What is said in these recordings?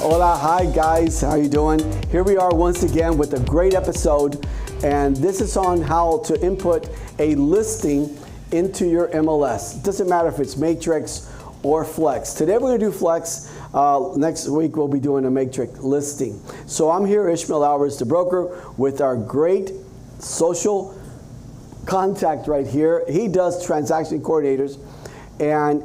Hola, hi guys, how you doing? Here we are once again with a great episode, and this is on how to input a listing into your MLS. It doesn't matter if it's matrix or flex. Today we're going to do flex. Next week we'll be doing a matrix listing. So I'm here, Ismael Alvarez, the broker, with our great social contact right here. He does transaction coordinators, and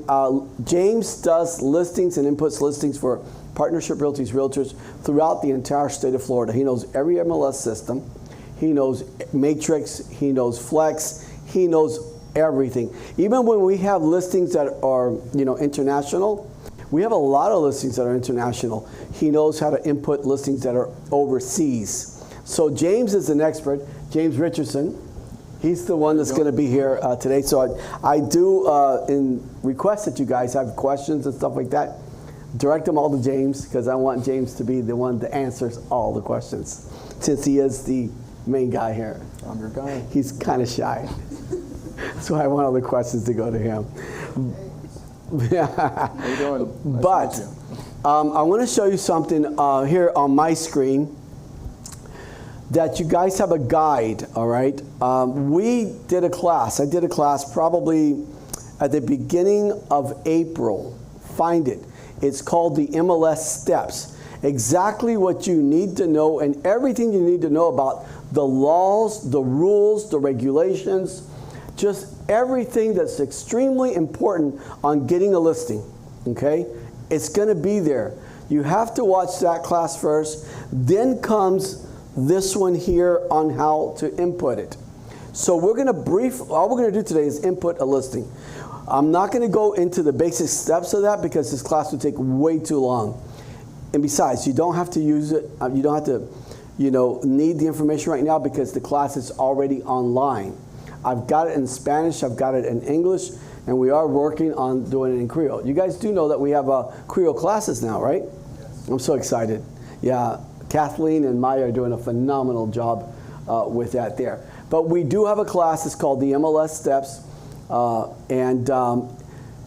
James does listings and inputs listings for partnership realties, realtors throughout the entire state of Florida. He knows every MLS system. He knows matrix. He knows flex. He knows everything. Even when we have listings that are, international, we have a lot of listings that are international. He knows how to input listings that are overseas. So James is an expert. James Richardson. He's the one that's going to be here today. So I do request that you guys have questions and stuff like that. Direct them all to James, because I want James to be the one that answers all the questions, since he is the main guy here. I'm your guy. He's kind of shy. That's why I want all the questions to go to him. How you doing? Nice But to meet you. I want to show you something here on my screen, that you guys have a guide, all right? We did a class. I did a class probably at the beginning of April. Find it. It's called the MLS Steps. Exactly what you need to know and everything you need to know about the laws, the rules, the regulations, just everything that's extremely important on getting a listing, okay? It's gonna be there. You have to watch that class first. Then comes this one here on how to input it. So we're gonna all we're gonna do today is input a listing. I'm not gonna go into the basic steps of that because this class would take way too long. And besides, you don't have to use it, you don't have to, need the information right now because the class is already online. I've got it in Spanish, I've got it in English, and we are working on doing it in Creole. You guys do know that we have Creole classes now, right? Yes. I'm so excited. Yeah, Kathleen and Maya are doing a phenomenal job with that there. But we do have a class, it's called the MLS Steps, and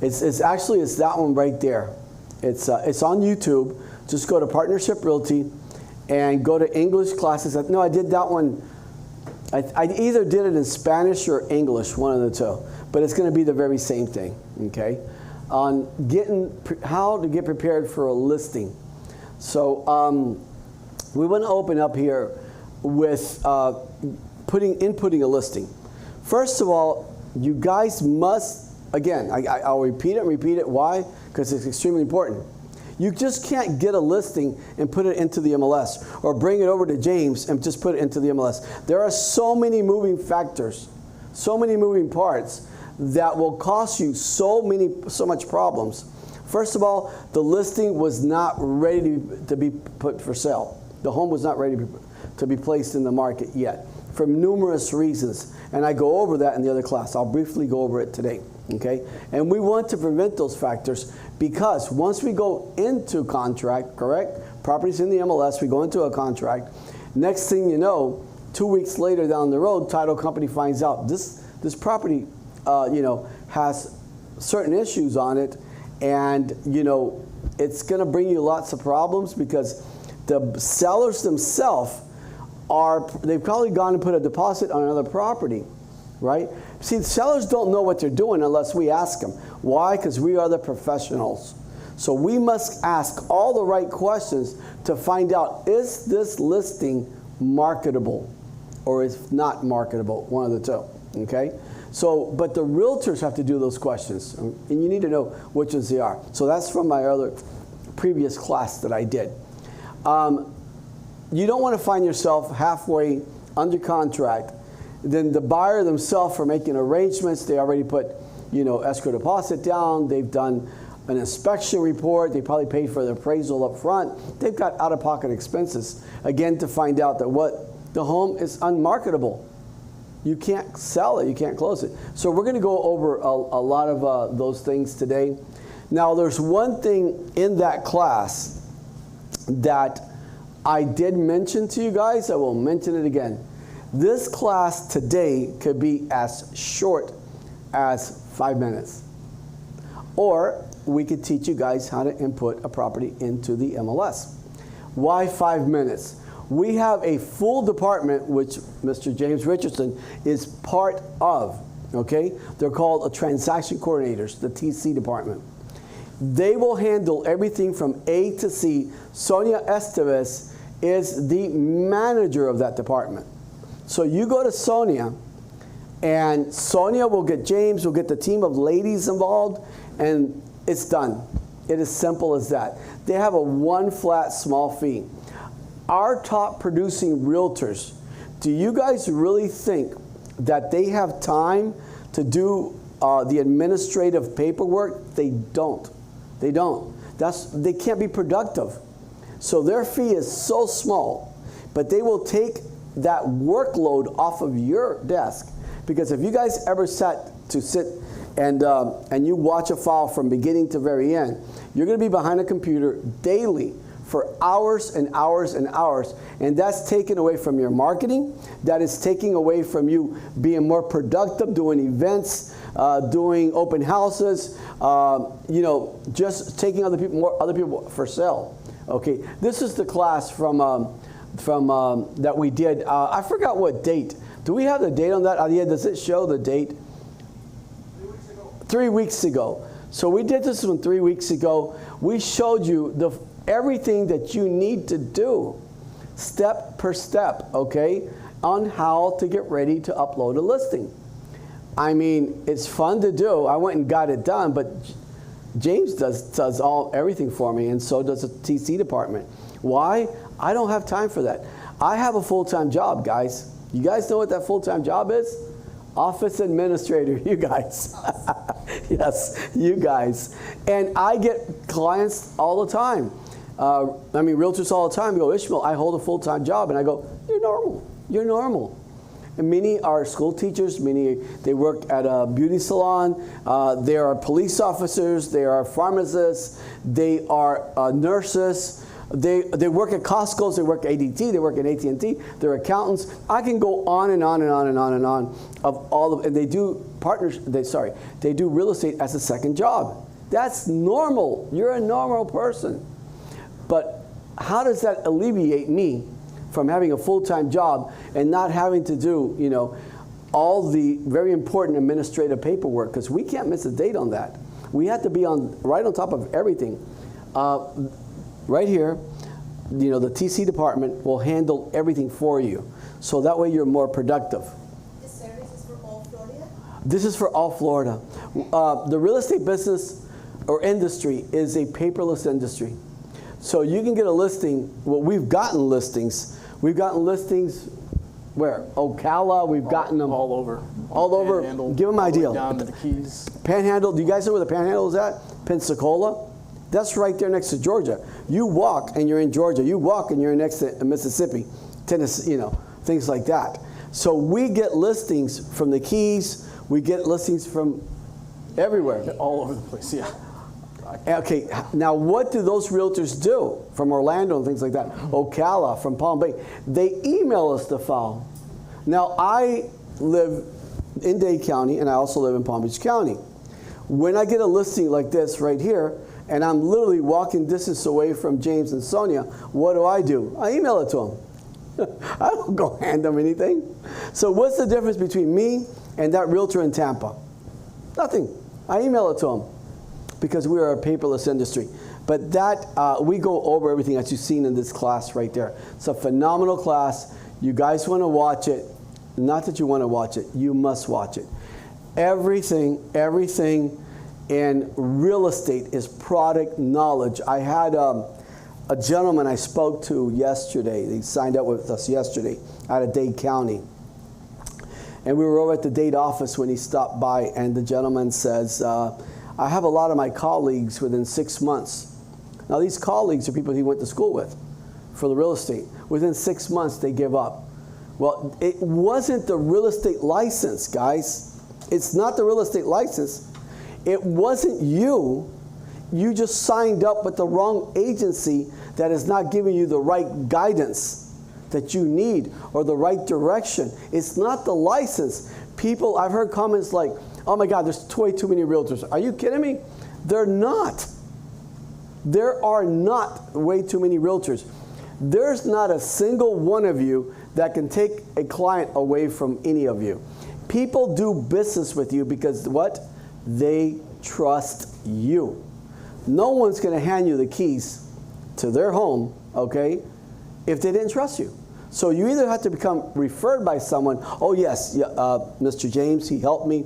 it's actually that one right there. It's on YouTube. Just go to Partnership Realty and go to English classes. No, I did that one. I either did it in Spanish or English, one of the two. But it's going to be the very same thing, okay? On how to get prepared for a listing. So we want to open up here with inputting a listing. First of all, you guys must, again, I'll repeat it. Why? Because it's extremely important. You just can't get a listing and put it into the MLS, or bring it over to James and just put it into the MLS. There are so many moving factors, so many moving parts that will cost you so much problems. First of all, the listing was not ready to be put for sale. The home was not ready to be placed in the market yet, for numerous reasons. And I go over that in the other class. I'll briefly go over it today, okay? And we want to prevent those factors, because once we go into contract, correct? Property's in the MLS, we go into a contract. Next thing you know, 2 weeks later down the road, title company finds out this property, has certain issues on it, and it's going to bring you lots of problems, because the sellers themselves they've probably gone and put a deposit on another property, right? See, sellers don't know what they're doing unless we ask them. Why? Because we are the professionals. So we must ask all the right questions to find out, is this listing marketable or is not marketable? One of the two, okay? So, but the realtors have to do those questions, and you need to know which ones they are. So that's from my other previous class that I did. You don't want to find yourself halfway under contract, then the buyer themselves are making arrangements. They already put, escrow deposit down. They've done an inspection report. They probably paid for the appraisal up front. They've got out-of-pocket expenses, again, to find out that the home is unmarketable. You can't sell it. You can't close it. So we're going to go over a lot of those things today. Now, there's one thing in that class that I did mention to you guys. I will mention it again. This class today could be as short as 5 minutes. Or we could teach you guys how to input a property into the MLS. Why 5 minutes? We have a full department, which Mr. James Richardson is part of, okay? They're called transaction coordinators, the TC department. They will handle everything from A to C. Sonia Estevez is the manager of that department. So you go to Sonia, and Sonia will get James, will get the team of ladies involved, and it's done. It is simple as that. They have a one flat small fee. Our top producing realtors, do you guys really think that they have time to do the administrative paperwork? They don't. They don't. They can't be productive. So their fee is so small, but they will take that workload off of your desk. Because if you guys ever sit and you watch a file from beginning to very end, you're going to be behind a computer daily for hours and hours and hours, and that's taken away from your marketing. That is taking away from you being more productive, doing events, doing open houses, you know, just taking other people for sale. Okay, this is the class from that we did. I forgot what date. Do we have the date on that? Does it show the date? 3 weeks ago. 3 weeks ago. So we did this one 3 weeks ago. We showed you everything that you need to do, step per step, okay, on how to get ready to upload a listing. I mean, it's fun to do. I went and got it done, but James does everything for me, and so does the TC department. Why? I don't have time for that. I have a full-time job, guys. You guys know what that full-time job is? Office administrator, you guys. Yes, you guys. And I get clients all the time. I mean, realtors all the time go, Ismael, I hold a full-time job. And I go, you're normal. You're normal. And many are school teachers. Many, they work at a beauty salon. There are police officers. There are pharmacists. They are nurses. They work at Costco, they work at ADT, they work at AT&T, they're accountants. I can go on and on and on and on and on of all of, and they do they do real estate as a second job. That's normal. You're a normal person. But how does that alleviate me from having a full-time job and not having to do, you know, all the very important administrative paperwork? Because we can't miss a date on that. We have to be right on top of everything. Right here, you know, the TC department will handle everything for you. So that way you're more productive. This service is for all Florida? This is for all Florida. The real estate business or industry is a paperless industry. So you can get a listing. Well, we've gotten listings. We've gotten listings where? Ocala, we've gotten them. All over. All over. Panhandle, Give them an idea. down to the Keys. Panhandle, do you guys know where the Panhandle is at? Pensacola? That's right there next to Georgia. You walk and you're in Georgia. You walk and you're next to Mississippi, Tennessee, you know, things like that. So we get listings from the Keys. We get listings from everywhere. All over the place, yeah. Okay, now what do those realtors do from Orlando and things like that? Ocala, from Palm Bay. They email us the file. Now I live in Dade County and I also live in Palm Beach County. When I get a listing like this right here, and I'm literally walking distance away from James and Sonia, what do? I email it to them. I don't go hand them anything. So what's the difference between me and that realtor in Tampa? Nothing. I email it to them because we are a paperless industry. But that, we go over everything that you've seen in this class right there. It's a phenomenal class. You guys want to watch it. Not that you want to watch it. You must watch it. Everything in real estate is product knowledge. I had a gentleman I spoke to yesterday. He signed up with us yesterday out of Dade County. And we were over at the Dade office when he stopped by, and the gentleman says, I have a lot of my colleagues within 6 months. Now these colleagues are people he went to school with for the real estate. Within 6 months they give up. Well, it wasn't the real estate license, guys. It's not the real estate license. It wasn't you. You just signed up with the wrong agency that is not giving you the right guidance that you need or the right direction. It's not the license. People, I've heard comments like, oh my God, there's way too many realtors. Are you kidding me? They're not. There are not way too many realtors. There's not a single one of you that can take a client away from any of you. People do business with you because what? They trust you. No one's going to hand you the keys to their home, okay, if they didn't trust you. So you either have to become referred by someone. Oh yes, Mr. James, he helped me,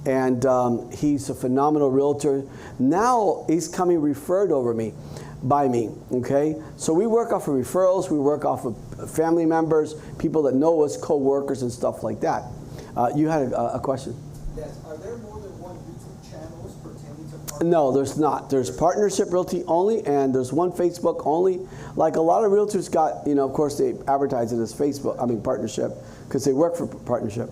and he's a phenomenal realtor. Now he's coming referred by me, okay? So we work off of referrals, we work off of family members, people that know us, co-workers and stuff like that. You had a question? Yes. Are there more than one YouTube channels pertaining to partnership? No, there's not. There's Partnership Realty only, and there's one Facebook only. Like a lot of realtors got, of course they advertise it as Partnership, because they work for Partnership.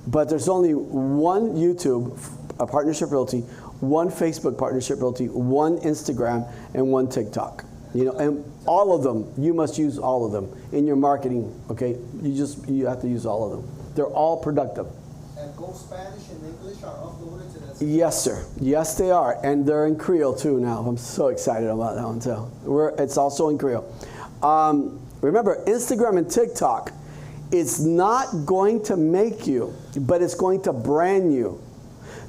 But there's only one YouTube, a Partnership Realty, one Facebook Partnership Realty, one Instagram, and one TikTok. And all of them, you must use all of them in your marketing, okay? You have to use all of them. They're all productive. And both Spanish and English are uploaded to that? Yes, sir. Yes, they are. And they're in Creole, too, now. I'm so excited about that one, too. It's also in Creole. Remember, Instagram and TikTok, it's not going to make you, but it's going to brand you.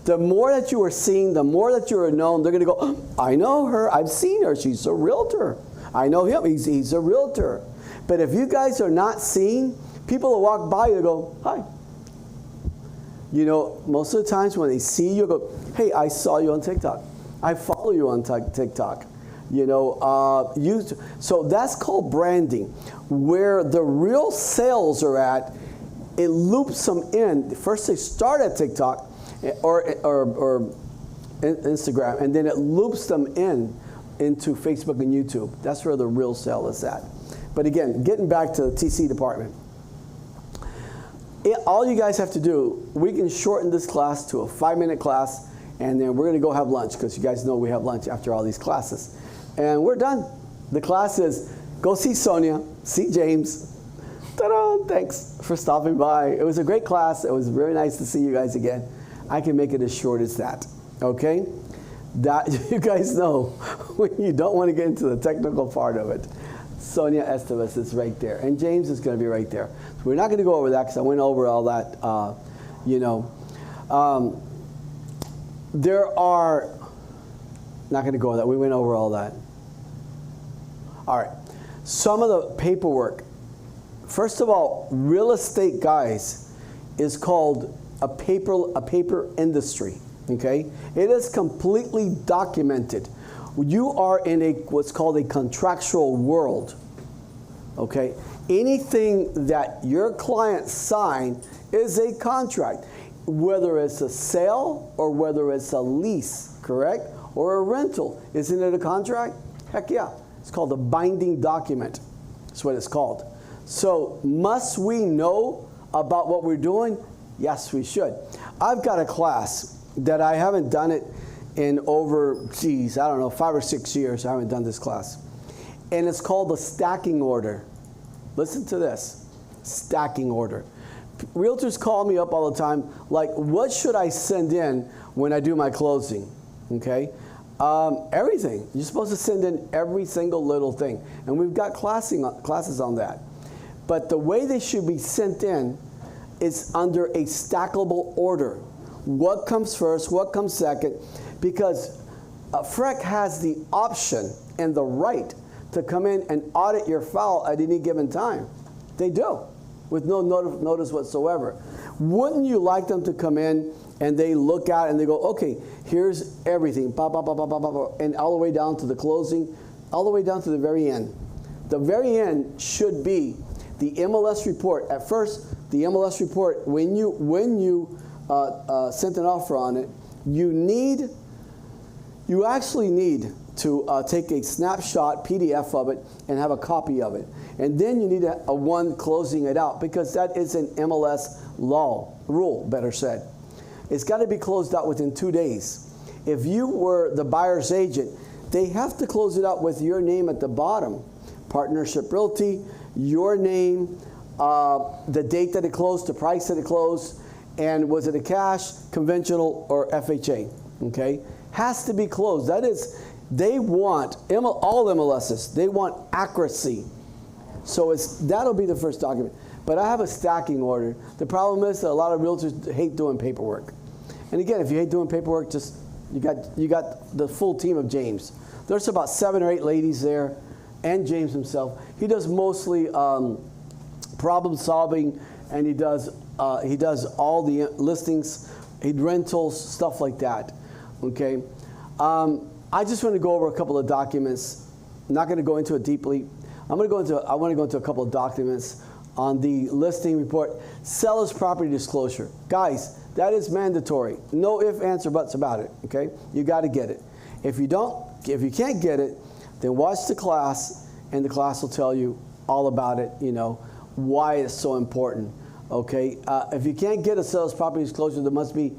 The more that you are seen, the more that you are known, they're going to go, oh, I know her. I've seen her. She's a realtor. I know him. He's a realtor. But if you guys are not seen, people will walk by you and go, hi. Most of the times when they see you, go, hey, I saw you on TikTok. I follow you on TikTok. So that's called branding. Where the real sales are at, it loops them in. First they start at TikTok or Instagram, and then it loops them into Facebook and YouTube. That's where the real sale is at. But again, getting back to the TC department. All you guys have to do, we can shorten this class to a 5-minute class, and then we're going to go have lunch, because you guys know we have lunch after all these classes. And we're done. The class is go see Sonia, see James. Ta-da! Thanks for stopping by. It was a great class. It was very nice to see you guys again. I can make it as short as that, okay? That you guys know when you don't want to get into the technical part of it. Sonia Estevez is right there, and James is going to be right there. So we're not going to go over that because I went over all that. There are not going to go over that. We went over all that. All right. Some of the paperwork. First of all, real estate, guys, is called a paper industry. Okay, it is completely documented. You are in what's called a contractual world. Okay, anything that your clients sign is a contract, whether it's a sale or whether it's a lease, correct? Or a rental. Isn't it a contract? Heck yeah. It's called a binding document. That's what it's called. So must we know about what we're doing? Yes, we should. I've got a class that I haven't done it in over, I don't know, 5 or 6 years. I haven't done this class. And it's called the stacking order. Listen to this, stacking order. Realtors call me up all the time, like, what should I send in when I do my closing? Okay, everything. You're supposed to send in every single little thing. And we've got classes on that. But the way they should be sent in is under a stackable order. What comes first, what comes second, because FREC has the option and the right to come in and audit your file at any given time. They do, with no notice whatsoever. Wouldn't you like them to come in and they look at it and they go, okay, here's everything, and all the way down to the closing, all the way down to the very end. The very end should be the MLS report. At first, the MLS report, when you sent an offer on it, you actually need to take a snapshot PDF of it and have a copy of it. And then you need a one closing it out, because that is an MLS rule, better said. It's got to be closed out within 2 days. If you were the buyer's agent, they have to close it out with your name at the bottom. Partnership Realty, your name, the date that it closed, the price that it closed, and was it a cash, conventional, or FHA, okay? Has to be closed. That is, they want, all MLSs, they want accuracy. So that'll be the first document. But I have a stacking order. The problem is that a lot of realtors hate doing paperwork. And again, if you hate doing paperwork, just you got the full team of James. There's about 7 or 8 ladies there, and James himself. He does mostly problem solving, and he does all the listings, rentals, stuff like that. Okay. I just want to go over a couple of documents. I'm not going to go into it deeply. I want to go into a couple of documents on the listing report. Seller's property disclosure. Guys, that is mandatory. No ifs, ands, or buts about it. Okay, you got to get it. If you can't get it, then watch the class, and the class will tell you all about it. You know why it's so important. Okay, if you can't get a seller's property disclosure, there must be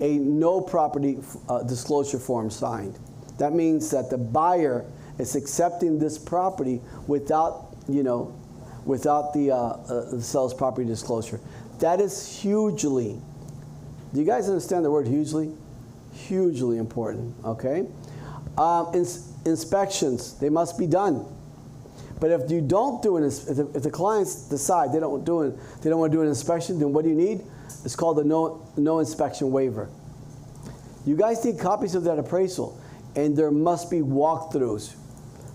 a no property disclosure form signed. That means that the buyer is accepting this property without the seller's property disclosure. That is hugely. Do you guys understand the word hugely? Hugely important. Okay. Inspections, they must be done. But if you don't do if the clients decide they don't want to do an inspection, then what do you need? It's called the no inspection waiver. You guys need copies of that appraisal, and there must be walkthroughs.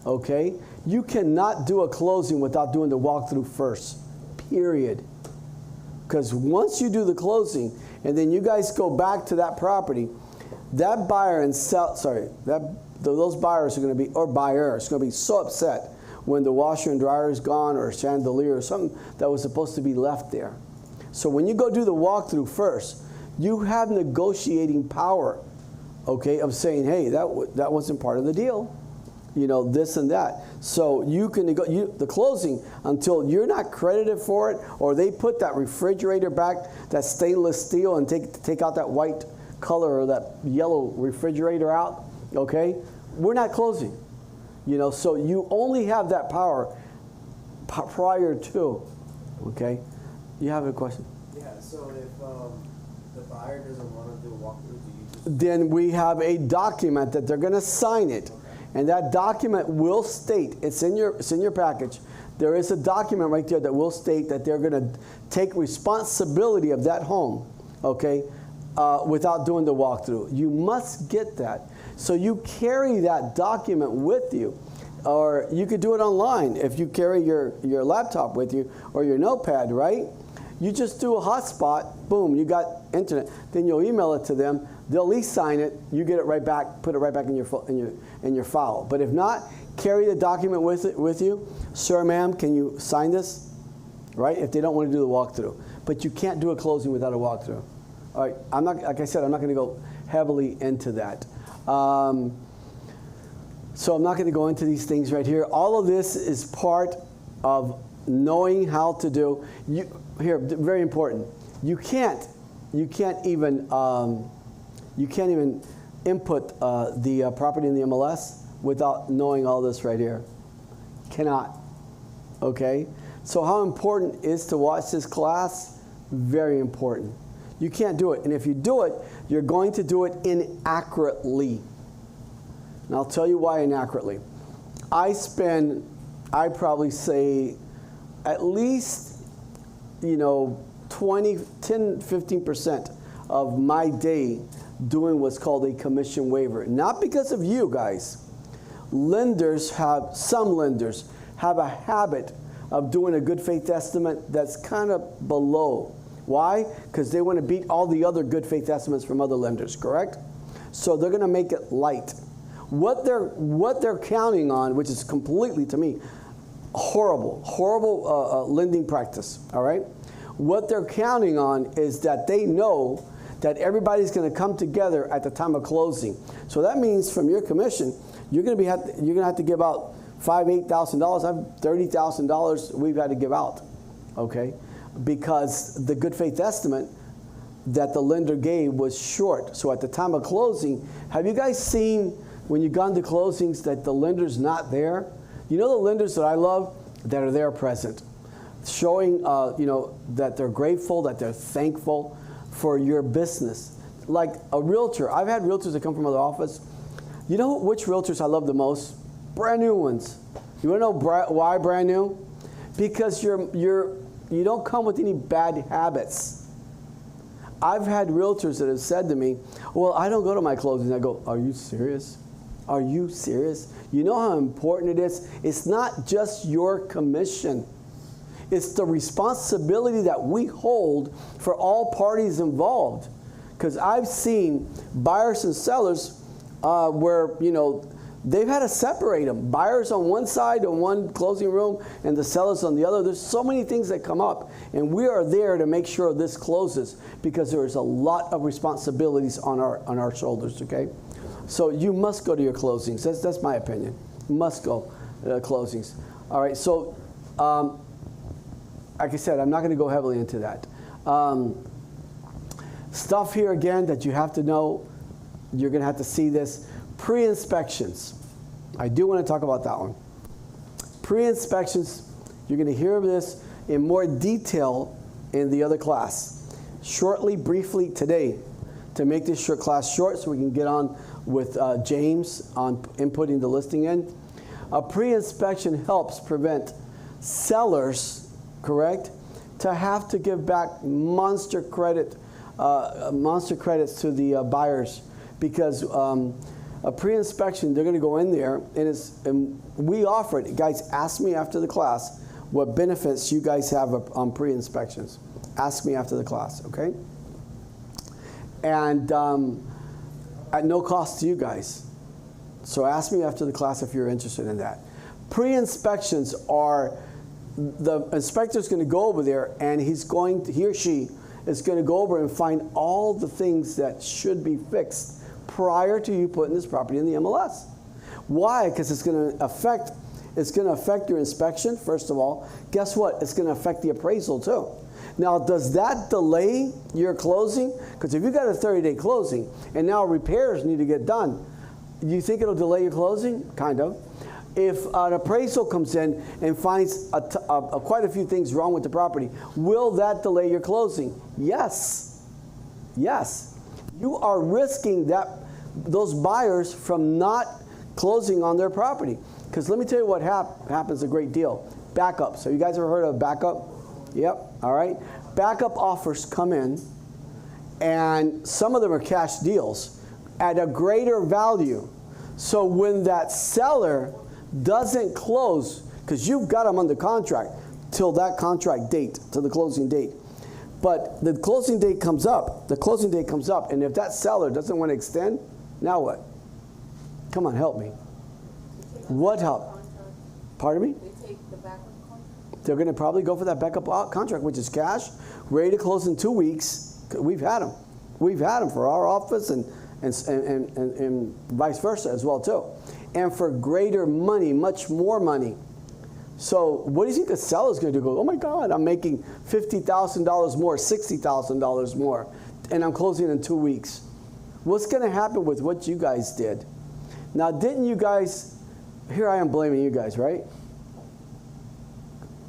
Okay? You cannot do a closing without doing the walkthrough first. Period. Because once you do the closing, and then you guys go back to that property, that buyer and those buyers are going to be, or buyer is going to be so upset when the washer and dryer is gone, or a chandelier or something that was supposed to be left there. So when you go do the walkthrough first, you have negotiating power, okay, of saying, hey, that wasn't part of the deal, you know, this and that. So you can the closing until you're not credited for it, or they put that refrigerator back, that stainless steel, and take out that white color or that yellow refrigerator out, okay, we're not closing. You know, so you only have that power prior to, okay? You have a question? Yeah, so if the buyer doesn't want to do a walkthrough, do you just... Then we have a document that they're going to sign it. Okay. And that document will state, it's in your package, there is a document right there that will state that they're going to take responsibility of that home, okay, without doing the walkthrough. You must get that. So you carry that document with you, or you could do it online if you carry your laptop with you or your notepad, right? You just do a hotspot, boom, you got internet. Then you'll email it to them. They'll at least sign it. You get it right back, put it right back in your file. But if not, carry the document with you. Sir, ma'am, can you sign this? Right? If they don't want to do the walkthrough, but you can't do a closing without a walkthrough. All right. Like I said, I'm not going to go heavily into that. So I'm not going to go into these things right here. All of this is part of knowing how to do. Here, very important. You can't even input the property in the MLS without knowing all this right here. Cannot. Okay. So how important is to watch this class? Very important. You can't do it, and if you do it, you're going to do it inaccurately. And I'll tell you why inaccurately. I probably say at least, 15% of my day doing what's called a commission waiver. Not because of you guys. Some lenders have a habit of doing a good faith estimate that's kind of below. Why? Because they want to beat all the other good faith estimates from other lenders, correct? So they're going to make it light. What they're counting on, which is completely, to me, horrible lending practice, all right? What they're counting on is that they know that everybody's going to come together at the time of closing. So that means from your commission, you're going to have to give out $5,000, $8,000. I have $30,000 we've had to give out, okay? Because the good faith estimate that the lender gave was short. So at the time of closing, have you guys seen when you've gone to closings that the lender's not there? You know the lenders that I love that are there present, showing that they're grateful, that they're thankful for your business. Like a realtor. I've had realtors that come from the office. You know which realtors I love the most? Brand new ones. You want to know why brand new? because you don't come with any bad habits. I've had realtors that have said to me, well, I don't go to my closings. I go, are you serious? Are you serious? You know how important it is? It's not just your commission. It's the responsibility that we hold for all parties involved. Because I've seen buyers and sellers where, you know, they've had to separate them. Buyers on one side in one closing room and the sellers on the other. There's so many things that come up. And we are there to make sure this closes because there's a lot of responsibilities on our shoulders, okay? So you must go to your closings. That's my opinion. You must go to closings. All right, so like I said, I'm not going to go heavily into that. Stuff here again that you have to know. You're going to have to see this. Pre-inspections. I do want to talk about that one. Pre-inspections, you're going to hear this in more detail in the other class. Shortly, briefly today, to make this short class short so we can get on with James on inputting the listing in. A pre-inspection helps prevent sellers, correct, to have to give back monster credits to the buyers because a pre-inspection, they're going to go in there, and we offer it. Guys, ask me after the class what benefits you guys have on pre-inspections. Ask me after the class, okay? And at no cost to you guys. So ask me after the class if you're interested in that. Pre-inspections are, the inspector's going to go over there, and he or she is going to go over and find all the things that should be fixed prior to you putting this property in the MLS. Why? Because it's going to affect your inspection, first of all. Guess what? It's going to affect the appraisal too. Now, does that delay your closing? Because if you got a 30-day closing and now repairs need to get done, you think it'll delay your closing? Kind of. If an appraisal comes in and finds quite a few things wrong with the property, will that delay your closing? Yes. Yes. You are risking those buyers from not closing on their property. Because let me tell you what happens a great deal. Backup. So you guys ever heard of backup? Yep. All right. Backup offers come in, and some of them are cash deals at a greater value. So when that seller doesn't close, because you've got them under contract till that contract date, till the closing date. But the closing date comes up, and if that seller doesn't want to extend, now what? Come on, help me. What help? Pardon me? They take the backup contract? They're going to probably go for that backup contract, which is cash, ready to close in 2 weeks. We've had them. We've had them for our office and vice versa as well too. And for greater money, much more money. So what do you think the seller's going to do? Go, oh my God, I'm making $50,000 more, $60,000 more, and I'm closing in 2 weeks. What's going to happen with what you guys did? Now, didn't you guys, here I am blaming you guys, right?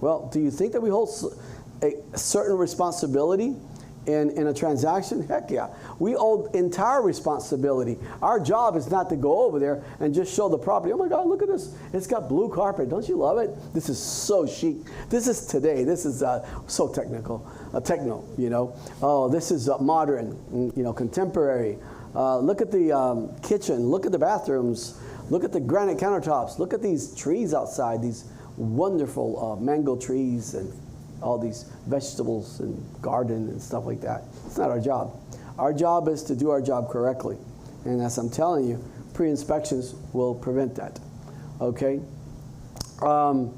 Well, do you think that we hold a certain responsibility in a transaction? Heck yeah. We hold entire responsibility. Our job is not to go over there and just show the property. Oh my God, look at this. It's got blue carpet. Don't you love it? This is so chic. This is today. This is so technical. Techno, you know. Oh, this is modern, you know, contemporary. Look at the kitchen. Look at the bathrooms. Look at the granite countertops. Look at these trees outside, these wonderful mango trees and all these vegetables and garden and stuff like that. It's not our job. Our job is to do our job correctly. And as I'm telling you, pre-inspections will prevent that. Okay? I'm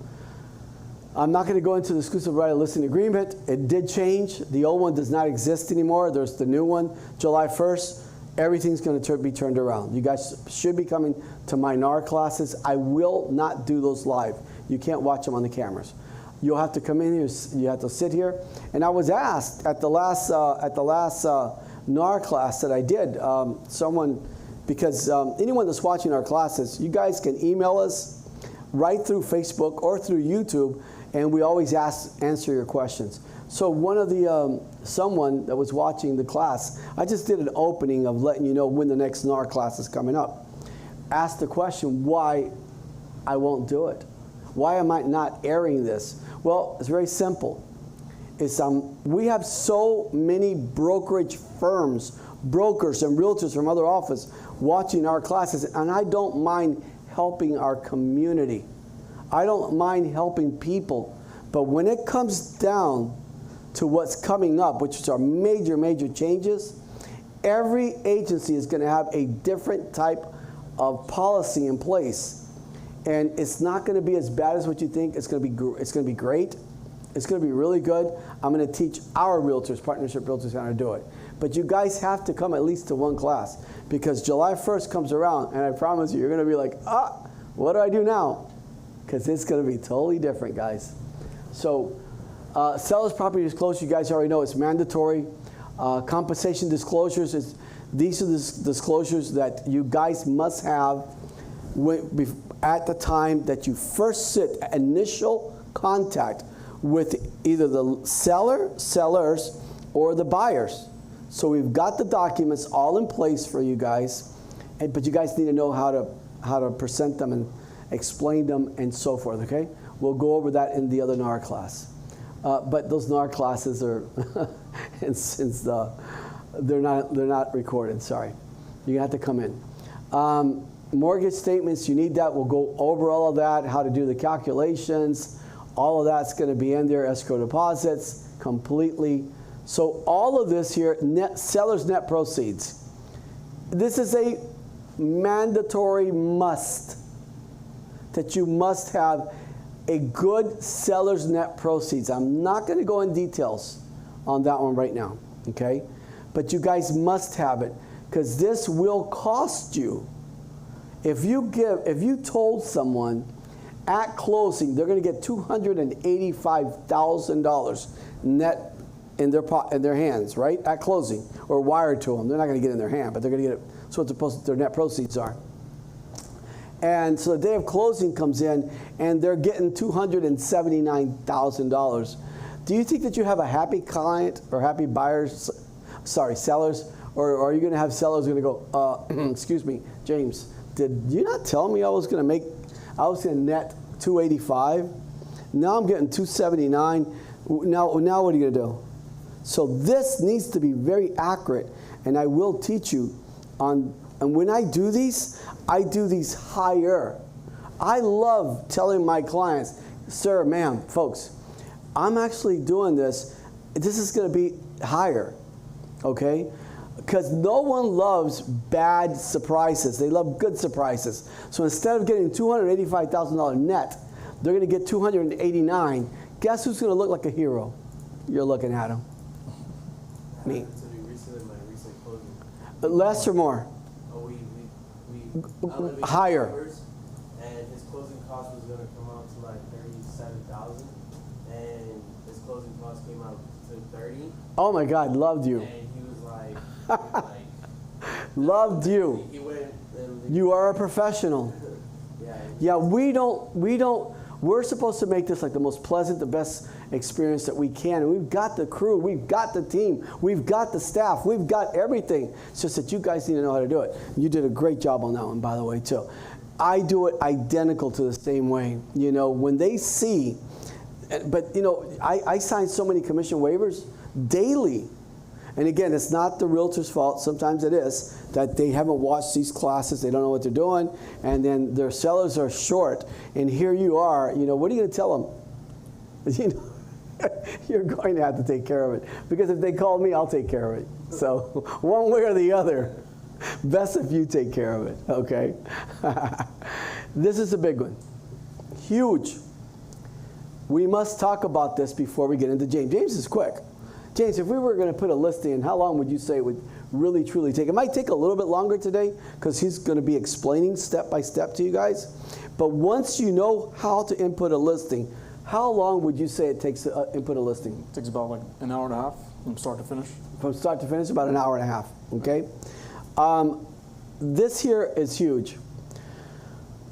not going to go into the exclusive right of listing agreement. It did change. The old one does not exist anymore. There's the new one, July 1st. Everything's going to be turned around. You guys should be coming to my NAR classes. I will not do those live. You can't watch them on the cameras. You'll have to come in here. You have to sit here. And I was asked at the last NAR class that I did, because anyone that's watching our classes, you guys can email us right through Facebook or through YouTube, and we always answer your questions. So one of the someone that was watching the class, I just did an opening of letting you know when the next NAR class is coming up. Asked the question why I won't do it. Why am I not airing this? Well, it's very simple. We have so many brokerage firms, brokers and realtors from other offices watching our classes, and I don't mind helping our community. I don't mind helping people. But when it comes down to what's coming up, which is our major, major changes, every agency is going to have a different type of policy in place. And it's not going to be as bad as what you think. It's going to be great. It's going to be really good. I'm going to teach our realtors, partnership realtors, how to do it. But you guys have to come at least to one class, because July 1st comes around, and I promise you, you're going to be like, what do I do now? Because it's going to be totally different, guys. So seller's property disclosure, you guys already know it's mandatory. Compensation disclosures, these are the disclosures that you guys must have at the time that you first sit initial contact with either the sellers, or the buyers. So we've got the documents all in place for you guys, but you guys need to know how to present them and explain them and so forth, okay? We'll go over that in the other NAR class. But those NAR classes are, they're not recorded, sorry. You have to come in. Mortgage statements, you need that. We'll go over all of that, how to do the calculations. All of that's going to be in there, escrow deposits, completely. So all of this here, seller's net proceeds. This is a mandatory must, that you must have a good seller's net proceeds. I'm not going to go in details on that one right now, okay? But you guys must have it, because this will cost you. If you told someone at closing they're going to get $285,000 net in their hands, right? At closing, or wired to them. They're not going to get it in their hand, but they're going to get it. So what their net proceeds are. And so the day of closing comes in, and they're getting $279,000. Do you think that you have a happy client or happy buyers? Sorry, sellers, or are you going to have sellers going to go? Excuse me, James. Did you not tell me I was going to net 285? Now I'm getting 279. Now what are you going to do? So this needs to be very accurate, and I will teach you on. And when I do these higher. I love telling my clients, sir, ma'am, folks, I'm actually doing this. This is going to be higher, okay? Because no one loves bad surprises. They love good surprises. So instead of getting $285,000 net, they're going to get $289,000. Guess who's going to look like a hero? You're looking at him. Me. To me recently, my recent closing. Less or more? Oh, higher. Numbers, and his closing cost was going to come out to like $37,000, and his closing cost came out to $30,000. Oh my God, loved you. And he was like, loved you. He went. You are a professional. Yeah, we're supposed to make this like the most pleasant, the best experience that we can. And we've got the crew, we've got the team, we've got the staff, we've got everything. It's just that you guys need to know how to do it. You did a great job on that one, by the way, too. I do it identical to the same way. You know, when they see, but you know, I sign so many commission waivers daily. And again, it's not the realtor's fault. Sometimes it is that they haven't watched these classes. They don't know what they're doing. And then their sellers are short. And here you are. You know, what are you going to tell them? You know, you're going to have to take care of it. Because if they call me, I'll take care of it. So one way or the other, best if you take care of it, okay? This is a big one. Huge. We must talk about this before we get into James. James is quick. James, if we were going to put a listing in, how long would you say it would really, truly take? It might take a little bit longer today because he's going to be explaining step by step to you guys. But once you know how to input a listing, how long would you say it takes to input a listing? It takes about like an hour and a half from start to finish. From start to finish, about an hour and a half, okay? This here is huge.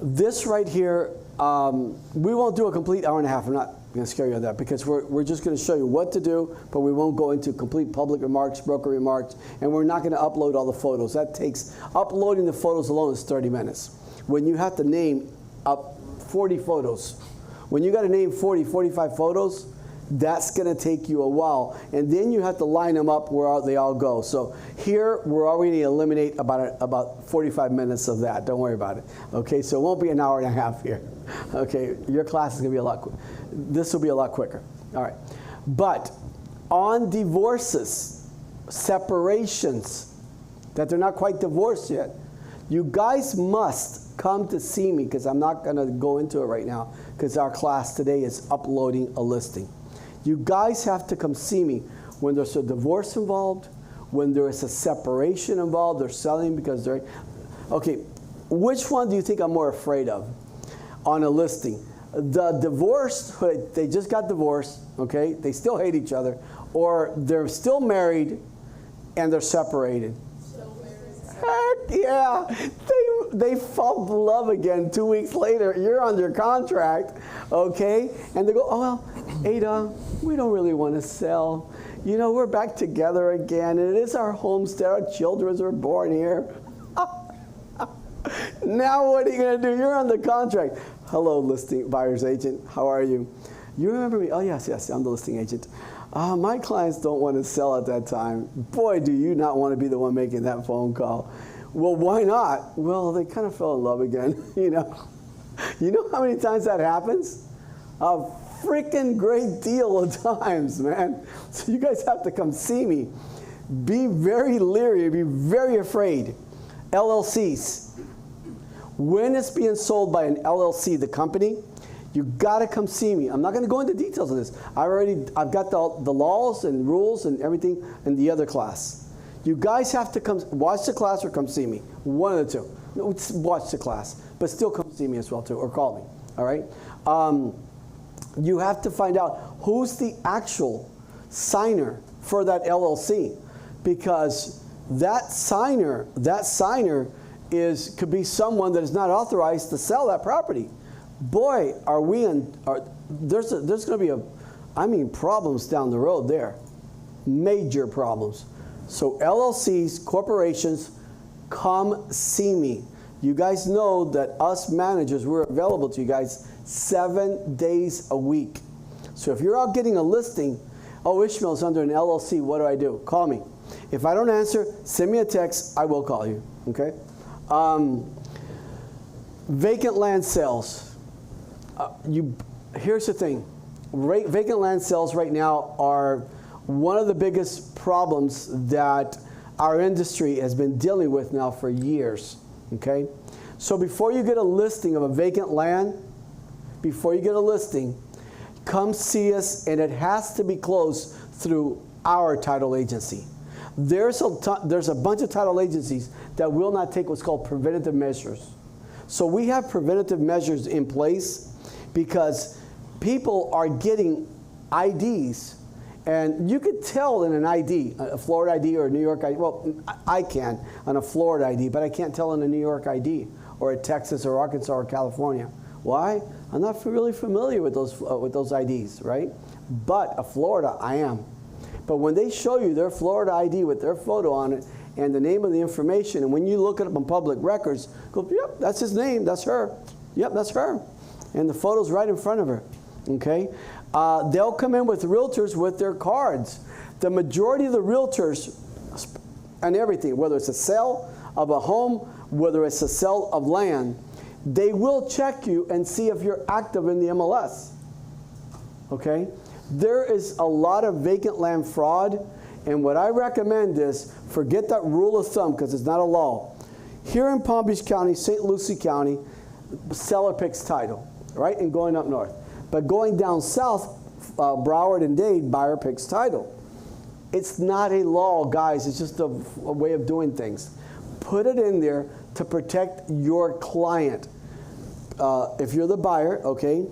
This right here, we won't do a complete hour and a half. I'm not going to scare you on that because we're just going to show you what to do, but we won't go into complete public remarks, broker remarks, and we're not going to upload all the photos. That takes, uploading the photos alone is 30 minutes. When you have to name up 40 photos When you got to name 40, 45 photos, that's going to take you a while. And then you have to line them up where they all go. So here, we're already eliminate about 45 minutes of that. Don't worry about it. Okay, so it won't be an hour and a half here. Okay, your class is going to be a lot this will be a lot quicker. All right. But on divorces, separations, that they're not quite divorced yet, you guys must come to see me, because I'm not going to go into it right now, because our class today is uploading a listing. You guys have to come see me when there's a divorce involved, when there is a separation involved, they're selling because they're... Okay, which one do you think I'm more afraid of on a listing? The divorced, they just got divorced, okay? They still hate each other, or they're still married and they're separated. Heck yeah, they fall in love again 2 weeks later. You're under contract, okay? And they go, oh, well, Ada, we don't really want to sell. You know, we're back together again, and it is our homestead. Our children were born here. Now what are you going to do? You're under contract. Hello, listing buyer's agent. How are you? You remember me? Oh, yes, I'm the listing agent. My clients don't want to sell at that time. Boy, do you not want to be the one making that phone call. Well, why not? Well, they kind of fell in love again, you know. You know how many times that happens? A freaking great deal of times, man. So you guys have to come see me. Be very leery, be very afraid. LLCs. When it's being sold by an LLC, the company, you got to come see me. I'm not going to go into details of this. I've got the laws and rules and everything in the other class. You guys have to come watch the class or come see me. One of the two. No, watch the class, but still come see me as well too, or call me. All right. You have to find out who's the actual signer for that LLC, because that signer could be someone that is not authorized to sell that property. Boy, there's going to be problems down the road there. Major problems. So LLCs, corporations, come see me. You guys know that us managers, we're available to you guys 7 days a week. So if you're out getting a listing, oh, Ismael's under an LLC, what do I do? Call me. If I don't answer, send me a text, I will call you, okay? Vacant land sales. Here's the thing. Vacant land sales right now are one of the biggest problems that our industry has been dealing with now for years, okay? So before you get a listing of a vacant land, come see us, and it has to be closed through our title agency. There's a bunch of title agencies that will not take what's called preventative measures. So we have preventative measures in place because people are getting IDs, and you could tell in an ID, a Florida ID or a New York ID. Well, I can on a Florida ID, but I can't tell in a New York ID or a Texas or Arkansas or California. Why? I'm not really familiar with those IDs, right? But a Florida, I am. But when they show you their Florida ID with their photo on it and the name of the information, and when you look it up on public records, go, yep, that's his name, that's her. Yep, that's her. And the photo's right in front of her, okay? They'll come in with realtors with their cards. The majority of the realtors and everything, whether it's a sale of a home, whether it's a sale of land, they will check you and see if you're active in the MLS, okay? There is a lot of vacant land fraud, and what I recommend is forget that rule of thumb, because it's not a law. Here in Palm Beach County, St. Lucie County, seller picks title, right, and going up north. But going down south, Broward and Dade, buyer picks title. It's not a law, guys. It's just a way of doing things. Put it in there to protect your client. If you're the buyer, okay,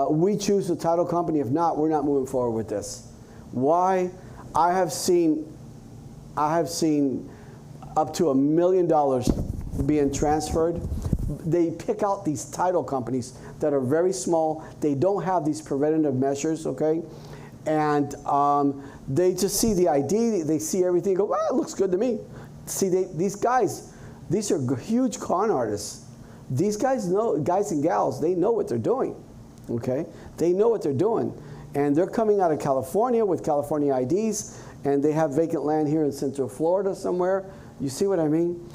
we choose the title company. If not, we're not moving forward with this. Why? I have seen up to $1 million being transferred. They pick out these title companies that are very small. They don't have these preventative measures, okay? And they just see the ID, they see everything, go, well, it looks good to me. See, these guys, these are huge con artists. These guys know, guys and gals, they know what they're doing, okay? They know what they're doing. And they're coming out of California with California IDs, and they have vacant land here in Central Florida somewhere. You see what I mean?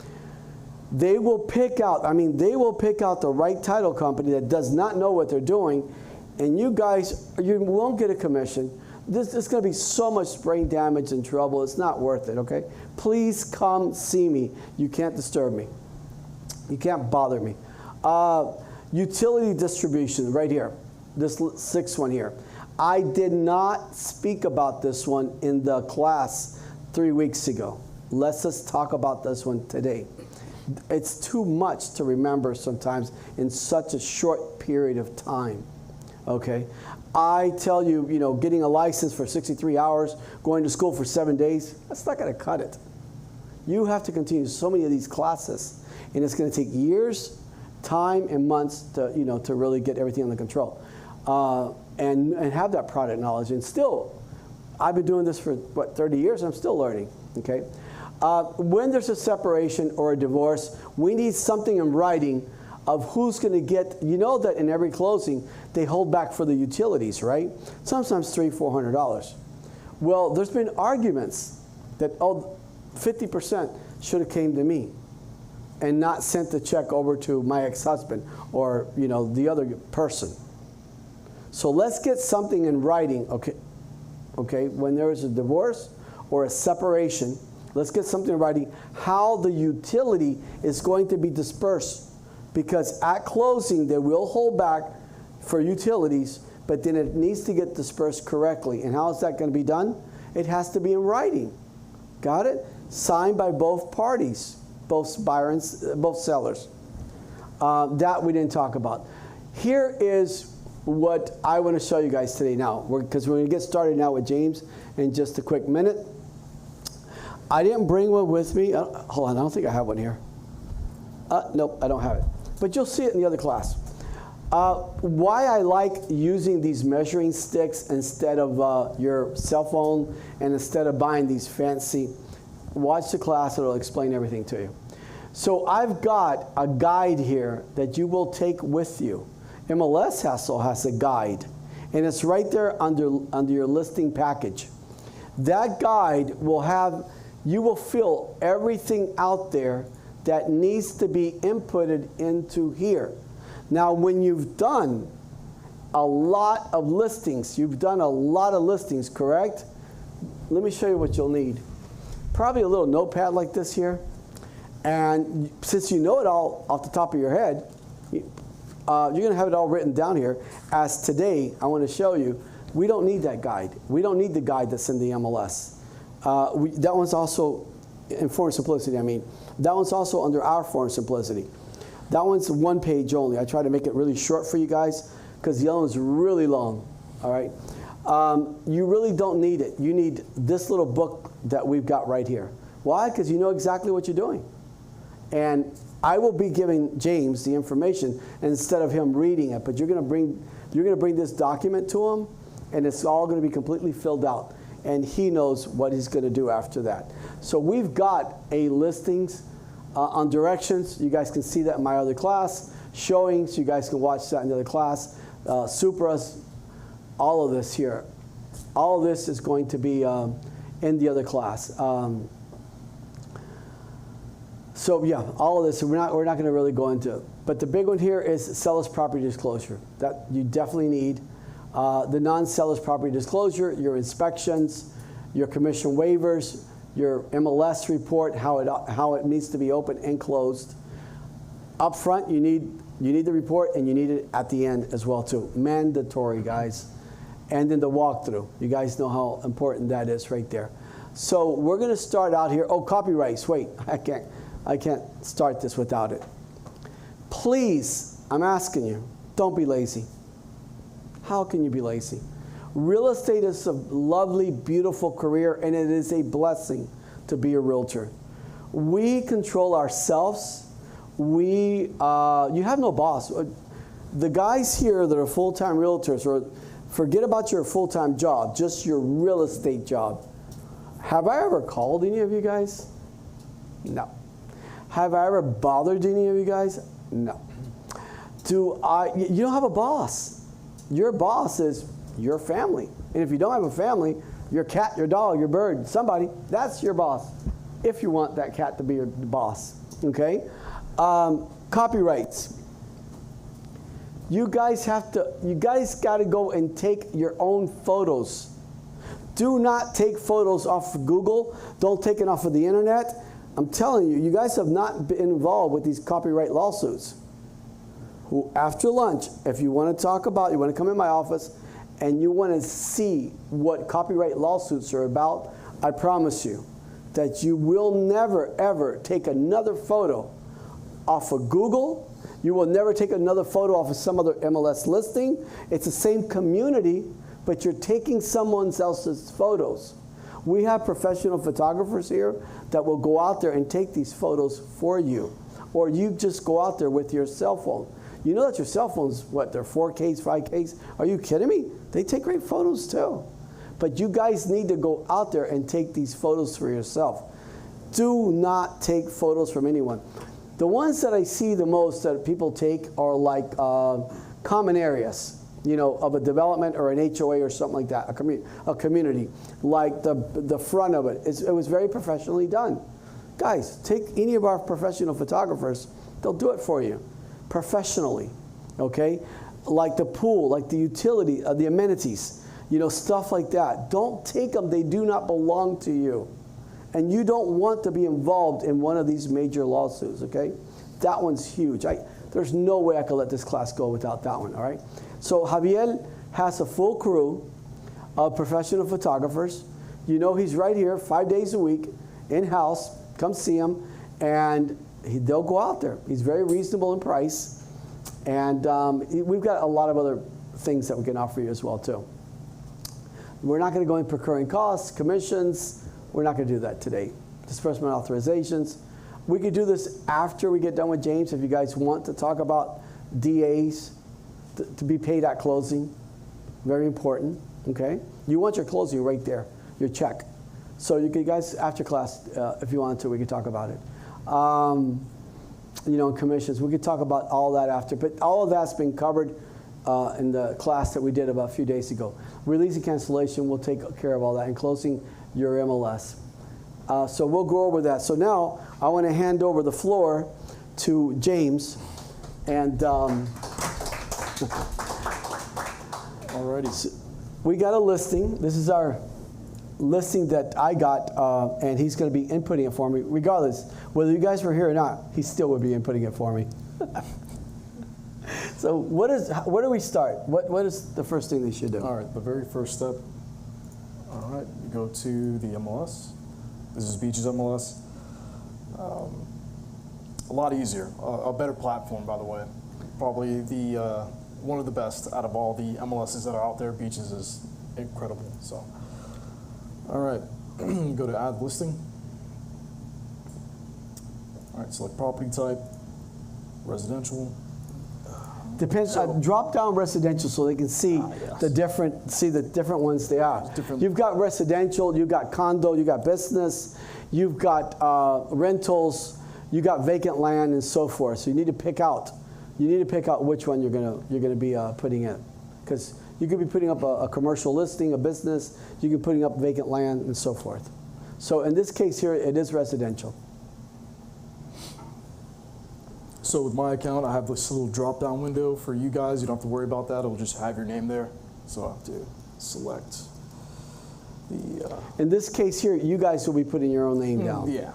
They will pick out, they will pick out the right title company that does not know what they're doing, and you guys, you won't get a commission. This is going to be so much brain damage and trouble. It's not worth it, okay? Please come see me. You can't disturb me. You can't bother me. Utility distribution, right here. This sixth one here. I did not speak about this one in the class 3 weeks ago. Let's just talk about this one today. It's too much to remember sometimes in such a short period of time, okay? I tell you, getting a license for 63 hours, going to school for 7 days, that's not going to cut it. You have to continue so many of these classes, and it's going to take years, time, and months to, to really get everything under control, and have that product knowledge. And still, I've been doing this for, 30 years, and I'm still learning, okay? When there's a separation or a divorce, we need something in writing of who's going to get, that in every closing, they hold back for the utilities, right? Sometimes $300, $400. Well, there's been arguments that, 50% should have came to me and not sent the check over to my ex-husband or, the other person. So let's get something in writing, okay? When there is a divorce or a separation, let's get something in writing how the utility is going to be dispersed. Because at closing, they will hold back for utilities, but then it needs to get dispersed correctly. And how is that going to be done? It has to be in writing. Got it? Signed by both parties, both buyers, both sellers. That we didn't talk about. Here is what I want to show you guys today now, because we're going to get started now with James in just a quick minute. I didn't bring one with me. Hold on, I don't think I have one here. Nope, I don't have it. But you'll see it in the other class. Why I like using these measuring sticks instead of your cell phone and instead of buying these fancy, watch the class, it'll explain everything to you. So I've got a guide here that you will take with you. MLS also has a guide, and it's right there under your listing package. That guide will have, you will fill everything out there that needs to be inputted into here. Now, when you've done a lot of listings, correct? Let me show you what you'll need. Probably a little notepad like this here. And since you know it all off the top of your head, you're going to have it all written down here. As today, I want to show you, we don't need that guide. We don't need the guide that's in the MLS. That one's also in Foreign Simplicity, That one's also under our Foreign Simplicity. That one's one page only. I try to make it really short for you guys because the other one's really long, all right? You really don't need it. You need this little book that we've got right here. Why? Because you know exactly what you're doing. And I will be giving James the information instead of him reading it, but you're going to bring this document to him, and it's all going to be completely filled out. And he knows what he's going to do after that. So we've got a listings on directions. You guys can see that in my other class. Showing, so you guys can watch that in the other class. Supras, all of this here. All of this is going to be in the other class. So yeah, all of this, we're not going to really go into it. But the big one here is seller's property disclosure. That you definitely need. The non-seller's property disclosure, your inspections, your commission waivers, your MLS report, how it needs to be open and closed. Up front, you need the report, and you need it at the end as well too. Mandatory, guys. And then the walkthrough. You guys know how important that is right there. So we're going to start out here. Oh, copyrights. Wait, I can't start this without it. Please, I'm asking you, don't be lazy. How can you be lazy? Real estate is a lovely, beautiful career, and it is a blessing to be a realtor. We control ourselves. You have no boss. The guys here that are full-time realtors, or forget about your full-time job, just your real estate job. Have I ever called any of you guys? No. Have I ever bothered any of you guys? No. You don't have a boss. Your boss is your family. And if you don't have a family, your cat, your dog, your bird, somebody, that's your boss. If you want that cat to be your boss, okay? Copyrights. You guys got to go and take your own photos. Do not take photos off of Google. Don't take it off of the internet. I'm telling you, you guys have not been involved with these copyright lawsuits. After lunch, if you want to talk about, you want to come in my office and you want to see what copyright lawsuits are about, I promise you that you will never, ever take another photo off of Google. You will never take another photo off of some other MLS listing. It's the same community, but you're taking someone else's photos. We have professional photographers here that will go out there and take these photos for you. Or you just go out there with your cell phone. You know that your cell phones, what, they're 4Ks, 5Ks? Are you kidding me? They take great photos too. But you guys need to go out there and take these photos for yourself. Do not take photos from anyone. The ones that I see the most that people take are like common areas, you know, of a development or an HOA or something like that, a community. Like the front of it. It was very professionally done. Guys, take any of our professional photographers, they'll do it for you professionally, okay? Like the pool, like the utility, the amenities, you know, stuff like that. Don't take them, they do not belong to you. And you don't want to be involved in one of these major lawsuits, okay? That one's huge. There's no way I could let this class go without that one, all right? So Javier has a full crew of professional photographers. You know he's right here 5 days a week, in-house. Come see him, and they'll go out there. He's very reasonable in price. And we've got a lot of other things that we can offer you as well, too. We're not going to go in procuring costs, commissions. We're not going to do that today. Disbursement authorizations. We could do this after we get done with James if you guys want to talk about DAs to be paid at closing. Very important, okay? You want your closing right there, your check. So you guys, after class, if you wanted to, we could talk about it. You know, commissions, we could talk about all that after, but all of that's been covered in the class that we did about a few days ago. Release and cancellation, we'll take care of all that, and closing your MLS. So we'll go over that. So now I want to hand over the floor to James. And Alrighty. So we got a listing. This is our listing that I got, and he's going to be inputting it for me. Regardless, whether you guys were here or not, he still would be inputting it for me. So where do we start? What is the first thing they should do? All right, the very first step. All right, you go to the MLS. This is Beach's MLS. A lot easier, a better platform, by the way. Probably the one of the best out of all the MLSs that are out there. Beach's is incredible. So, all right, go to add listing. All right, select property type, residential. Depends. Drop down residential so they can see yes. the different ones they are. You've got residential, you've got condo, you got business, you've got rentals, you got vacant land, and so forth. So you need to pick out. You need to pick out which one you're gonna be putting in, because you could be putting up a commercial listing, a business. You could be putting up vacant land, and so forth. So in this case here, it is residential. So with my account, I have this little drop-down window for you guys. You don't have to worry about that. It'll just have your name there. So I have to select the... In this case here, you guys will be putting your own name down. Yeah.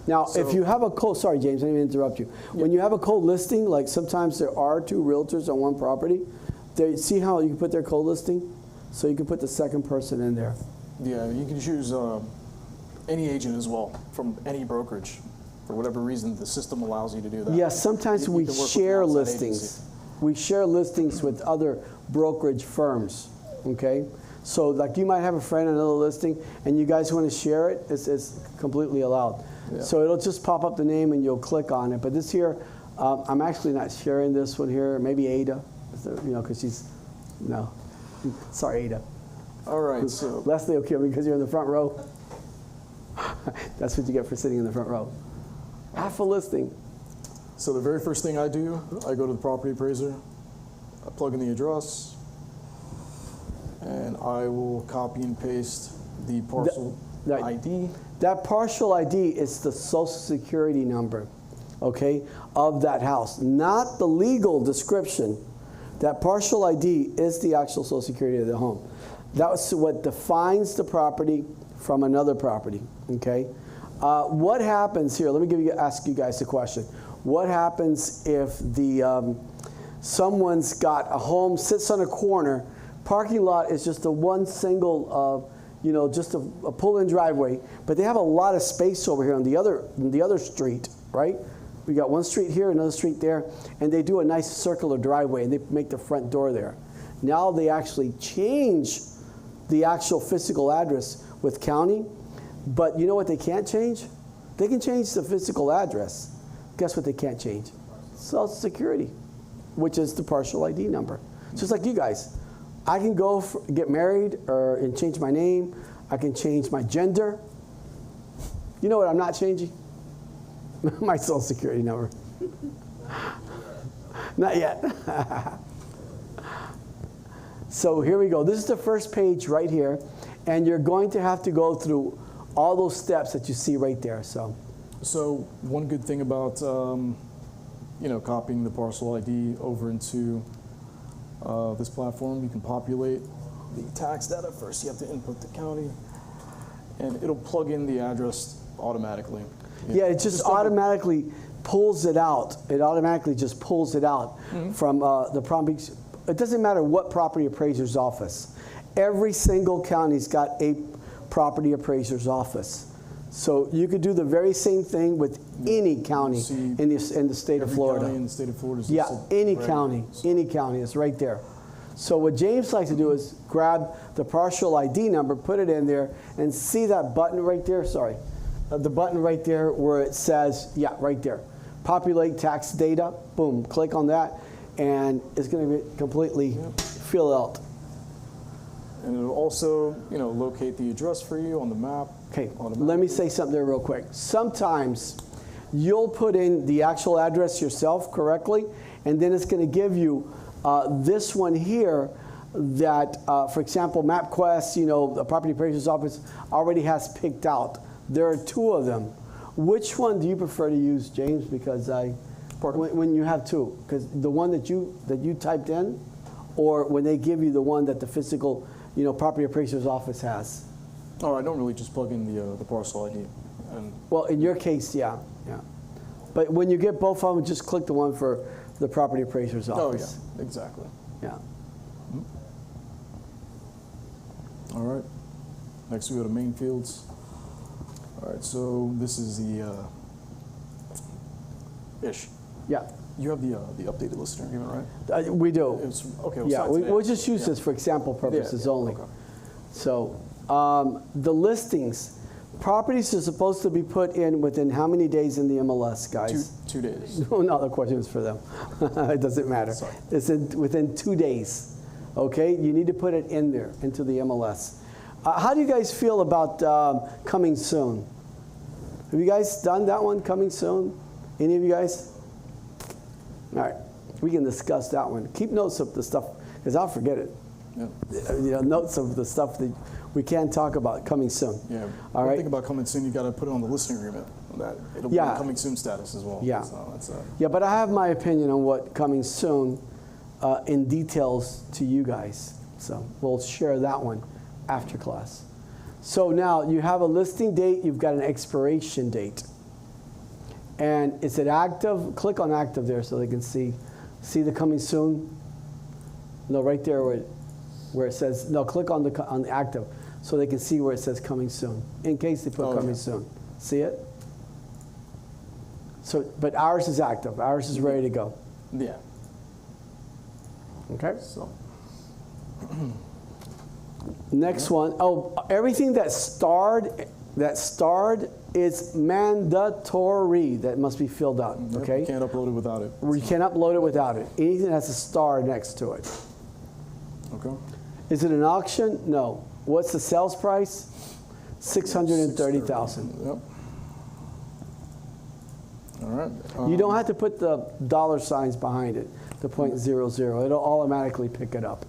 Now, So- if you have a sorry, James, I didn't mean to interrupt you. When you have a co-listing, like sometimes there are two realtors on one property, see how you can put their co-listing? So you can put the second person in there. Yeah, you can choose any agent as well from any brokerage. For whatever reason, the system allows you to do that. Yes, sometimes You we can work with share an outside listings. agency. We share listings with other brokerage firms, okay? So like you might have a friend on another listing and you guys want to share it, it's completely allowed. Yeah. So it'll just pop up the name and you'll click on it. But this here, I'm actually not sharing this one here. Maybe Ada, you know, because she's, no. Sorry, Ada. All right, so... Leslie will kill me because you're in the front row. That's what you get for sitting in the front row. Half a listing. So the very first thing I do, I go to the property appraiser. I plug in the address, and I will copy and paste the parcel that- ID. That partial ID is the social security number, okay, of that house, not the legal description. That partial ID is the actual social security of the home. That's what defines the property from another property, okay? What happens here, let me ask you guys a question. What happens if someone's got a home, sits on a corner, parking lot is just a one single, just a pull-in driveway, but they have a lot of space over here on the other street, right? We got one street here, another street there, and they do a nice circular driveway, and they make the front door there. Now they actually change the actual physical address with county, but you know what they can't change? They can change the physical address. Guess what they can't change? Social Security, which is the partial ID number. Just like you guys. I can go get married and change my name. I can change my gender. You know what I'm not changing? My social security number. Not yet. So here we go. This is the first page right here. And you're going to have to go through all those steps that you see right there. So one good thing about copying the parcel ID over into this platform, you can populate the tax data first. You have to input the county, and it'll plug in the address automatically. Yeah, it just automatically pulls it out. It automatically just pulls it out from the property. It doesn't matter what property appraiser's office. Every single county's got a property appraiser's office. So you could do the very same thing with any county in the state of Florida. County in the state of Florida is Yeah, listed any right county, now, so. any county is right there. So what James likes to do is grab the partial ID number, put it in there, and see that button right there, sorry. The button right there where it says, yeah, right there. Populate tax data, boom, click on that, and it's gonna be completely filled out. And it'll also, locate the address for you on the map. Okay, let me say something there real quick. Sometimes you'll put in the actual address yourself correctly, and then it's gonna give you this one here that, for example, MapQuest, the property appraiser's office already has picked out. There are two of them. Which one do you prefer to use, James? Because when you have two, because the one that you typed in, or when they give you the one that the physical, property appraiser's office has. Oh, I don't really just plug in the parcel ID. And Well, in your case, yeah. But when you get both of them, just click the one for the property appraiser's office. Oh yeah, exactly. Yeah. All right. Next we go to main fields. All right, so this is the Ish. Yeah. You have the updated listener agreement, right? We do. It's okay. Yeah, we'll just use this for example purposes only. Okay. So the listings, properties are supposed to be put in within how many days in the MLS, guys? 2 days. No, the question is for them. It doesn't matter. Sorry. It's within 2 days. Okay, you need to put it in there into the MLS. How do you guys feel about coming soon? Have you guys done that one, coming soon? Any of you guys? All right, we can discuss that one. Keep notes of the stuff, because I'll forget it. Yeah. Notes of the stuff that we can talk about coming soon. Yeah. All right. Think about coming soon. You got to put it on the listening agreement. That it'll be Yeah. coming soon status as well. Yeah. So that's, Yeah, but I have my opinion on what coming soon in details to you guys. So we'll share that one after class. So now you have a listing date, you've got an expiration date. And is it active? Click on active there so they can see the coming soon. No, right there where it says, no, click on the active so they can see where it says coming soon, in case they put coming soon. See it? So, but ours is active. Ours is ready to go. yeah. Okay? So Next one. Oh, everything that's starred is mandatory. That must be filled out. Okay? You can't upload it without it. You can't upload it without it. Anything that has a star next to it. Okay. Is it an auction? No. What's the sales price? $630,000. Yep. All right. You don't have to put the dollar signs behind it. the .00. It'll automatically pick it up.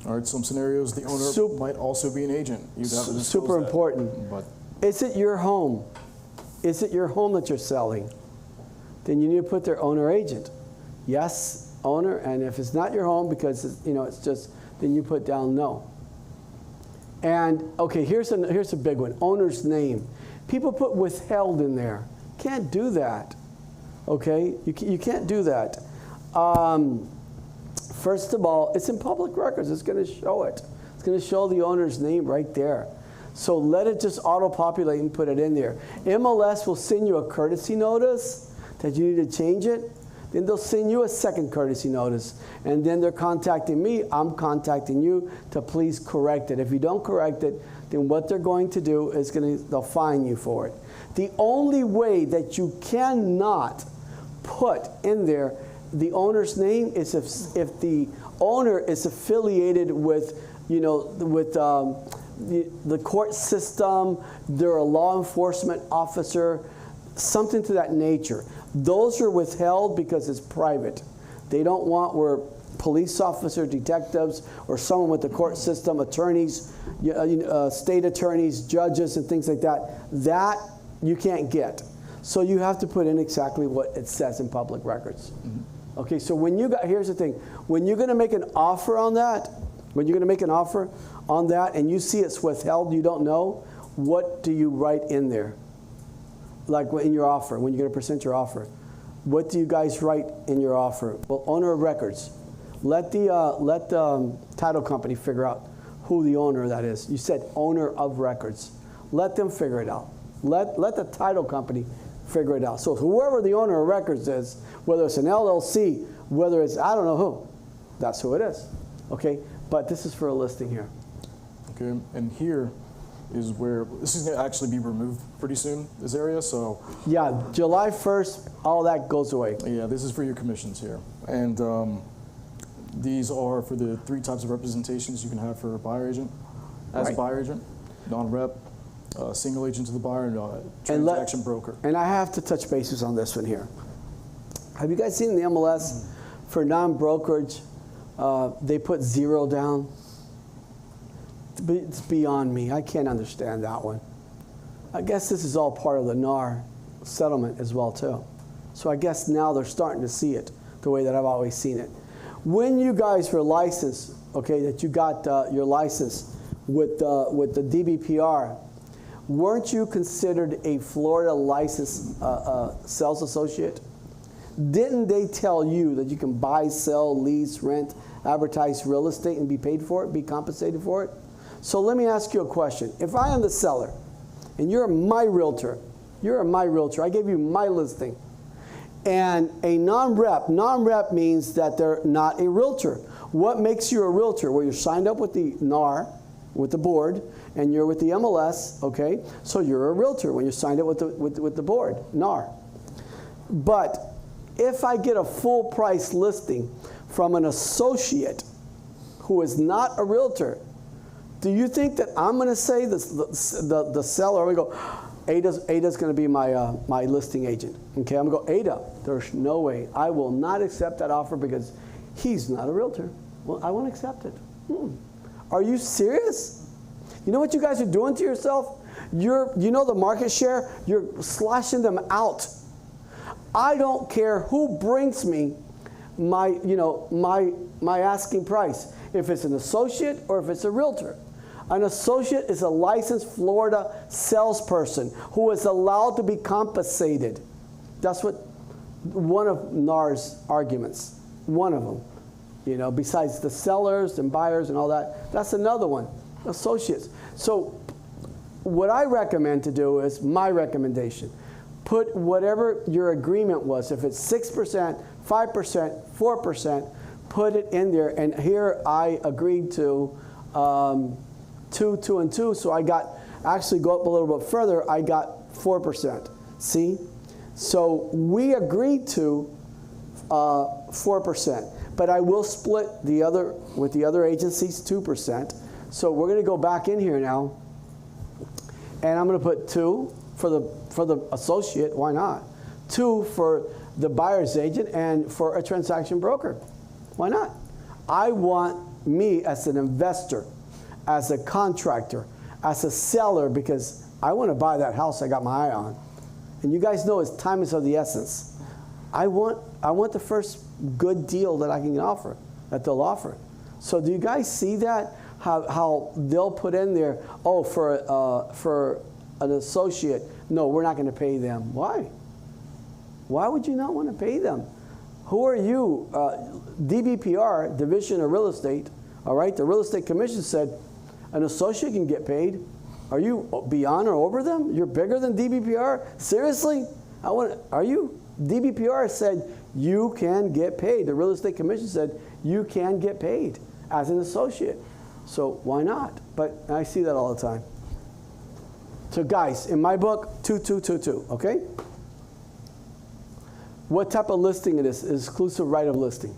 All right, some scenarios, the owner might also be an agent. You'd have to disclose Super that. important. But Is it your home? Is it your home that you're selling? Then you need to put their owner agent. Yes, owner, and if it's not your home because it's just, then you put down no. And okay, here's a big one. Owner's name. People put withheld in there. Can't do that. Okay, you can't do that. First of all, it's in public records. It's going to show it. It's going to show the owner's name right there. So let it just auto-populate and put it in there. MLS will send you a courtesy notice that you need to change it. Then they'll send you a second courtesy notice. And then they're contacting me. I'm contacting you to please correct it. If you don't correct it, then what they're going to do is they'll fine you for it. The only way that you cannot put in there the owner's name is if the owner is affiliated with, the court system, they're a law enforcement officer, something to that nature. Those are withheld because it's private. They don't want where police officers, detectives, or someone with the court system, attorneys, state attorneys, judges, and things like that you can't get. So you have to put in exactly what it says in public records. Okay, so here's the thing. When you're going to make an offer on that, and you see it's withheld, you don't know, what do you write in there? Like in your offer, when you're going to present your offer. What do you guys write in your offer? Well, owner of records. Let the title company figure out who the owner of that is. You said owner of records. Let them figure it out. Let the title company figure it out. So whoever the owner of records is, whether it's an LLC, whether it's I don't know who, that's who it is. Okay, but this is for a listing here. okay, and here is where this is going to actually be removed pretty soon. This area, so Yeah, July 1st, all that goes away. yeah, this is for your commissions here, and these are for the 3 types of representations you can have for a buyer agent, as a Right. buyer agent, non-rep, single agent to the buyer, and transaction broker. And I have to touch bases on this one here. Have you guys seen the MLS for non-brokerage? They put 0 down. It's beyond me. I can't understand that one. I guess this is all part of the NAR settlement as well too. So I guess now they're starting to see it the way that I've always seen it. When you guys were licensed, okay, that you got your license with the DBPR, weren't you considered a Florida licensed sales associate? Didn't they tell you that you can buy, sell, lease, rent, advertise real estate and be paid for it, be compensated for it? So let me ask you a question. If I am the seller and you're my realtor, I gave you my listing, and a non-rep means that they're not a realtor. What makes you a realtor? Well, you're signed up with the NAR, with the board, and you're with the MLS, okay? So you're a realtor when you're signed up with the board, NAR. But if I get a full price listing from an associate who is not a realtor, do you think that I'm going to say the seller, we go, Ada's going to be my listing agent. Okay, I'm going to go, Ada, there's no way. I will not accept that offer because he's not a realtor. Well, I won't accept it. Are you serious? You know what you guys are doing to yourself? You know the market share? You're slashing them out. I don't care who brings me my asking price, if it's an associate or if it's a realtor. An associate is a licensed Florida salesperson who is allowed to be compensated. That's what one of NAR's arguments, one of them. Besides the sellers and buyers and all that, that's another one, associates. So what I recommend to do is my recommendation. Put whatever your agreement was. If it's 6%, 5%, 4%, put it in there. And here I agreed to 2, 2, and 2. So I actually go up a little bit further, I got 4%. See? So we agreed to 4%. But I will split with the other agencies 2%. So we're going to go back in here now. And I'm going to put 2 for the associate, why not? 2 for the buyer's agent and for a transaction broker. Why not? I want me as an investor, as a contractor, as a seller, because I want to buy that house I got my eye on. And you guys know time is of the essence. I want the first good deal that I can offer, that they'll offer. So do you guys see that? How they'll put in there, oh, for an associate, no, we're not going to pay them. Why? Why would you not want to pay them? Who are you? DBPR, Division of Real Estate, all right? The Real Estate Commission said an associate can get paid. Are you beyond or over them? You're bigger than DBPR? Seriously? Are you? DBPR said you can get paid. The Real Estate Commission said you can get paid as an associate. So why not? But I see that all the time. So guys, in my book, 2222, okay? What type of listing it is? Exclusive right of listing.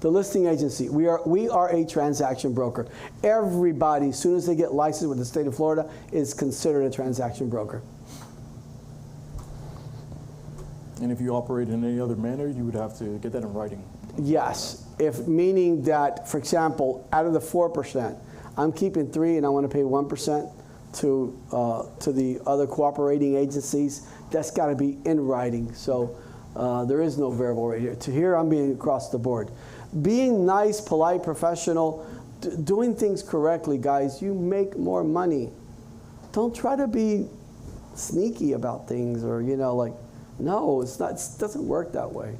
The listing agency. We are a transaction broker. Everybody, as soon as they get licensed with the state of Florida, is considered a transaction broker. And if you operate in any other manner, you would have to get that in writing. Yes, meaning that, for example, out of the 4%, I'm keeping 3 and I want to pay 1% to the other cooperating agencies. That's got to be in writing. So there is no variable right here. To here, I'm being across the board. Being nice, polite, professional, doing things correctly, guys, you make more money. Don't try to be sneaky about things or, like, no, it doesn't work that way.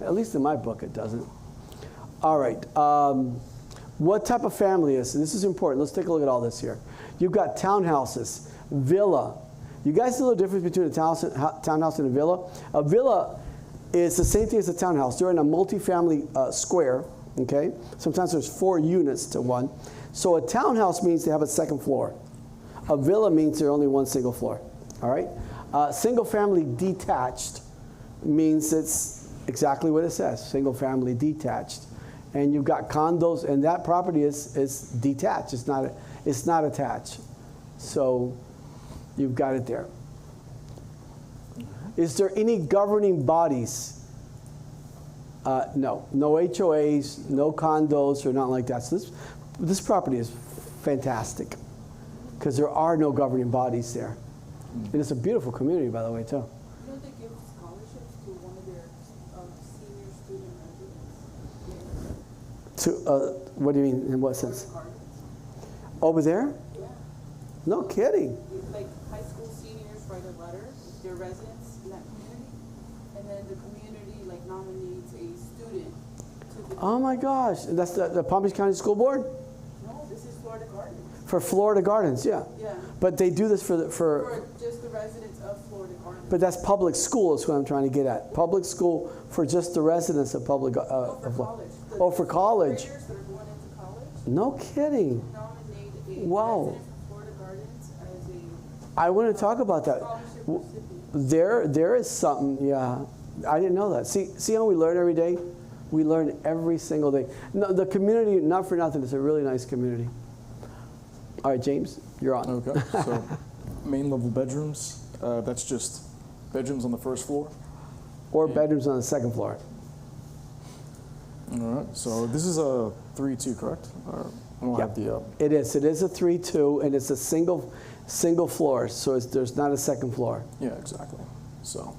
At least in my book, it doesn't. All right. What type of family is this? This is important. Let's take a look at all this here. You've got townhouses, villa. You guys know the difference between a townhouse and a villa? A villa is the same thing as a townhouse. They're in a multifamily square, okay? Sometimes there's 4 units to one. So a townhouse means they have a second floor. A villa means they're only one single floor, all right? Single family detached means it's exactly what it says, single family detached. And you've got condos, and that property is detached. It's not attached. So you've got it there. Is there any governing bodies? No. No HOAs, no condos, or nothing like that. So this property is fantastic because there are no governing bodies there. And it's a beautiful community, by the way, too. You know, they give scholarships to one of their senior student residents. What do you mean? In what sense? Over there? Yeah. No kidding. It's like high school seniors write a letter, they're residents in that community, and then the community nominates a student to the. Oh my gosh. That's the Palm Beach County School Board? No, this is Florida Gardens. For Florida Gardens, yeah. Yeah. But they do this for Just the residents of Florida Gardens. but that's public school is what I'm trying to get at. Public school for just the residents of public. For college. For college. Graders that are going into college. No kidding. Nominate a Wow. resident from Florida Gardens as a I want to talk about that. scholarship recipient. There is something, yeah. I didn't know that. See how we learn every day? We learn every single day. No, the community, not for nothing, it's a really nice community. All right, James, you're on. Okay, so main level bedrooms, that's just bedrooms on the first floor. Or bedrooms on the second floor. All right, so this is a 3-2, correct? Or I don't have the. It is. It is a 3-2, and it's a single floor, so there's not a second floor. Yeah, exactly. So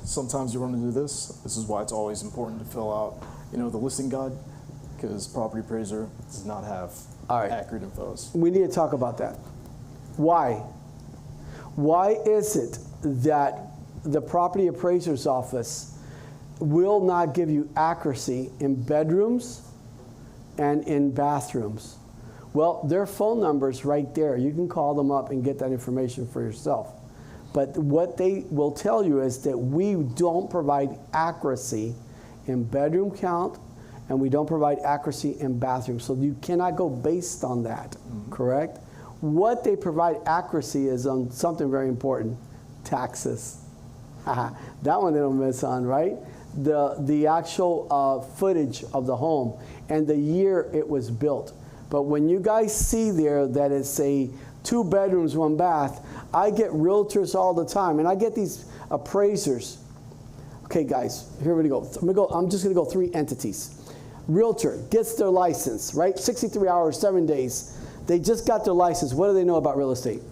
sometimes you run into this. This is why it's always important to fill out, the listing guide, because property appraiser does not have accurate infos. We need to talk about that. Why? Why is it that the property appraiser's office will not give you accuracy in bedrooms and in bathrooms? Well, their phone number's right there. You can call them up and get that information for yourself. But what they will tell you is that we don't provide accuracy in bedroom count, and we don't provide accuracy in bathrooms. So you cannot go based on that, correct? What they provide accuracy is on something very important, taxes. That one they don't miss on, right? The actual footage of the home and the year it was built. But when you guys see there that it's a 2 bedrooms, 1 bath. I get realtors all the time, and I get these appraisers. Okay, guys, here we go. I'm just going to go 3 entities. Realtor gets their license, right? 63 hours, 7 days. They just got their license. What do they know about real estate?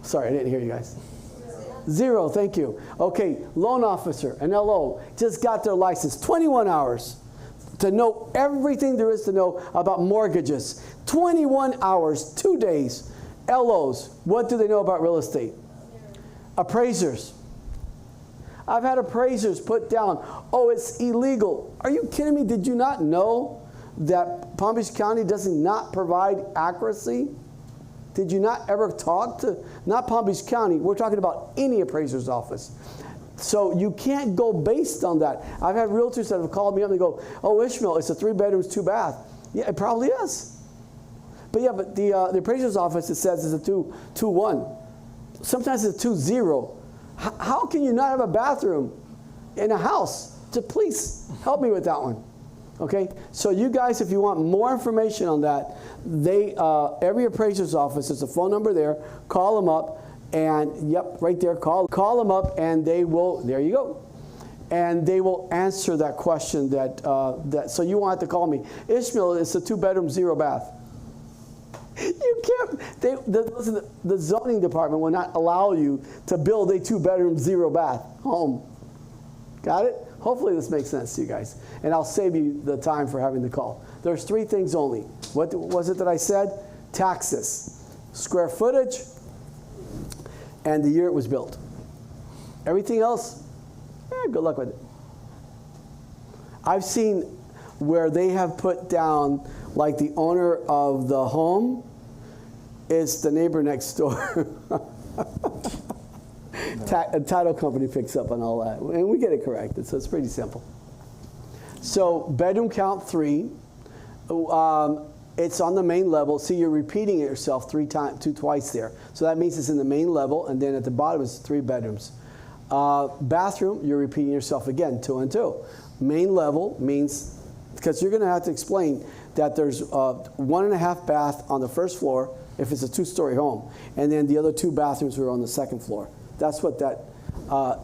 Sorry, I didn't hear you guys. 0, thank you. Okay, loan officer, an LO, just got their license. 21 hours to know everything there is to know about mortgages. 21 hours, 2 days. LOs, what do they know about real estate? Appraisers. I've had appraisers put down, oh, it's illegal. Are you kidding me? Did you not know that Palm Beach County does not provide accuracy? Did you not ever talk to, not Palm Beach County, we're talking about any appraiser's office. So you can't go based on that. I've had realtors that have called me up and they go, oh, Ismael, it's a 3 bedrooms, 2 bath. Yeah, it probably is. But yeah, but the appraiser's office, it says it's a 2-1. Sometimes it's a 2-0. How can you not have a bathroom in a house? Please help me with that one. Okay, so you guys, if you want more information on that, every appraiser's office, there's a phone number there. Call them up, and yep, right there. Call them up, and they will. There you go, and they will answer that question. So you won't have to call me. Ismael, it's a 2 bedroom, 0 bath. You can't. Listen, the zoning department will not allow you to build a 2 bedroom, 0 bath home. Got it? Hopefully this makes sense to you guys. And I'll save you the time for having the call. There's 3 things only. What was it that I said? Taxes, square footage, and the year it was built. Everything else, good luck with it. I've seen where they have put down, like the owner of the home is the neighbor next door. A title company picks up on all that, and we get it corrected, so it's pretty simple. So bedroom count 3. It's on the main level. See, you're repeating it yourself twice there. So that means it's in the main level, and then at the bottom is 3 bedrooms. Bathroom, you're repeating yourself again, 2 and 2. Main level means, because you're going to have to explain that there's 1.5 bath on the first floor if it's a 2-story home, and then the other 2 bathrooms are on the 2nd floor. That's what that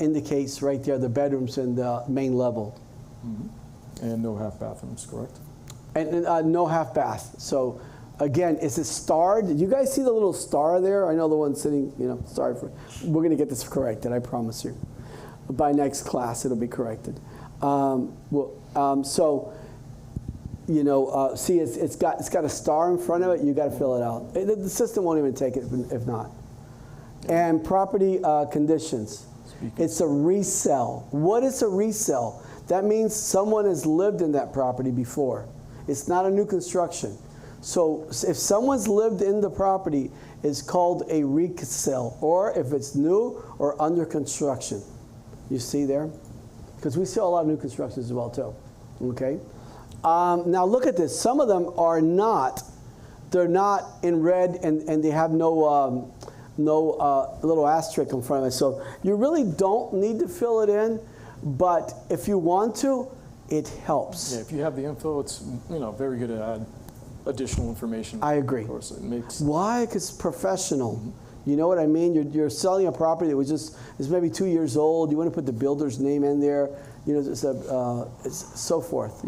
indicates right there, the bedrooms in the main level. Mm-hmm. And no half bathrooms, correct? And no half bath. So again, is it starred? Did you guys see the little star there? I know the one sitting, sorry for, we're going to get this corrected, I promise you. By next class, it'll be corrected. See, it's got a star in front of it. You got to fill it out. The system won't even take it if not. And property conditions. It's a resell. What is a resell? That means someone has lived in that property before. It's not a new construction. So if someone's lived in the property, it's called a resell, or if it's new or under construction. You see there? Because we see a lot of new constructions as well too. Okay. Now look at this. Some of them are not. They're not in red, and they have no little asterisk in front of it. So you really don't need to fill it in, but if you want to, it helps. Yeah, if you have the info, it's very good to add additional information. I agree. Of course, it makes. Why? Because it's professional. You know what I mean? You're selling a property that is maybe 2 years old. You want to put the builder's name in there. It's so forth.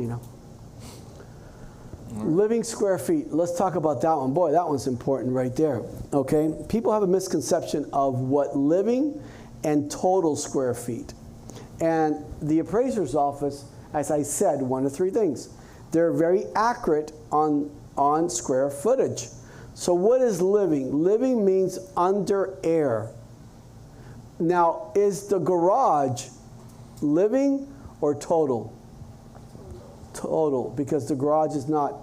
Living square feet. Let's talk about that one. Boy, that one's important right there. Okay? People have a misconception of what living and total square feet. And the appraiser's office, as I said, 1 of 3 things. They're very accurate on square footage. So what is living? Living means under air. Now, is the garage living or total? Total, because the garage is not,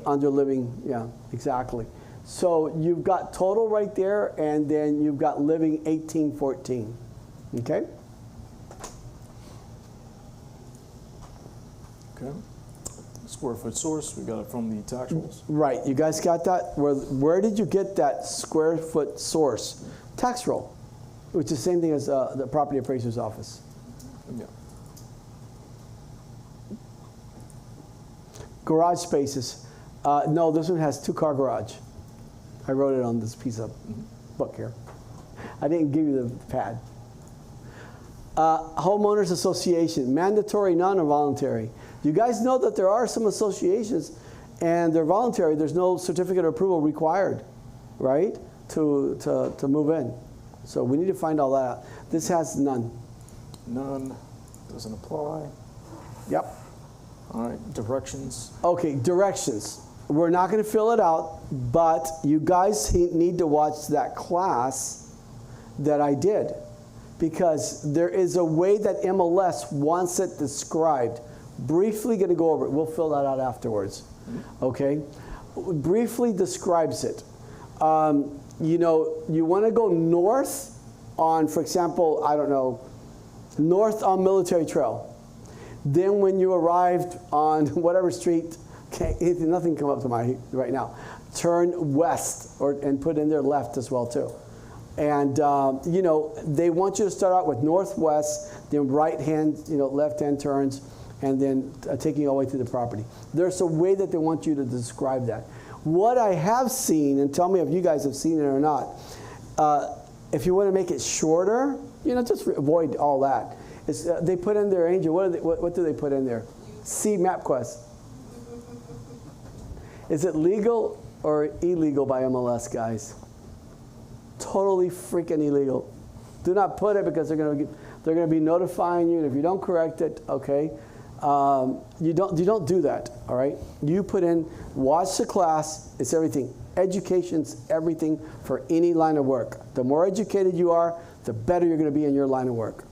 under living. Yeah, exactly. So you've got total right there, and then you've got living 1814. Okay? Okay. Square foot source, we got it from the tax rolls. Right, you guys got that? Where did you get that square foot source? Tax roll, which is the same thing as the property appraiser's office. Yeah. Garage spaces. No, this one has 2-car garage. I wrote it on this piece of book here. I didn't give you the pad. Homeowners Association, mandatory, none, or voluntary. You guys know that there are some associations and they're voluntary. There's no certificate of approval required, right, to move in. So we need to find all that out. This has none. None. Doesn't apply. Yep. All right. Directions. Okay, directions. We're not going to fill it out, but you guys need to watch that class that I did, because there is a way that MLS wants it described. Briefly going to go over it. We'll fill that out afterwards. Okay? Briefly describes it. You know, you want to go north on, for example, I don't know, north on Military Trail. Then when you arrived on whatever street, nothing come up to my right now, turn west and put in there left as well too. And you know, they want you to start out with northwest, then right hand, you know, left hand turns, and then taking all the way to the property. There's a way that they want you to describe that. What I have seen, and tell me if you guys have seen it or not, if you want to make it shorter, you know, just avoid all that. They put in their angel. What do they put in there? See MapQuest. Is it legal or illegal by MLS, guys? Totally freaking illegal. Do not put it, because they're going to be notifying you. And if you don't correct it, okay, you don't do that. All right. You put in, watch the class. It's everything. Education's everything for any line of work. The more educated you are, the better you're going to be in your line of work.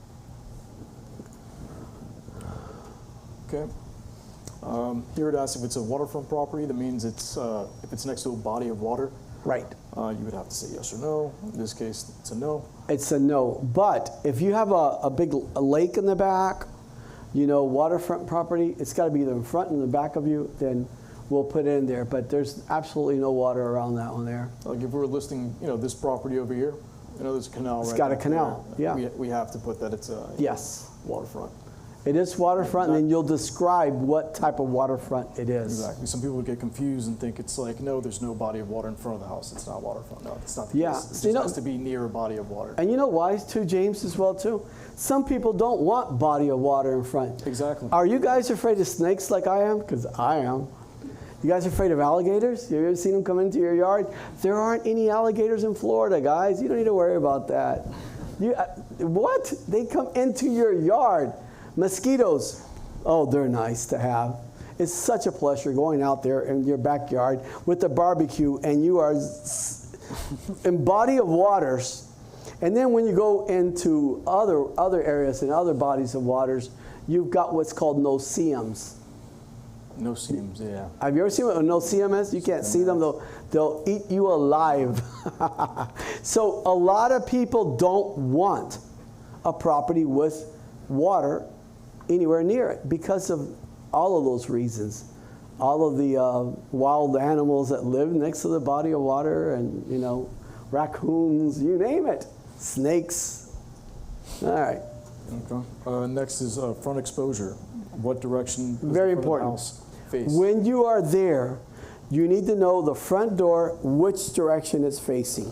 Okay. Here it asks if it's a waterfront property. That means it's if it's next to a body of water. Right. You would have to say yes or no. In this case, it's a no. It's a no. But if you have a big lake in the back, you know, waterfront property, it's got to be either in front and in the back of you, then we'll put it in there. But there's absolutely no water around that one there. Like if we're listing, you know, this property over here, you know, there's a canal. It's right got a there. canal, yeah. We have to put that it's a Yes. waterfront. It is waterfront, and then you'll describe what type of waterfront it is. Exactly. Some people get confused and think it's like, no, there's no body of water in front of the house. It's not waterfront. No, it's not the Yeah. case. It just has to be near a body of water. And you know why, too, James, as well, too? Some people don't want body of water in front. Exactly. Are you guys afraid of snakes like I am? Because I am. You guys afraid of alligators? Have you ever seen them come into your yard? There aren't any alligators in Florida, guys. You don't need to worry about that. What? They come into your yard. Mosquitoes. Oh, they're nice to have. It's such a pleasure going out there in your backyard with the barbecue, and you are in body of waters. And then when you go into other areas and other bodies of waters, you've got what's called no-see-ums. No-see-ums, yeah. Have you ever seen what a no-see-um is? You can't see them. They'll eat you alive. So a lot of people don't want a property with water anywhere near it because of all of those reasons. All of the wild animals that live next to the body of water, and, you know, raccoons, you name it, snakes. All right. Okay. Next is front exposure. What direction does Very the front important. of the house face? When you are there, you need to know the front door, which direction it's facing.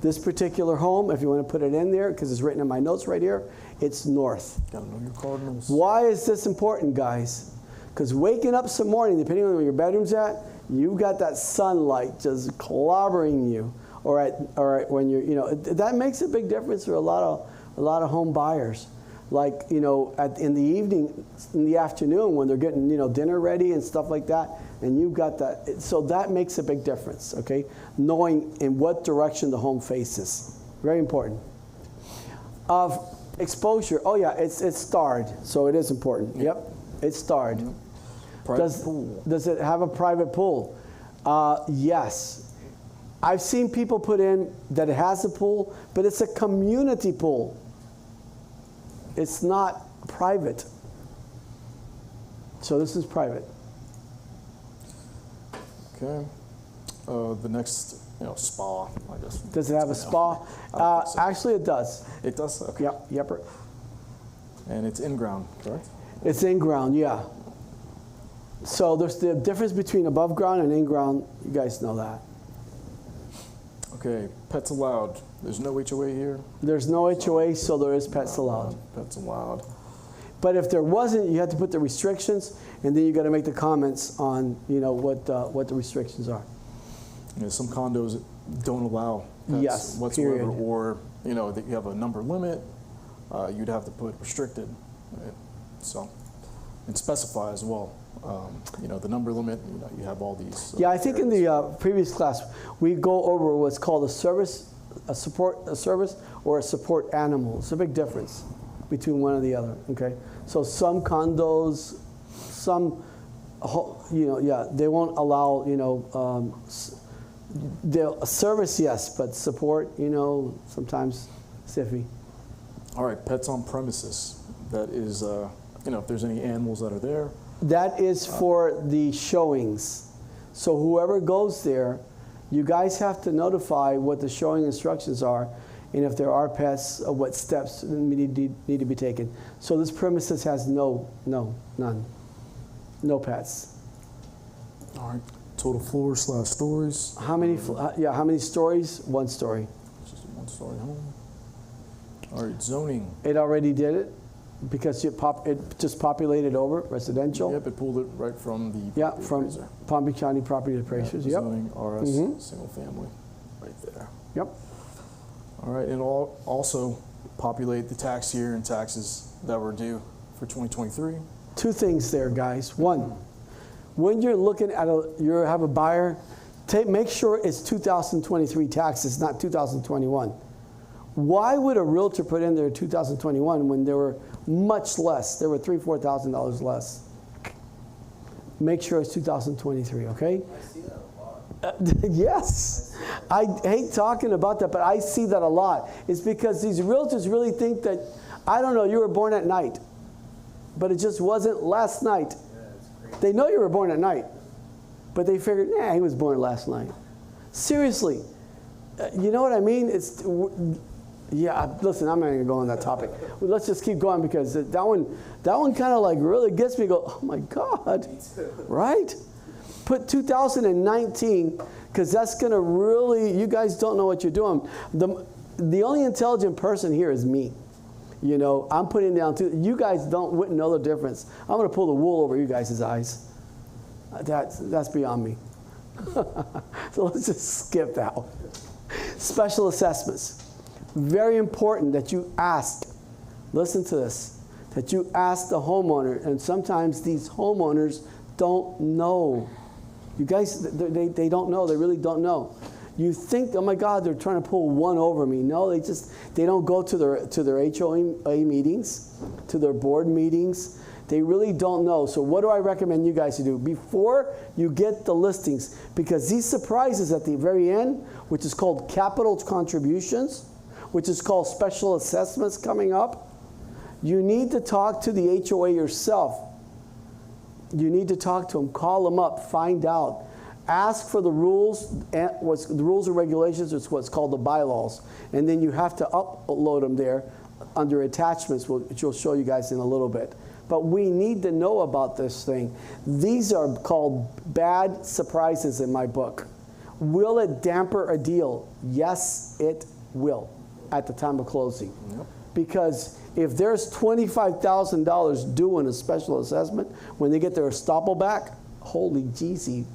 This particular home, if you want to put it in there, because it's written in my notes right here, it's north. Gotta know your cardinals. Why is this important, guys? Because waking up some morning, depending on where your bedroom's at, you've got that sunlight just clobbering you. Or when you're, you know, that makes a big difference for a lot of home buyers. Like, you know, in the evening, in the afternoon, when they're getting, you know, dinner ready and stuff like that, and you've got that. So that makes a big difference, okay? Knowing in what direction the home faces. Very important. Exposure, oh yeah, it's starred, so it is important. Yep, it's starred. Private pool. Does it have a private pool? Yes. I've seen people put in that it has a pool, but it's a community pool. It's not private. So this is private. Okay. The next, you know, spa, I guess. Does it have a spa? Actually, it does. It does? Okay. Yep. And it's in ground, correct? It's in ground, yeah. So there's the difference between above ground and in ground. You guys know that. Okay, pets allowed. There's no HOA here. There's no HOA, so there is pets allowed. Pets allowed. But if there wasn't, you had to put the restrictions, and then you got to make the comments on, you know, what the restrictions are. You know, some condos don't allow pets Yes, whatsoever, period. or you know that you have a number limit. You'd have to put restricted, right? So, and specify as well. You know, the number limit. You know, you have all these. Yeah, I think in the previous class we go over what's called a service or a support animal. It's a big difference between one and the other. Okay, so some condos, some, you know, yeah, they won't allow, you know, they'll service, yes, but support, you know, sometimes iffy. All right, pets on premises. That is, you know, if there's any animals that are there. That is for the showings. So whoever goes there, you guys have to notify what the showing instructions are, and if there are pets, what steps need to be taken. So this premises has none, no pets. All right, total floors/stories. How many? How many stories? One story. It's just a one-story home. All right, zoning. It already did it because it just populated over residential. Yep, it pulled it right from the Yeah, property from appraiser. Palm Beach County Property Appraisers. Yep. Zoning, RS, Mhm. single family, right there. Yep. All right, and also populate the tax year and taxes that were due for 2023. Two things there, guys. One, when you're looking at you have a buyer, make sure it's 2023 taxes, not 2021. Why would a realtor put in there 2021 when there were much less? There were $3,000, $4,000 less. Make sure it's 2023, okay? I see that a lot. Yes. I hate talking about that, but I see that a lot. It's because these realtors really think that, I don't know, you were born at night, but it just wasn't last night. Yeah, it's crazy. They know you were born at night, but they figured, nah, he was born last night. Seriously, you know what I mean? Yeah, listen, I'm not going to go on that topic. Well, let's just keep going because that one kind of like really gets me. Go, oh my God, right? Put 2019 because that's going to really. You guys don't know what you're doing. The only intelligent person here is me. You know, I'm putting down you guys wouldn't know the difference. I'm going to pull the wool over you guys' eyes. That's beyond me. So let's just skip that one. Special assessments. Very important that you ask, listen to this, that you ask the homeowner, and sometimes these homeowners don't know. You guys, they don't know, they really don't know. You think, oh my God, they're trying to pull one over me. No, they don't go to their HOA meetings, to their board meetings. They really don't know. So what do I recommend you guys to do? Before you get the listings, because these surprises at the very end, which is called capital contributions, which is called special assessments coming up, you need to talk to the HOA yourself. You need to talk to them, call them up, find out. Ask for the rules, the rules and regulations, it's what's called the bylaws. And then you have to upload them there under attachments, which we'll show you guys in a little bit. But we need to know about this thing. These are called bad surprises in my book. Will it damper a deal? Yes, it will at the time of closing. Yep. Because if there's $25,000 due in a special assessment, when they get their estoppel back, holy jeezy,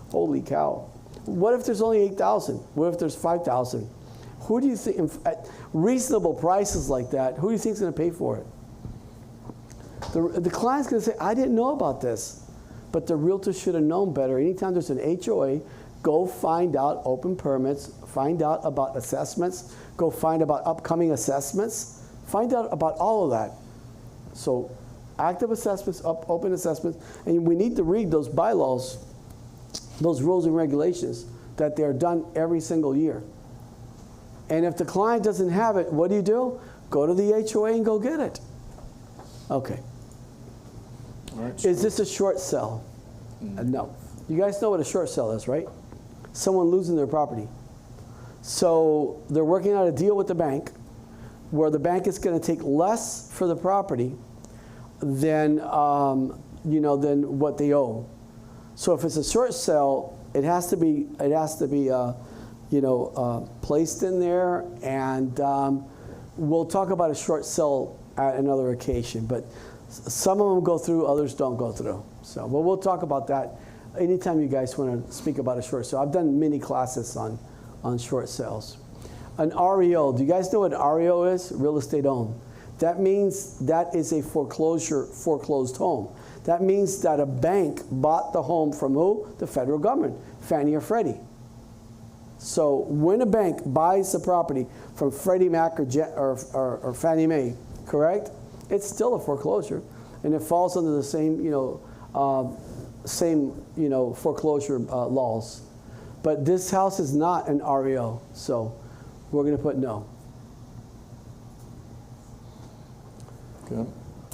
holy cow. What if there's only 8,000? What if there's 5,000? Who do you think, at reasonable prices like that, who do you think is going to pay for it? The client's going to say, I didn't know about this, but the realtor should have known better. Anytime there's an HOA, go find out open permits, find out about assessments, go find about upcoming assessments, find out about all of that. So active assessments, open assessments, and we need to read those bylaws, those rules and regulations, that they're done every single year. And if the client doesn't have it, what do? Go to the HOA and go get it. Okay. All right, Is this a short sell? No. You guys know what a short sell is, right? Someone losing their property. So they're working out a deal with the bank where the bank is going to take less for the property than than what they owe. So if it's a short sale, it has to be placed in there, and we'll talk about a short sale at another occasion. But some of them go through, others don't go through. So, but we'll talk about that anytime you guys want to speak about a short sale. I've done many classes on short sales. An REO. Do you guys know what REO is? Real estate owned. That means that is a foreclosed home. That means that a bank bought the home from who? The federal government, Fannie or Freddie. So when a bank buys the property from Freddie Mac or Fannie Mae, correct? It's still a foreclosure, and it falls under the same foreclosure laws. But this house is not an REO, so we're going to put no. Okay.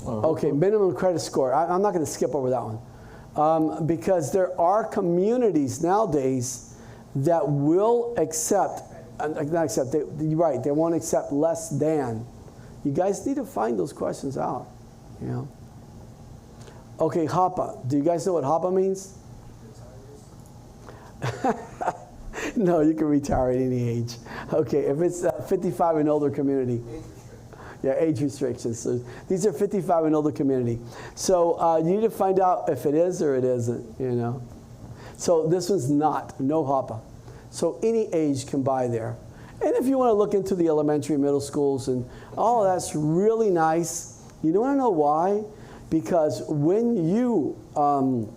Okay, minimum credit score. I'm not going to skip over that one because there are communities nowadays that will accept, not accept, you're right, they won't accept less than. You guys need to find those questions out. Okay, HAPA. Do you guys know what HAPA means? No, you can retire at any age. Okay, if it's 55 and older community. Yeah, age restrictions. So these are 55 and older community. So you need to find out if it is or it isn't, So this one's not, no HAPA. So any age can buy there. And if you want to look into the elementary, middle schools, and that's really nice. You want to know why? Because when you, I'm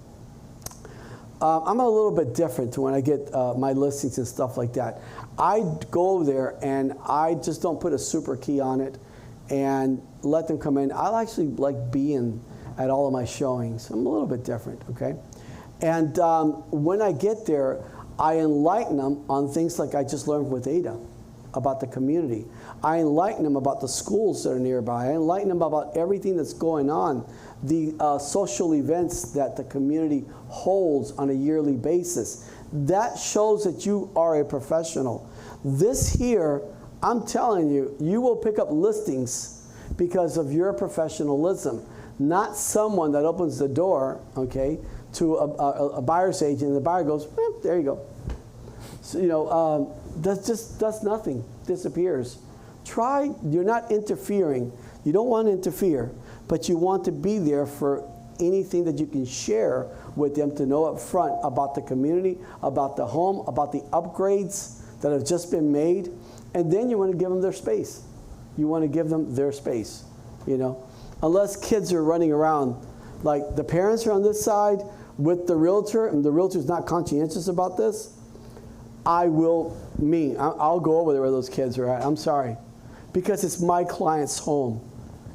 a little bit different when I get my listings and stuff like that. I go there and I just don't put a super key on it and let them come in. I actually like being at all of my showings. I'm a little bit different, okay? And when I get there, I enlighten them on things like I just learned with Ada about the community. I enlighten them about the schools that are nearby. I enlighten them about everything that's going on, the social events that the community holds on a yearly basis. That shows that you are a professional. This here, I'm telling you, you will pick up listings because of your professionalism, not someone that opens the door, okay, to a buyer's agent and the buyer goes, there you go. So, that's nothing, disappears. You're not interfering. You don't want to interfere, but you want to be there for anything that you can share with them to know up front about the community, about the home, about the upgrades that have just been made. And then you want to give them their space. You want to give them their space, Unless kids are running around, like the parents are on this side with the realtor, and the realtor's not conscientious about this, I'll go over there where those kids are at. I'm sorry. Because it's my client's home.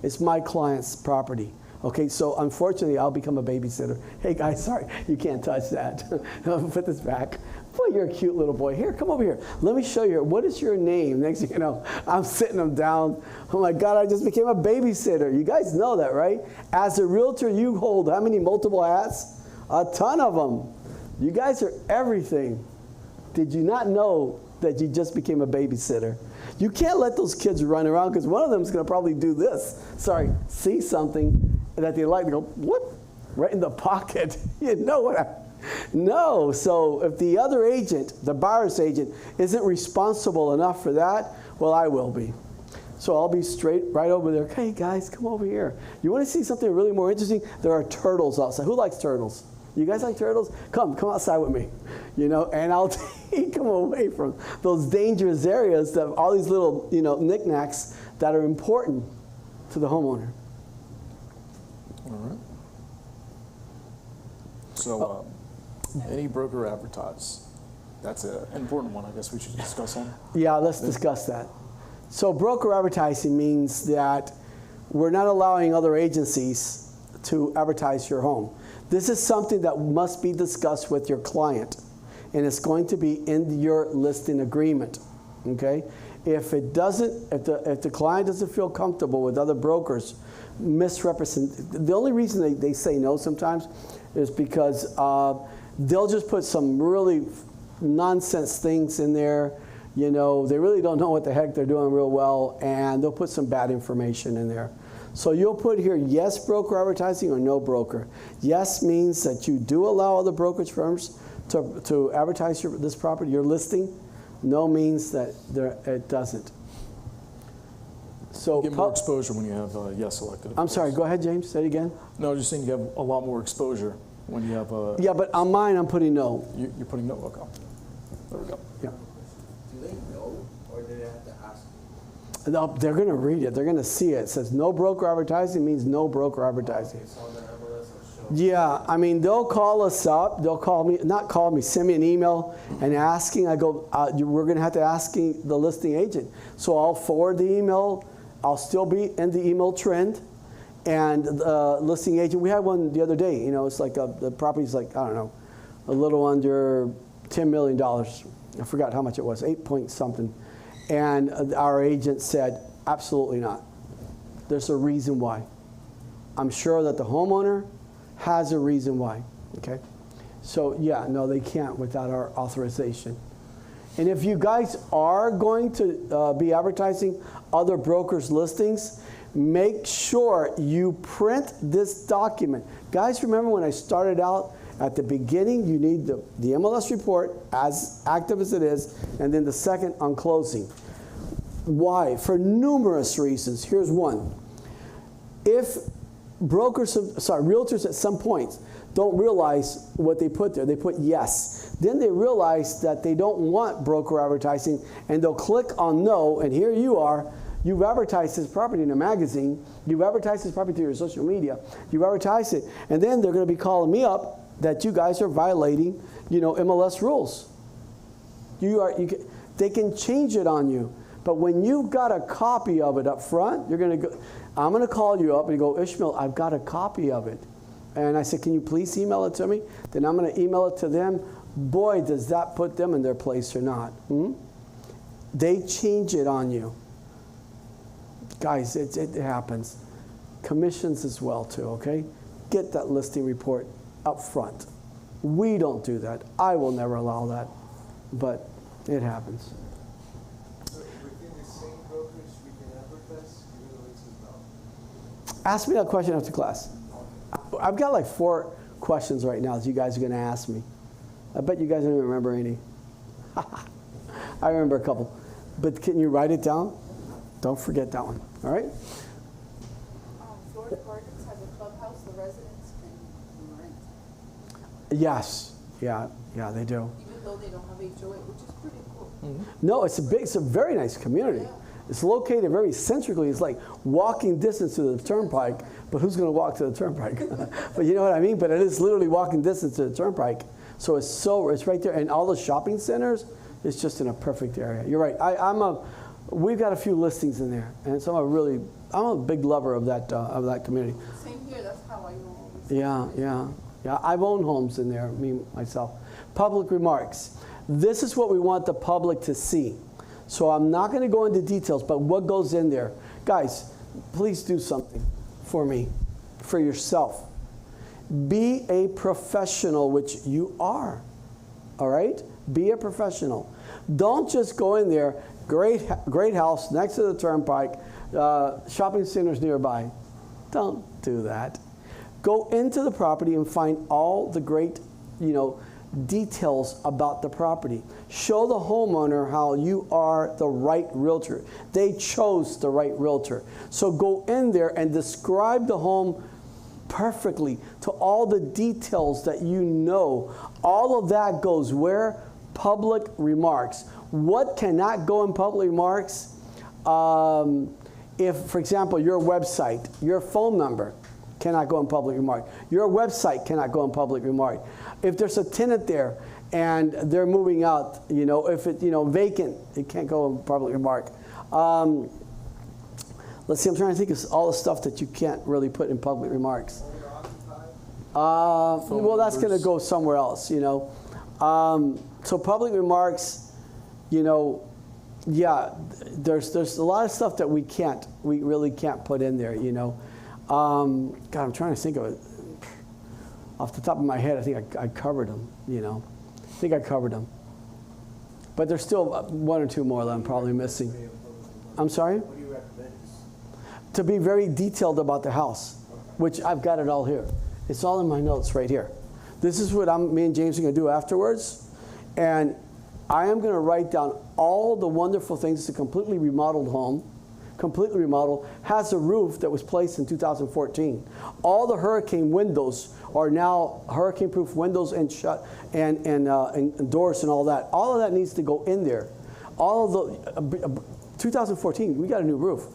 It's my client's property. Okay, so unfortunately, I'll become a babysitter. Hey guys, sorry, you can't touch that. Put this back. Boy, you're a cute little boy. Here, come over here. Let me show you. What is your name? Next thing you know, I'm sitting them down. Oh my God, I just became a babysitter. You guys know that, right? As a realtor, you hold how many multiple hats? A ton of them. You guys are everything. Did you not know that you just became a babysitter? You can't let those kids run around because one of them is going to probably do this. Sorry, see something that they like to go, what? Right in the pocket. You know what? No. So if the other agent, the buyer's agent, isn't responsible enough for that, well, I will be. So I'll be right over there. Hey, guys, come over here. You want to see something really more interesting? There are turtles outside. Who likes turtles? You guys like turtles? Come outside with me. And I'll take them away from those dangerous areas that all these little, knickknacks that are important to the homeowner. All right. So, any broker advertise? That's an important one, I guess we should discuss on. Yeah, let's discuss that. So broker advertising means that we're not allowing other agencies to advertise your home. This is something that must be discussed with your client, and it's going to be in your listing agreement, okay? If the client doesn't feel comfortable with other brokers misrepresent, the only reason they say no sometimes is because they'll just put some really nonsense things in there. They really don't know what the heck they're doing real well, and they'll put some bad information in there. So you'll put here, yes, broker advertising or no broker. Yes means that you do allow other brokerage firms to advertise this property, your listing. No means that it doesn't. So You get more exposure when you have yes selected. of I'm sorry, course. go ahead, James, say it again. No, I was just saying you have a lot more exposure when you have Yeah, but on mine, I'm putting no. you're putting no. Okay. There we go. Yeah. Do they know, or do they have to ask? They're going to read it. They're going to see it. It says no broker advertising means no broker adweadvertising. It's on the MLS or show. Yeah, I mean, they'll call us up. They'll call me, not call me, send me an email and asking. I go, we're going to have to ask the listing agent. So I'll forward the email. I'll still be in the email trend. And the listing agent, we had one the other day. You know, it's like the property's like, I don't know, a little under $10 million. I forgot how much it was, 8 point something. And our agent said, absolutely not. There's a reason why. I'm sure that the homeowner has a reason why, okay? So yeah, no, they can't without our authorization. And if you guys are going to be advertising other brokers' listings, make sure you print this document. Guys, remember when I started out at the beginning, you need the MLS report, as active as it is, and then the second on closing. Why? For numerous reasons. Here's one. If realtors at some point don't realize what they put there, they put yes. Then they realize that they don't want broker advertising, and they'll click on no, and here you are. You've advertised this property in a magazine. You've advertised this property through your social media. You've advertised it, and then they're going to be calling me up that you guys are violating, MLS rules. They can change it on you, but when you've got a copy of it up front, you're going to go. I'm going to call you up and go, Ismael, I've got a copy of it, and I said, can you please email it to me? Then I'm going to email it to them. Boy, does that put them in their place or not? They change it on you. Guys, it happens. Commissions as well too, okay? Get that listing report up front. We don't do that. I will never allow that, but it happens. So within the same brokerage, we can advertise, even though it's about. Ask me that question after class. I've got like 4 questions right now that you guys are going to ask me. I bet you guys don't even remember any. I remember a couple. But can you write it down? Don't forget that one, all right? Florida Gardens has a clubhouse the residents can rent, Yes, yeah, they do. even though they don't have HOA, which is pretty cool. No, it's a very nice community. Yeah. It's located very centrally. It's like walking distance to the turnpike, but who's going to walk to the turnpike? But you know what I mean? But it is literally walking distance to the turnpike. So it's right there. And all the shopping centers, it's just in a perfect area. You're right. We've got a few listings in there. And so I'm a big lover of that community. Same here, that's how I know all this. Yeah. I've owned homes in there, myself. Public remarks. This is what we want the public to see. So I'm not going to go into details, but what goes in there. Guys, please do something for me, for yourself. Be a professional, which you are, all right? Be a professional. Don't just go in there, great house next to the turnpike, shopping centers nearby. Don't do that. Go into the property and find all the great, details about the property. Show the homeowner how you are the right realtor. They chose the right realtor. So go in there and describe the home perfectly to all the details that you know. All of that goes where? Public remarks. What cannot go in public remarks? If, for example, your website, your phone number cannot go in public remark. Your website cannot go in public remark. If there's a tenant there and they're moving out, if it's vacant, it can't go in public remark. Let's see, I'm trying to think of all the stuff that you can't really put in public remarks. Well, that's going to go somewhere else, So public remarks, yeah, there's a lot of stuff that we really can't put in there, God, I'm trying to think of it. Off the top of my head, I think I covered them, I think I covered them. But there's still 1 or 2 more that I'm probably missing. I'm sorry? What do you recommend? to be very detailed about the house, which I've got it all here. It's all in my notes right here. This is what me and James are going to do afterwards. And I am going to write down all the wonderful things. It's a completely remodeled home, completely remodeled, has a roof that was placed in 2014. All the hurricane windows are now hurricane-proof windows and and doors and all that. All of that needs to go in there. All of the 2014, we got a new roof.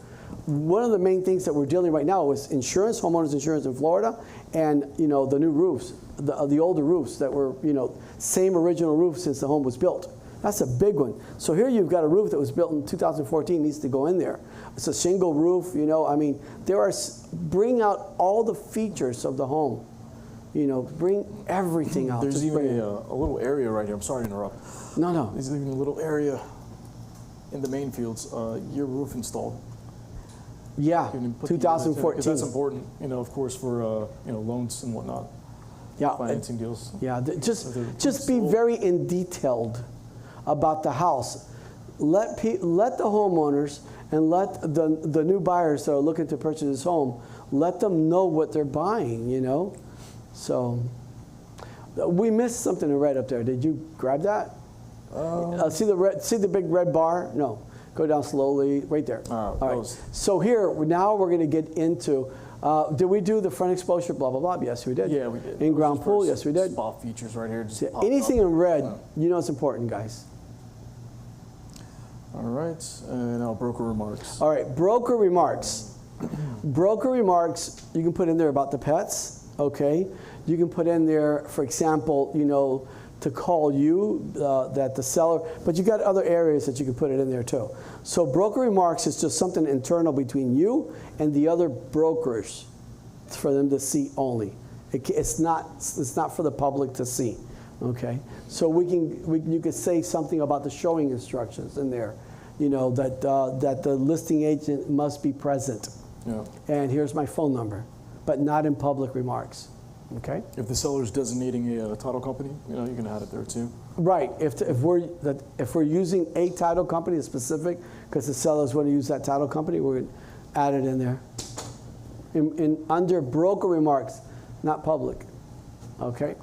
One of the main things that we're dealing right now is insurance, homeowners insurance in Florida, and the new roofs, the older roofs that were same original roof since the home was built. That's a big one. So here you've got a roof that was built in 2014 needs to go in there. It's a shingle roof. I mean, bring out all the features of the home. Bring everything out. There's Just even bring it. a little area right here. I'm sorry to interrupt. No. There's even a little area in the main fields. Your roof installed. Yeah, You can put 2014. because that's important, of course, for loans and whatnot, Yeah, financing deals. yeah. they're Just be sold. very in detailed about the house. Let the homeowners and let the new buyers that are looking to purchase this home, let them know what they're buying. So we missed something to write up there. Did you grab that? See the big red bar? No. Go down slowly, right there. All right. So here, now we're going to get into, did we do the front exposure, blah, blah, blah? Yes, we did. Yeah, we did. In-ground pool, yes, we did. Spa features right here. Just See, pop anything up. in red, it's important, guys. All right, and now broker remarks. All right, broker remarks. Broker remarks, you can put in there about the pets, okay? You can put in there, for example, to call you, that the seller, but you got other areas that you can put it in there too. So broker remarks is just something internal between you and the other brokers for them to see only. It's not for the public to see, okay? So you could say something about the showing instructions in there, that the listing agent must be present. Yeah. And here's my phone number, but not in public remarks. Okay. If the seller's designating a title company, you can add it there too. Right. If we're using a title company specific, because the sellers want to use that title company, we're going to add it in there. Under broker remarks, not public. Okay.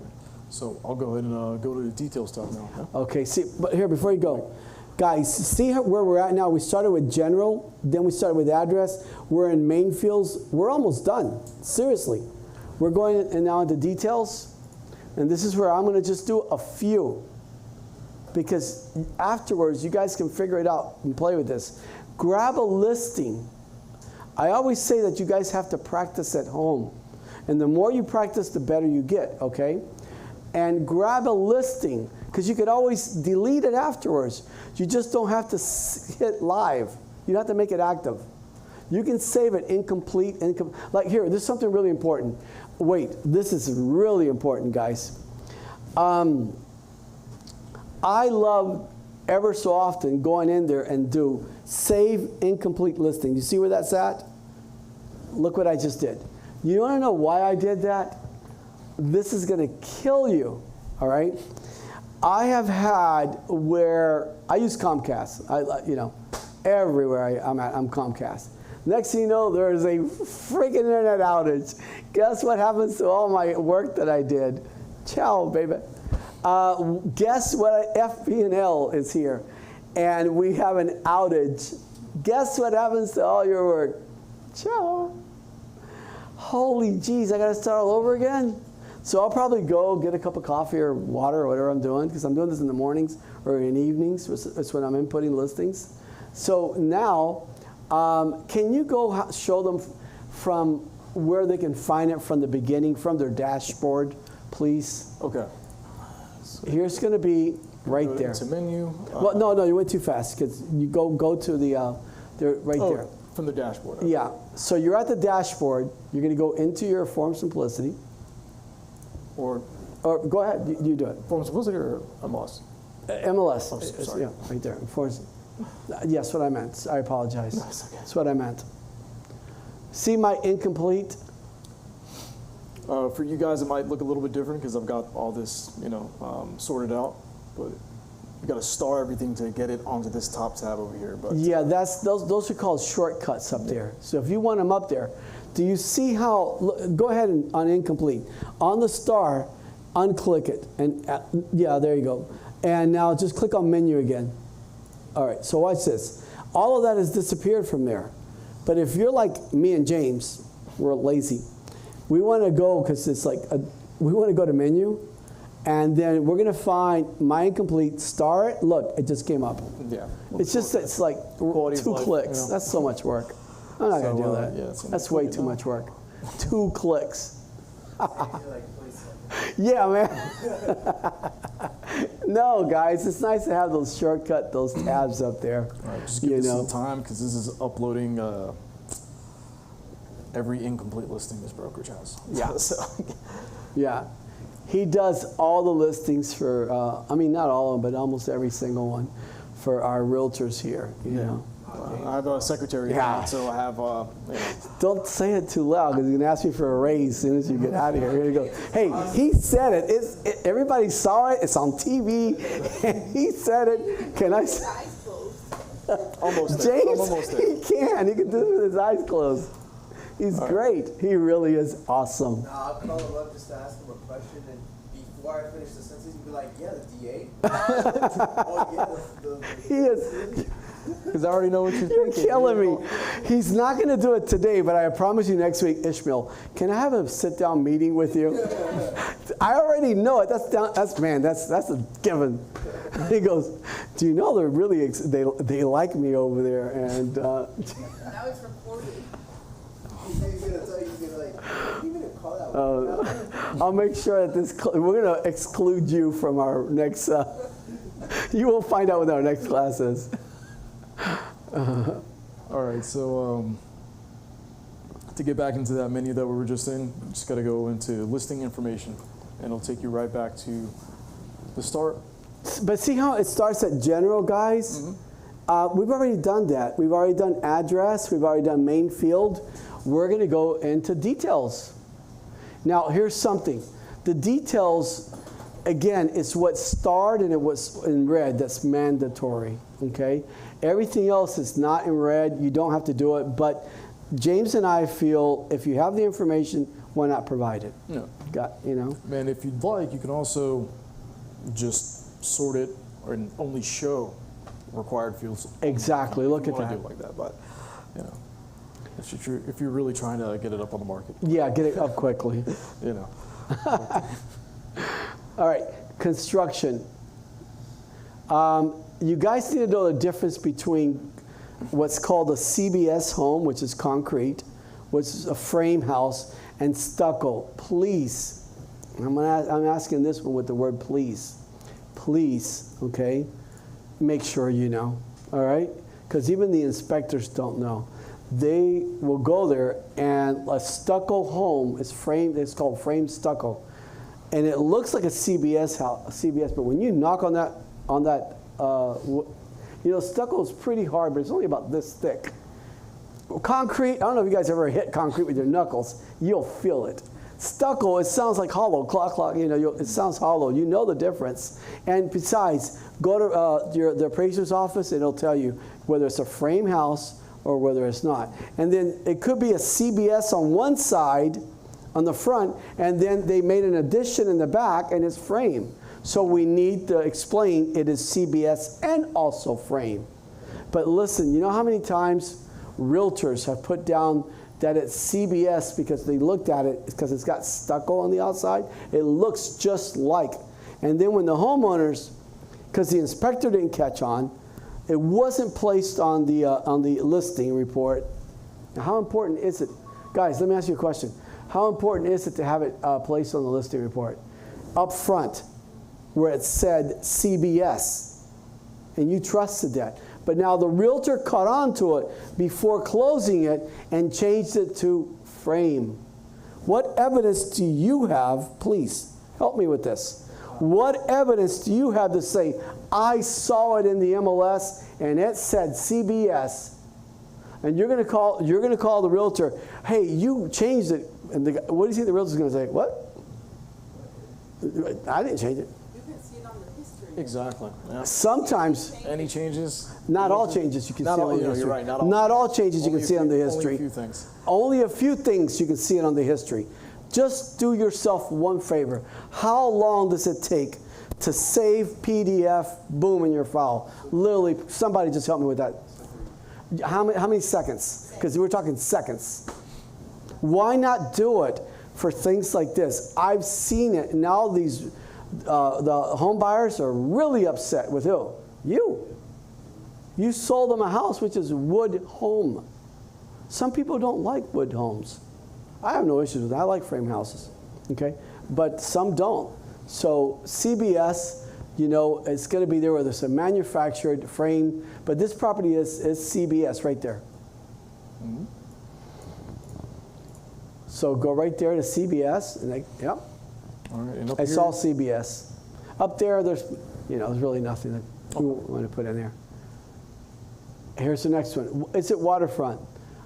So I'll go ahead and go to the details tab now. Yeah? Okay. See, but here before you go, guys, see where we're at now. We started with general, then we started with address. We're in main fields. We're almost done. Seriously. We're going now into details, and this is where I'm going to just do a few, because afterwards you guys can figure it out and play with this. Grab a listing. I always say that you guys have to practice at home, and the more you practice, the better you get, okay? And grab a listing, because you could always delete it afterwards. You just don't have to hit live. You have to make it active. You can save it incomplete. Like here, this is something really important. Wait, this is really important, guys. I love ever so often going in there and do save incomplete listing. You see where that's at? Look what I just did. You want to know why I did that? This is going to kill you, all right? I have had where I use Comcast. Everywhere I'm Comcast. Next thing you know, there's a freaking internet outage. Guess what happens to all my work that I did? Ciao, baby. Guess what? FP&L is here, and we have an outage. Guess what happens to all your work? Ciao. Holy jeez, I got to start all over again? So I'll probably go get a cup of coffee or water or whatever I'm doing, because I'm doing this in the mornings or in evenings. That's when I'm inputting listings. So now, can you go show them from where they can find it from the beginning, from their dashboard, please? Okay. Here's going to be right Go there. to menu. Well, no, you went too fast, because you go to the, there. From the dashboard. Okay. Yeah. So you're at the dashboard. You're going to go into your Form Simplicity. Or Go ahead. You do it. Form Simplicity or MLS? MLS. Oh, sorry. Yeah, right there. Yes, what I meant. I apologize. That's okay. That's what I meant. See my incomplete? For you guys, it might look a little bit different because I've got all this, sorted out. But you got to star everything to get it onto this top tab over here. But Yeah, those are called shortcuts up there. So if you want them up there, do you see how? Go ahead and on incomplete on the star, unclick it, and yeah, there you go. And now just click on menu again. All right. So watch this. All of that has disappeared from there. But if you're like me and James, we're lazy. We want to go because it's like we want to go to menu. And then we're gonna find my incomplete, star it. Look, it just came up. yeah, It's just it's like Quality of 2 life, clicks. you know. That's so much work. I'm not gonna do that. yeah, it's That's way included too now. much work. 2 clicks. Like, place something. Yeah, man. No, guys, it's nice to have those shortcut, those tabs up there. All right, just give You this know. some time because this is uploading every incomplete listing this brokerage has. Yeah. So, Yeah. He does all the listings for, I mean, not all of them, but almost every single one for our realtors here, you know. I have a secretary, Yeah. so I have, you know, Don't say it too loud because he's going to ask me for a raise as soon as you get out of here. Here you go. Hey, he said it. Everybody saw it. It's on TV. And he said it. Can I say? Eyes closed. almost there. I'm James, almost there. he can. He can do it with his eyes closed. He's great. He really is awesome. Nah, I'll call him up just to ask him a question, and before I finish the sentence, he'd be like, "Yeah, the DA." Oh yeah, the He is. Because I already know what you're You're thinking. killing me. He's not going to do it today, but I promise you next week, Ismael, can I have a sit-down meeting with you? I already know it. That's a given. He goes, do you know they're really, they like me over there? And Now it's recorded. he's gonna tell you, he's gonna like, "What are you gonna call that one?" I'll make sure that we're going to exclude you from our next, you will find out what our next class is. All right, so to get back into that menu that we were just in, you just got to go into listing information, and it'll take you right back to the start. But see how it starts at general, guys? We've already done that. We've already done address. We've already done main field. We're going to go into details. Now, here's something. The details, again, it's what's starred and it was in red. That's mandatory, okay? Everything else is not in red. You don't have to do it. But James and I feel if you have the information, why not provide it? No. You know? And if you'd like, you can also just sort it and only show required fields. Exactly. Look at You want that. to do it like that, but you know, if you're really trying to get it up on the market, Yeah, get it up quickly. you know. All right, construction. You guys need to know the difference between what's called a CBS home, which is concrete, which is a frame house, and stucco. Please, I'm asking this one with the word please. Please, okay? Make sure you know, all right? Because even the inspectors don't know. They will go there, and a stucco home is framed. It's called framed stucco, and it looks like a CBS house, but when you knock on that, you know, stucco is pretty hard, but it's only about this thick. Concrete, I don't know if you guys ever hit concrete with your knuckles. You'll feel it. Stucco, it sounds like hollow, clock, you know, it sounds hollow. You know the difference. And besides, go to the appraiser's office, and it'll tell you whether it's a frame house or whether it's not. And then it could be a CBS on one side, on the front, and then they made an addition in the back, and it's frame. So we need to explain it is CBS and also frame. But listen, you know how many times realtors have put down that it's CBS because they looked at it because it's got stucco on the outside? It looks just like. And then when the homeowners, because the inspector didn't catch on, it wasn't placed on the listing report. Now, how important is it? Guys, let me ask you a question. How important is it to have it placed on the listing report? Up front, where it said CBS, and you trusted that. But now the realtor caught on to it before closing it and changed it to frame. What evidence do you have? Please, help me with this. What evidence do you have to say, I saw it in the MLS and it said CBS, and you're going to call the realtor, hey, you changed it, and what do you think the realtor's going to say? What? I didn't change it. You can see it on the history Exactly. Yeah. Sometimes, Any changes? not all changes you can Not see all- on the you know, history. you're right, not all. changes you Only can a see on the few- history. Only a few things. Only a few things you can see it on the history. Just do yourself one favor. How long does it take to save PDF, boom, in your file? Literally, somebody just help me with that. How many seconds? Because we're talking seconds. Why not do it for things like this? I've seen it. Now these, the home buyers are really upset with who? You. You sold them a house which is wood home. Some people don't like wood homes. I have no issues with that. I like frame houses, okay? But some don't. So CBS, you know, it's going to be there whether it's a manufactured frame, but this property is CBS right there. Mm-hmm. So go right there to CBS, and yep, All right. And up it's here, all CBS. Up there, there's really nothing that we want to put in there. Here's the next one. Is it waterfront?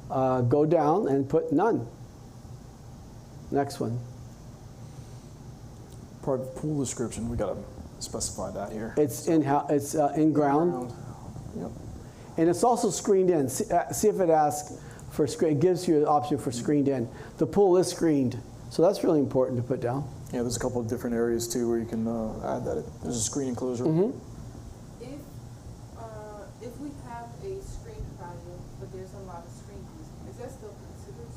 Go down and put none. Next one. part of the pool description, we gotta specify that here. It's in ground, Yep. and it's also screened in. See if it asks for screen. It gives you an option for screened in. The pool is screened, so that's really important to put down. Yeah, there's a couple of different areas too where you can add that. There's a screen enclosure. Mm-hmm. If we have a screen patio, but there's a lot of screen used, is that still considered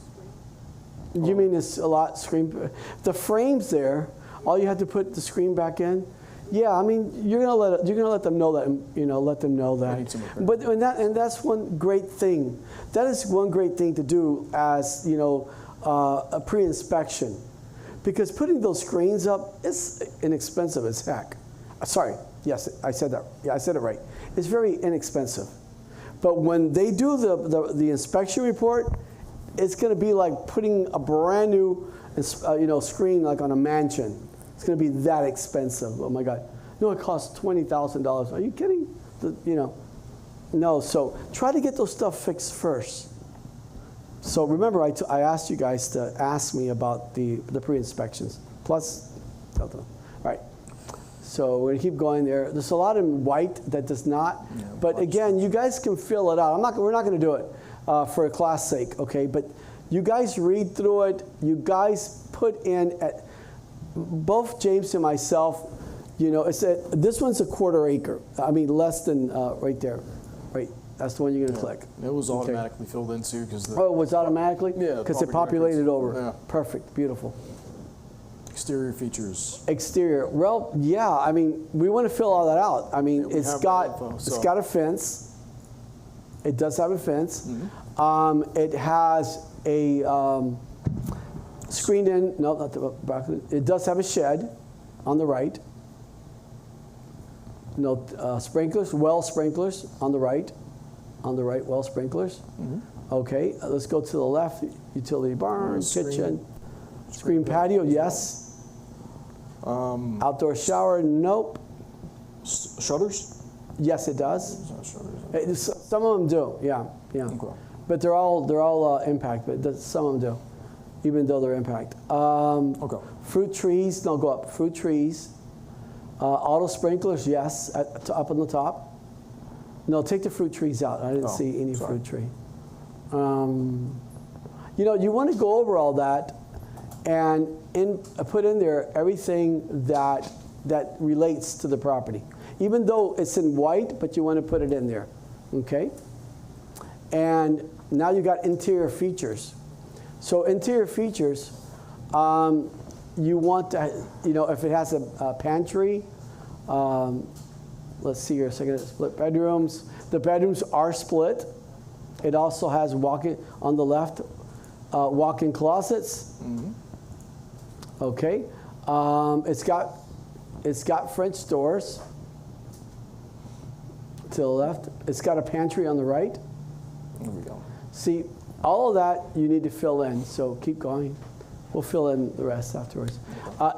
screen? You mean it's a lot screen? The frames there, all you have to put the screen back in. Yeah, I mean you're gonna let them know that, let them know I need that. some repair. But and that's one great thing. That is one great thing to do as a pre-inspection, because putting those screens up is inexpensive as heck. Sorry, yes, I said that. Yeah, I said it right. It's very inexpensive. But when they do the inspection report, it's going to be like putting a brand new screen like on a mansion. It's going to be that expensive. Oh my God! No, it costs $20,000. Are you kidding? No. So try to get those stuff fixed first. So remember, I asked you guys to ask me about the pre-inspections. Plus, all right. So we're gonna keep going there. There's a lot in white that does not. Yeah, But again, you guys can fill it out. We're not gonna do it for a class sake, okay? But you guys read through it. You guys put in both James and myself. This one's a quarter acre. I mean, less than right there, right? That's the one you're gonna click. It was Okay. automatically filled in too because Oh, it was automatically? Yeah, Because it property populated records. over. Yeah. Perfect, beautiful. exterior features. Exterior, well, yeah, I mean, we want to fill all that out. I mean, Yeah, we it's have got that info, it's so- got a fence. It does have a fence. Mm-hmm. It has a screened in. No, not the back. It does have a shed on the right. No sprinklers, well sprinklers on the right. On the right, well sprinklers. Mm-hmm. Okay, let's go to the left. Utility barn, Screen- kitchen, screen patio. Yes. Outdoor shower. Nope. Shutters? Yes, it does. It's not shutters. Some of them do. Yeah. Okay. But they're all impact. But some of them do, even though they're impact. Okay. Fruit trees. No, go up. Fruit trees. Auto sprinklers. Yes, up on the top. No, take the fruit trees out. I didn't see any sorry. fruit tree. You want to go over all that and put in there everything that relates to the property. Even though it's in white, but you want to put it in there, okay? And now you got interior features. So interior features, you want to, if it has a pantry, let's see here a second, split bedrooms. The bedrooms are split. It also has walk-in, on the left, walk-in closets. Mm-hmm. Okay. It's got French doors to the left. It's got a pantry on the right. There we go. See, all of that you need to fill in, so keep going. We'll fill in the rest afterwards.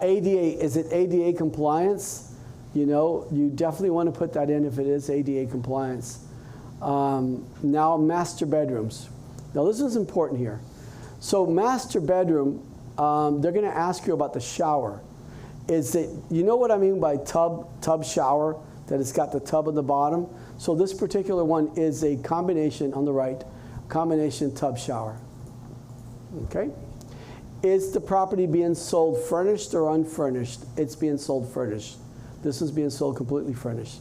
ADA, is it ADA compliance? You definitely want to put that in if it is ADA compliance. Now, master bedrooms. Now, this is important here. So, master bedroom, they're going to ask you about the shower. is that, you know what I mean by tub shower, that it's got the tub at the bottom? So this particular one is a combination on the right, combination tub shower. Okay? Is the property being sold furnished or unfurnished? It's being sold furnished. This is being sold completely furnished.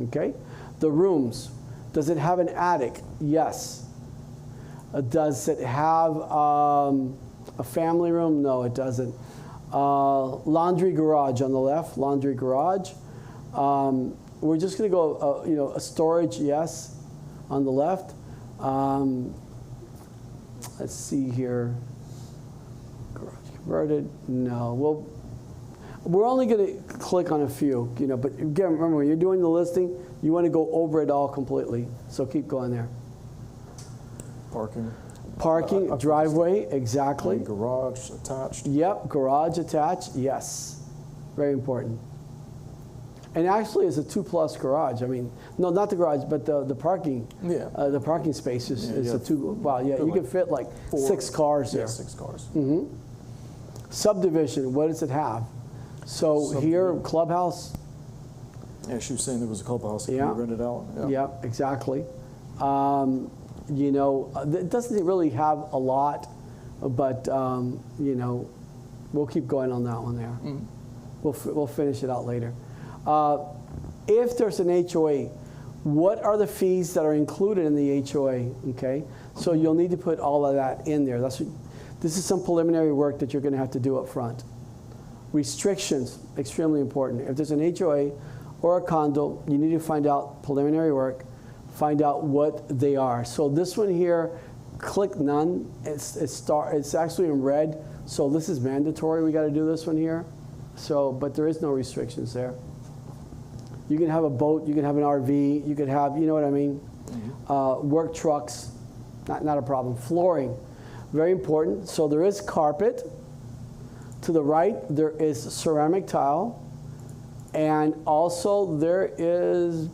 Okay? The rooms, does it have an attic? Yes. Does it have a family room? No, it doesn't. Laundry garage on the left, laundry garage. We're just going to go, a storage, yes, on the left. Let's see here. Garage converted, no. Well, we're only going to click on a few, but again, remember, when you're doing the listing, you want to go over it all completely. So keep going there. Parking, driveway, exactly. Garage attached. Yep, garage attached, yes. Very important. And actually, it's a 2+ garage. I mean, no, not the garage, but the parking. Yeah. The parking space is yeah. a 2. Wow, yeah, you can fit like 6 cars there. Yeah, 6 cars. Subdivision, what does it have? So here, clubhouse. Yeah, she was saying there was a clubhouse that Yeah. you rented out. Yep, exactly. It doesn't really have a lot, but we'll keep going on that one there. We'll finish it out later. If there's an HOA, what are the fees that are included in the HOA? Okay, so you'll need to put all of that in there. This is some preliminary work that you're going to have to do up front. Restrictions, extremely important. If there's an HOA or a condo, you need to find out preliminary work, find out what they are. So this one here, click none. It's actually in red, so this is mandatory. We got to do this one here. So, but there is no restrictions there. You can have a boat, you can have an RV, you could have, you know what I mean? Work trucks, not a problem. Flooring, very important. So there is carpet. To the right, there is ceramic tile. And also there is,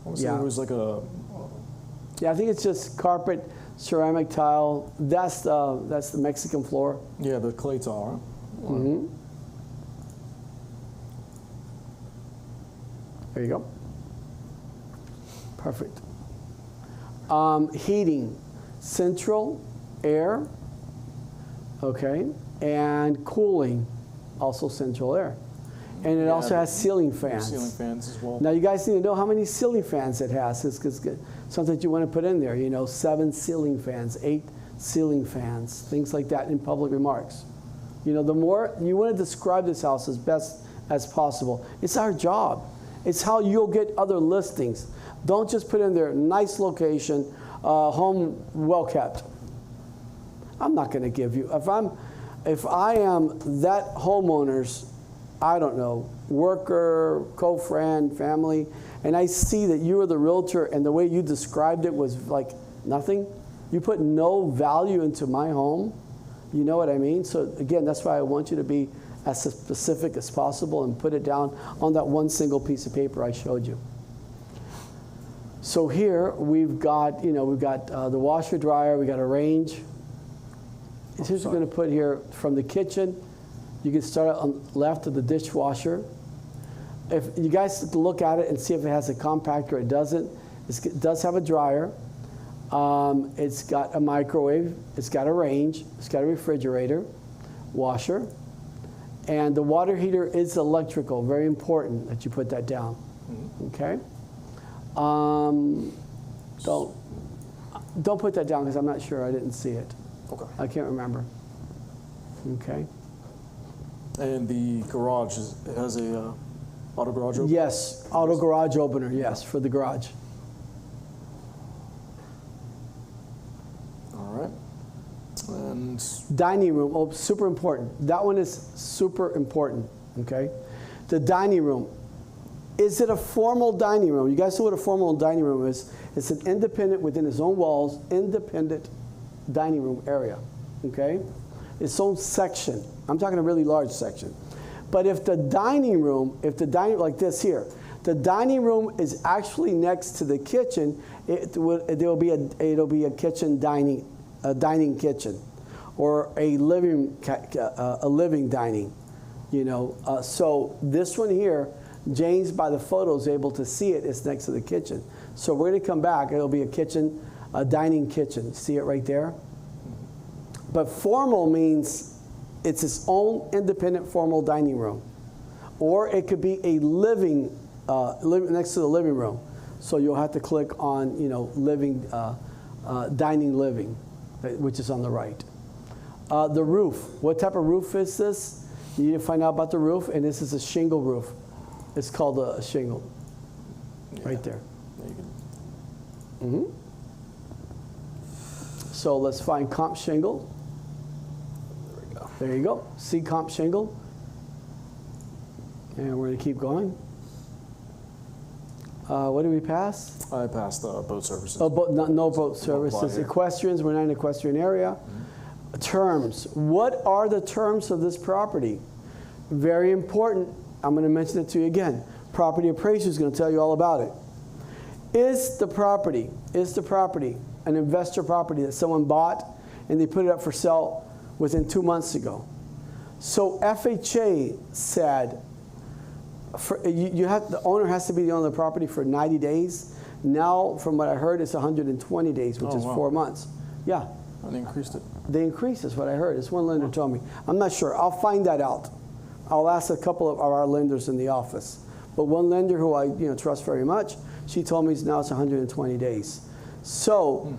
There was like a... yeah, I think it's just carpet, ceramic tile. That's the Mexican floor. Yeah, the clay tile, right? There you go. Perfect. Heating, central air, okay, and cooling, also central air. And it also has ceiling fans. Ceiling fans as well. Now you guys need to know how many ceiling fans it has. It's something that you want to put in there. 7 ceiling fans, 8 ceiling fans, things like that in public remarks. The more you want to describe this house as best as possible. It's our job. It's how you'll get other listings. Don't just put in there, nice location, home well kept. I'm not going to give you, if I am that homeowner's, I don't know, worker, co-friend, family, and I see that you are the realtor and the way you described it was like nothing, you put no value into my home, you know what I mean? So again, that's why I want you to be as specific as possible and put it down on that one single piece of paper I showed you. So here we've got, the washer dryer, we got a range. Here's what we're going to put here from the kitchen. You can start on the left of the dishwasher. If you guys look at it and see if it has a compactor, it doesn't. It does have a dryer. It's got a microwave. It's got a range. It's got a refrigerator, washer. And the water heater is electrical. Very important that you put that down. Okay? Don't put that down because I'm not sure. I didn't see it. Okay. I can't remember. Okay. And the garage, it has a auto garage opener? Yes, auto garage opener, yes, for the garage. All right. And Dining room, super important. That one is super important, okay? The dining room. Is it a formal dining room? You guys know what a formal dining room is? It's an independent, within its own walls, independent dining room area, okay? Its own section. I'm talking a really large section. But if the dining room, like this here, the dining room is actually next to the kitchen, it'll be a kitchen dining kitchen. or a living dining. You know, so this one here, James, by the photo, is able to see it. It's next to the kitchen. So we're going to come back. It'll be a kitchen, a dining kitchen. See it right there? But formal means it's its own independent formal dining room. Or it could be a living, next to the living room. So you'll have to click on, you know, living, dining living, which is on the right. The roof. What type of roof is this? You need to find out about the roof, and this is a shingle roof. It's called a shingle, right there. So let's find comp shingle. There we go. There you go. See comp shingle. And we're going to keep going. What did we pass? I passed boat services. Oh, no boat services. apply here. Equestrians, we're not in equestrian area. Terms. What are the terms of this property? Very important. I'm going to mention it to you again. Property appraiser is going to tell you all about it. Is the property an investor property that someone bought and they put it up for sale within 2 months ago? So FHA said the owner has to be the owner of the property for 90 days. Now, from what I heard, it's 120 days, which is 4 months. Yeah. And they increased it. They increased, is what I heard. It's one lender told me. I'm not sure. I'll find that out. I'll ask a couple of our lenders in the office. But one lender who I trust very much, she told me now it's 120 days. So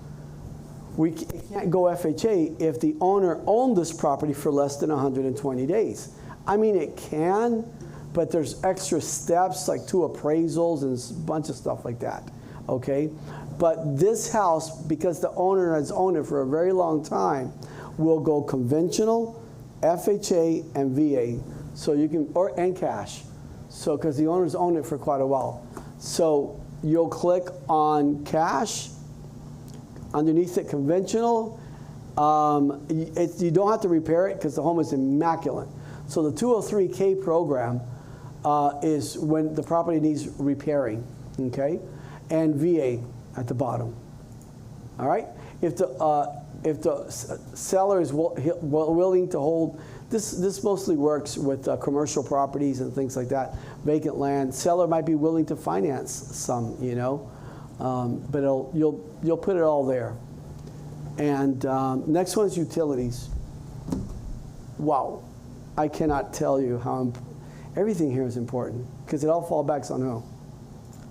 we can't go FHA if the owner owned this property for less than 120 days. I mean, it can, but there's extra steps like 2 appraisals and a bunch of stuff like that. Okay? But this house, because the owner has owned it for a very long time, will go conventional, FHA, and VA. So you can, and cash. So, because the owner's owned it for quite a while. So you'll click on cash, underneath it conventional. You don't have to repair it because the home is immaculate. So the 203K program is when the property needs repairing, okay? And VA at the bottom. All right. If the seller is willing to hold, this mostly works with commercial properties and things like that. Vacant land. Seller might be willing to finance some, but you'll put it all there. And next one is utilities. Wow, I cannot tell you how everything here is important because it all falls back on who?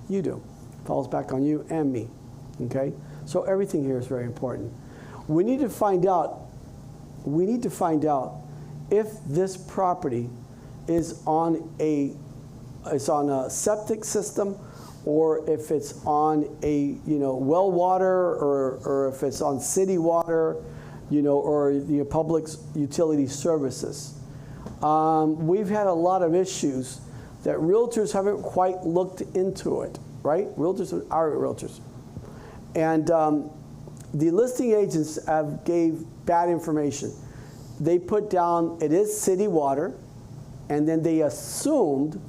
You do. Falls back on you and me, okay? So everything here is very important. We need to find out if this property is on a septic system, or if it's on a well water, or if it's on city water, or the public utility services. We've had a lot of issues that realtors haven't quite looked into it. Right? Realtors are realtors. And the listing agents gave bad information. They put down it is city water, and then they assumed,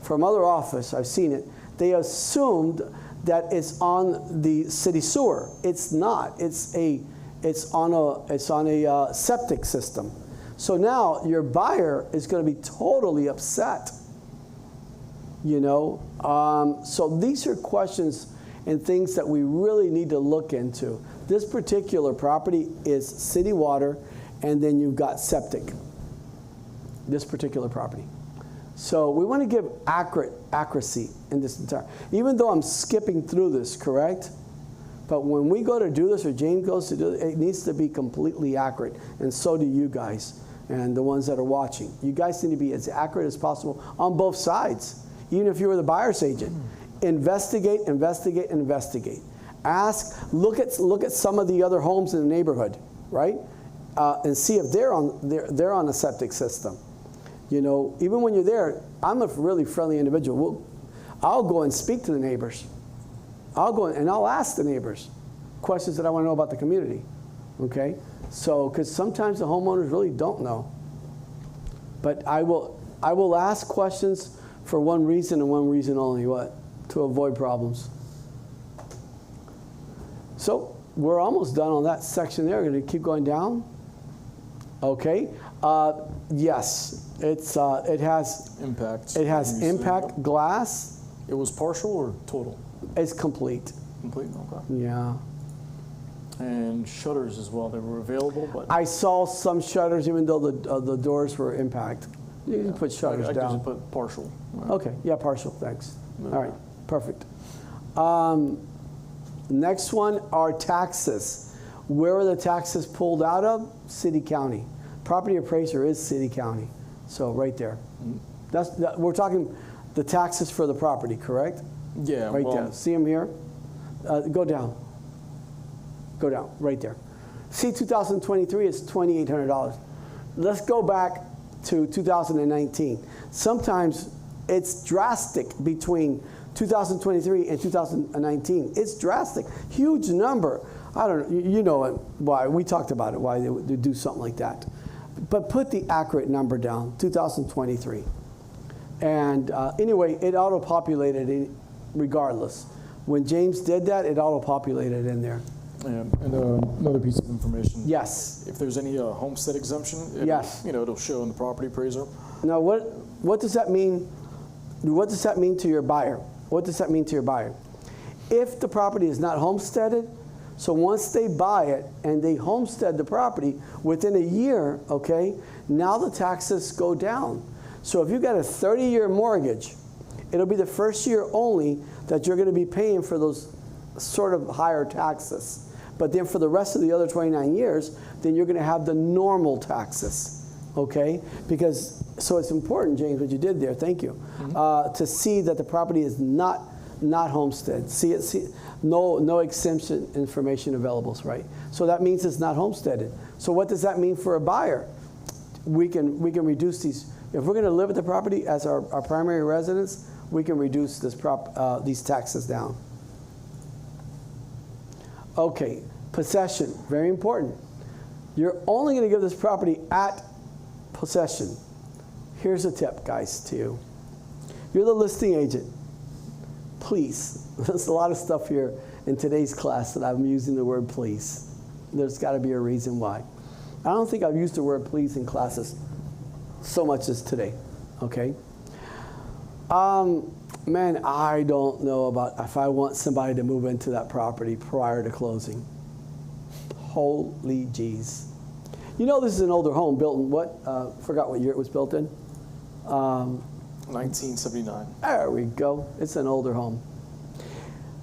from other office, I've seen it, they assumed that it's on the city sewer. It's not. It's on a septic system. So now your buyer is going to be totally upset. So these are questions and things that we really need to look into. This particular property is city water, and then you've got septic. This particular property. So we want to give accuracy in this entire, even though I'm skipping through this, correct? But when we go to do this, or James goes to do it, it needs to be completely accurate, and so do you guys and the ones that are watching. You guys need to be as accurate as possible on both sides. Even if you were the buyer's agent, investigate, investigate, investigate. Ask, look at some of the other homes in the neighborhood, right? And see if they're on a septic system. Even when you're there, I'm a really friendly individual. I'll go and speak to the neighbors. I'll go and I'll ask the neighbors questions that I want to know about the community. Okay, so because sometimes the homeowners really don't know. But I will ask questions for one reason and one reason only, what? To avoid problems. So we're almost done on that section there. We're going to keep going down. Okay. Yes, it has Impact. impact glass. It was partial or total? It's complete. Complete. Okay. Yeah. And shutters as well. They were available, but I saw some shutters, even though the doors were impact. You can put shutters I could down. just put partial. Right. Okay, yeah, partial, thanks. No. All right, perfect. Next one are taxes. Where are the taxes pulled out of? City, county. Property appraiser is city, county. So right there. We're talking the taxes for the property, correct? Yeah. Right well, there. See them here? Go down. Go down, right there. See, 2023 is $2,800. Let's go back to 2019. Sometimes it's drastic between 2023 and 2019. It's drastic, huge number. I don't know, you know it, why, we talked about it, why they would do something like that. But put the accurate number down, 2023. And anyway, it auto-populated regardless. When James did that, it auto-populated in there. And another piece of information. Yes. If there's any homestead exemption, Yes. it'll show in the property appraiser. Now, what does that mean? What does that mean to your buyer? What does that mean to your buyer? If the property is not homesteaded, so once they buy it and they homestead the property within a year, okay, now the taxes go down. So if you got a 30-year mortgage, it'll be the first year only that you're going to be paying for those sort of higher taxes. But then for the rest of the other 29 years, then you're going to have the normal taxes, okay? Because, so it's important, James, what you did there, thank you, to see that the property is not homestead. See, no exemption information available, right? So that means it's not homesteaded. So what does that mean for a buyer? We can reduce these. If we're going to live at the property as our primary residence, we can reduce these taxes down. Okay, possession, very important. You're only going to give this property at possession. Here's a tip, guys, to you. You're the listing agent. Please, there's a lot of stuff here in today's class that I'm using the word please. There's got to be a reason why. I don't think I've used the word please in classes so much as today, okay? Man, I don't know about if I want somebody to move into that property prior to closing. Holy jeez. You know this is an older home built in what? Forgot what year it was built in. 1979. There we go. It's an older home.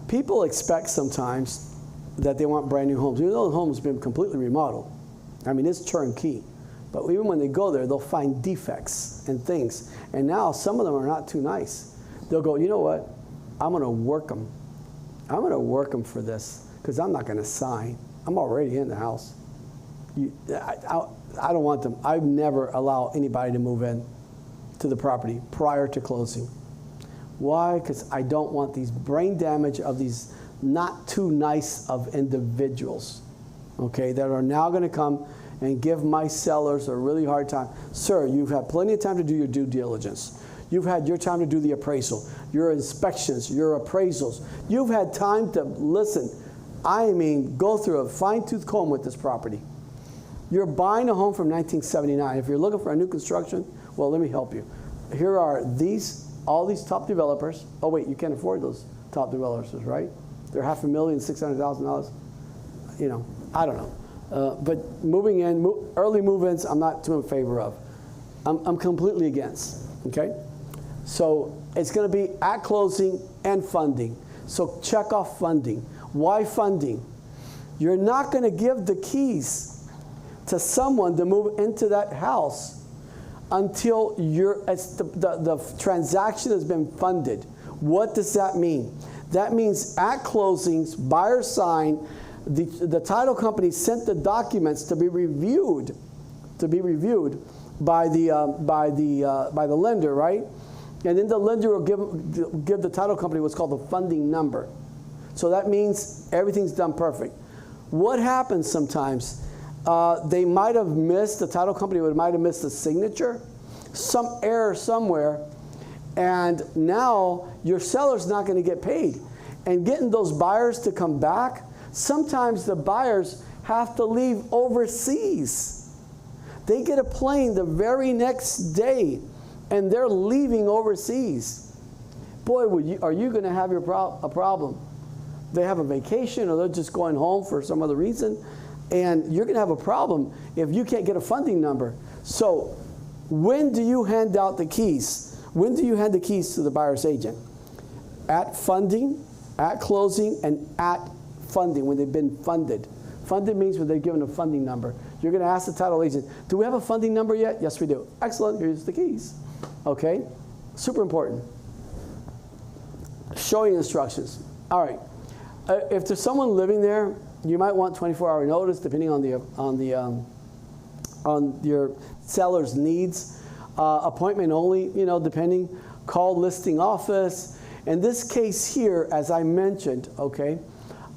People expect sometimes that they want brand new homes. Even though the home's been completely remodeled. I mean, it's turnkey. But even when they go there, they'll find defects and things. And now some of them are not too nice. They'll go, you know what? I'm going to work them. I'm going to work them for this because I'm not going to sign. I'm already in the house. I don't want them. I never allow anybody to move in to the property prior to closing. Why? Because I don't want these brain damage of these not too nice of individuals, okay, that are now going to come and give my sellers a really hard time. Sir, you've had plenty of time to do your due diligence. You've had your time to do the appraisal, your inspections, your appraisals. You've had time to listen. I mean, go through a fine-tooth comb with this property. You're buying a home from 1979. If you're looking for a new construction, well, let me help you. Here are all these top developers. Oh, wait, you can't afford those top developers, right? They're $500,000, $600,000. You know, I don't know. But moving in, early move-ins, I'm not too in favor of. I'm completely against, okay? So it's going to be at closing and funding. So check off funding. Why funding? You're not going to give the keys to someone to move into that house until the transaction has been funded. What does that mean? That means at closings, buyer signed, the title company sent the documents to be reviewed by the lender, right? And then the lender will give the title company what's called the funding number. So that means everything's done perfect. What happens sometimes? They might have missed, the title company might have missed the signature, some error somewhere, and now your seller's not going to get paid. And getting those buyers to come back, sometimes the buyers have to leave overseas They get a plane the very next day, and they're leaving overseas. Boy, are you going to have a problem. They have a vacation, or they're just going home for some other reason, and you're going to have a problem if you can't get a funding number. So when do you hand out the keys? When do you hand the keys to the buyer's agent? At funding, at closing, and at funding, when they've been funded. Funded means when they're given a funding number. You're going to ask the title agent, do we have a funding number yet? Yes, we do. Excellent, here's the keys. Okay, super important. Showing instructions. All right, if there's someone living there, you might want 24-hour notice, depending on your seller's needs. Appointment only, depending. Call listing office. In this case here, as I mentioned, okay,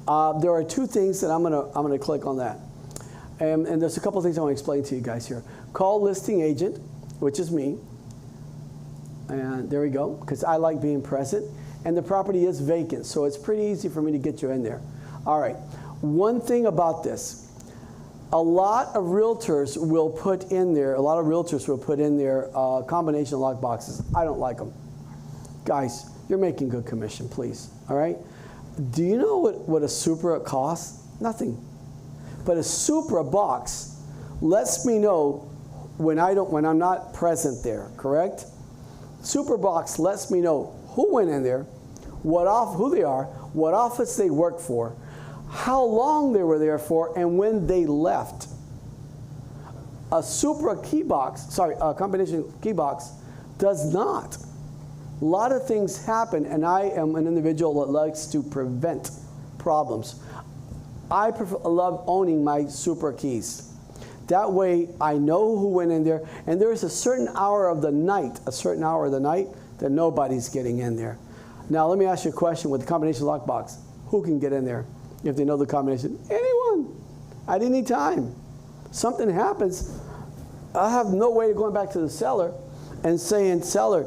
there are two things that I'm gonna click on that, and there's a couple of things I want to explain to you guys here. Call listing agent, which is me, and there we go, because I like being present, and the property is vacant, so it's pretty easy for me to get you in there. All right, one thing about this. A lot of realtors will put in there, combination lock boxes. I don't like them. Guys, you're making good commission, please, all right? Do you know what a Supra costs? Nothing. But a Supra box lets me know when I'm not present there, correct? Supra box lets me know who went in there, who they are, what office they work for, how long they were there for, and when they left. A Supra key box, a combination key box, does not. A lot of things happen, and I am an individual that likes to prevent problems. I love owning my Supra keys. That way, I know who went in there, and there is a certain hour of the night that nobody's getting in there. Now, let me ask you a question with the combination lockbox. Who can get in there if they know the combination? Anyone, at any time. Something happens, I have no way of going back to the seller and saying, seller,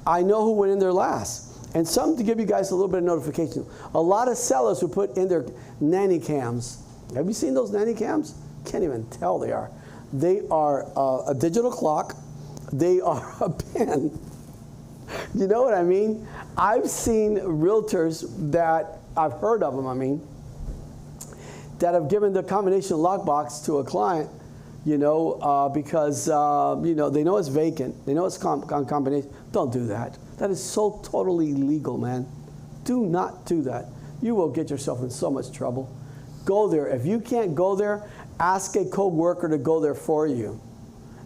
I know who went in there last. And something to give you guys a little bit of notification. A lot of sellers who put in their nanny cams. Have you seen those nanny cams? Can't even tell they are. They are a digital clock. They are a pen. You know what I mean? I've seen realtors that, I've heard of them, that have given the combination lockbox to a client, because, they know it's vacant. They know it's combination. Don't do that. That is so totally illegal, man. Do not do that. You will get yourself in so much trouble. Go there. If you can't go there, ask a co-worker to go there for you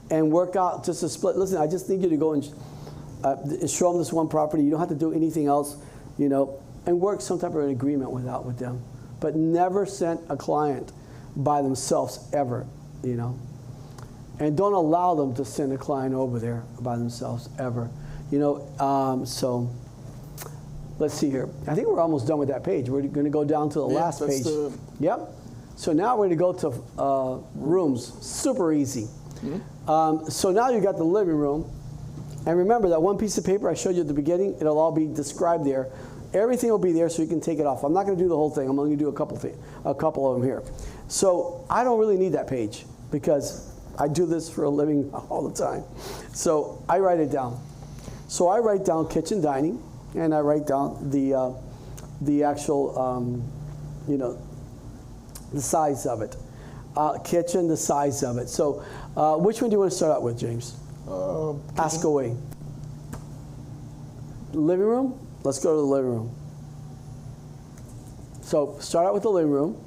and work out just a split. Listen, I just need you to go and show them this one property. You don't have to do anything else, and work some type of an agreement with them. But never send a client by themselves ever, And don't allow them to send a client over there by themselves ever. So let's see here. I think we're almost done with that page. We're going to go down to the last page. Yep. So now we're going to go to rooms. Super easy. Mm-hmm. So now you got the living room. And remember that one piece of paper I showed you at the beginning, it'll all be described there. Everything will be there so you can take it off. I'm not going to do the whole thing. I'm only going to do a couple of them here. So I don't really need that page because I do this for a living all the time. So I write it down. So I write down kitchen, dining, and I write down the actual, the size of it. Kitchen, the size of it. So which one do you want to start out with, James? Ask away. Living room? Let's go to the living room. So start out with the living room.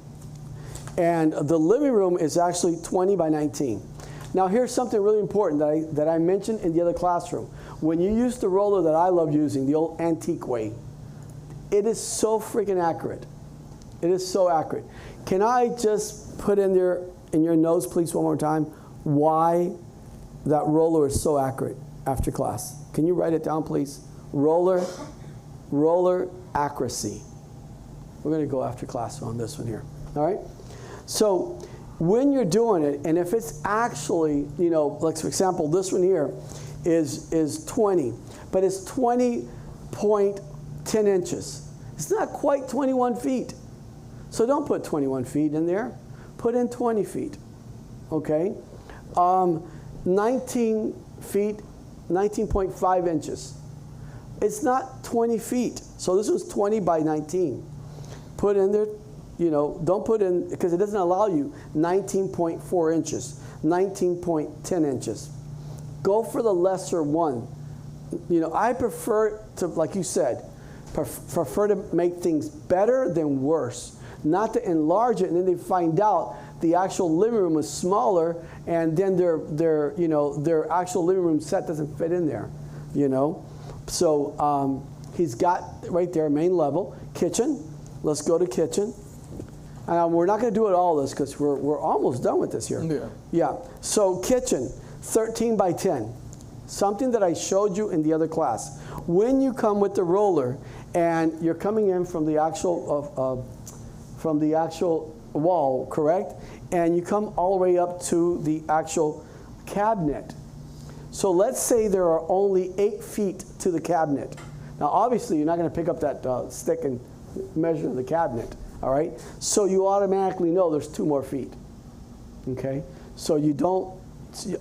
And the living room is actually 20 by 19. Now here's something really important that I mentioned in the other classroom. When you use the roller that I love using, the old antique way, it is so freaking accurate. It is so accurate. Can I just put in there in your notes, please, one more time, why that roller is so accurate after class? Can you write it down, please? Roller accuracy. We're going to go after class on this one here. All right? So when you're doing it, and if it's actually, like for example, this one here is 20, but it's 20.10 inches. It's not quite 21 feet. So don't put 21 feet in there. Put in 20 feet, okay? 19 feet, 19.5 inches. It's not 20 feet. So this was 20 by 19. Put in there, you know, don't put in, because it doesn't allow you 19.4 inches, 19.10 inches. Go for the lesser one. You know, I prefer to, like you said, prefer to make things better than worse. Not to enlarge it, and then they find out the actual living room is smaller, and then their actual living room set doesn't fit in there, you know. So he's got right there, main level, kitchen. Let's go to kitchen. We're not going to do it all this because we're almost done with this here. Yeah. So kitchen, 13 by 10. Something that I showed you in the other class. When you come with the roller and you're coming in from the actual wall, correct? And you come all the way up to the actual cabinet. So let's say there are only 8 feet to the cabinet. Now, obviously, you're not going to pick up that stick and measure the cabinet, all right? So you automatically know there's 2 more feet, okay? So you don't,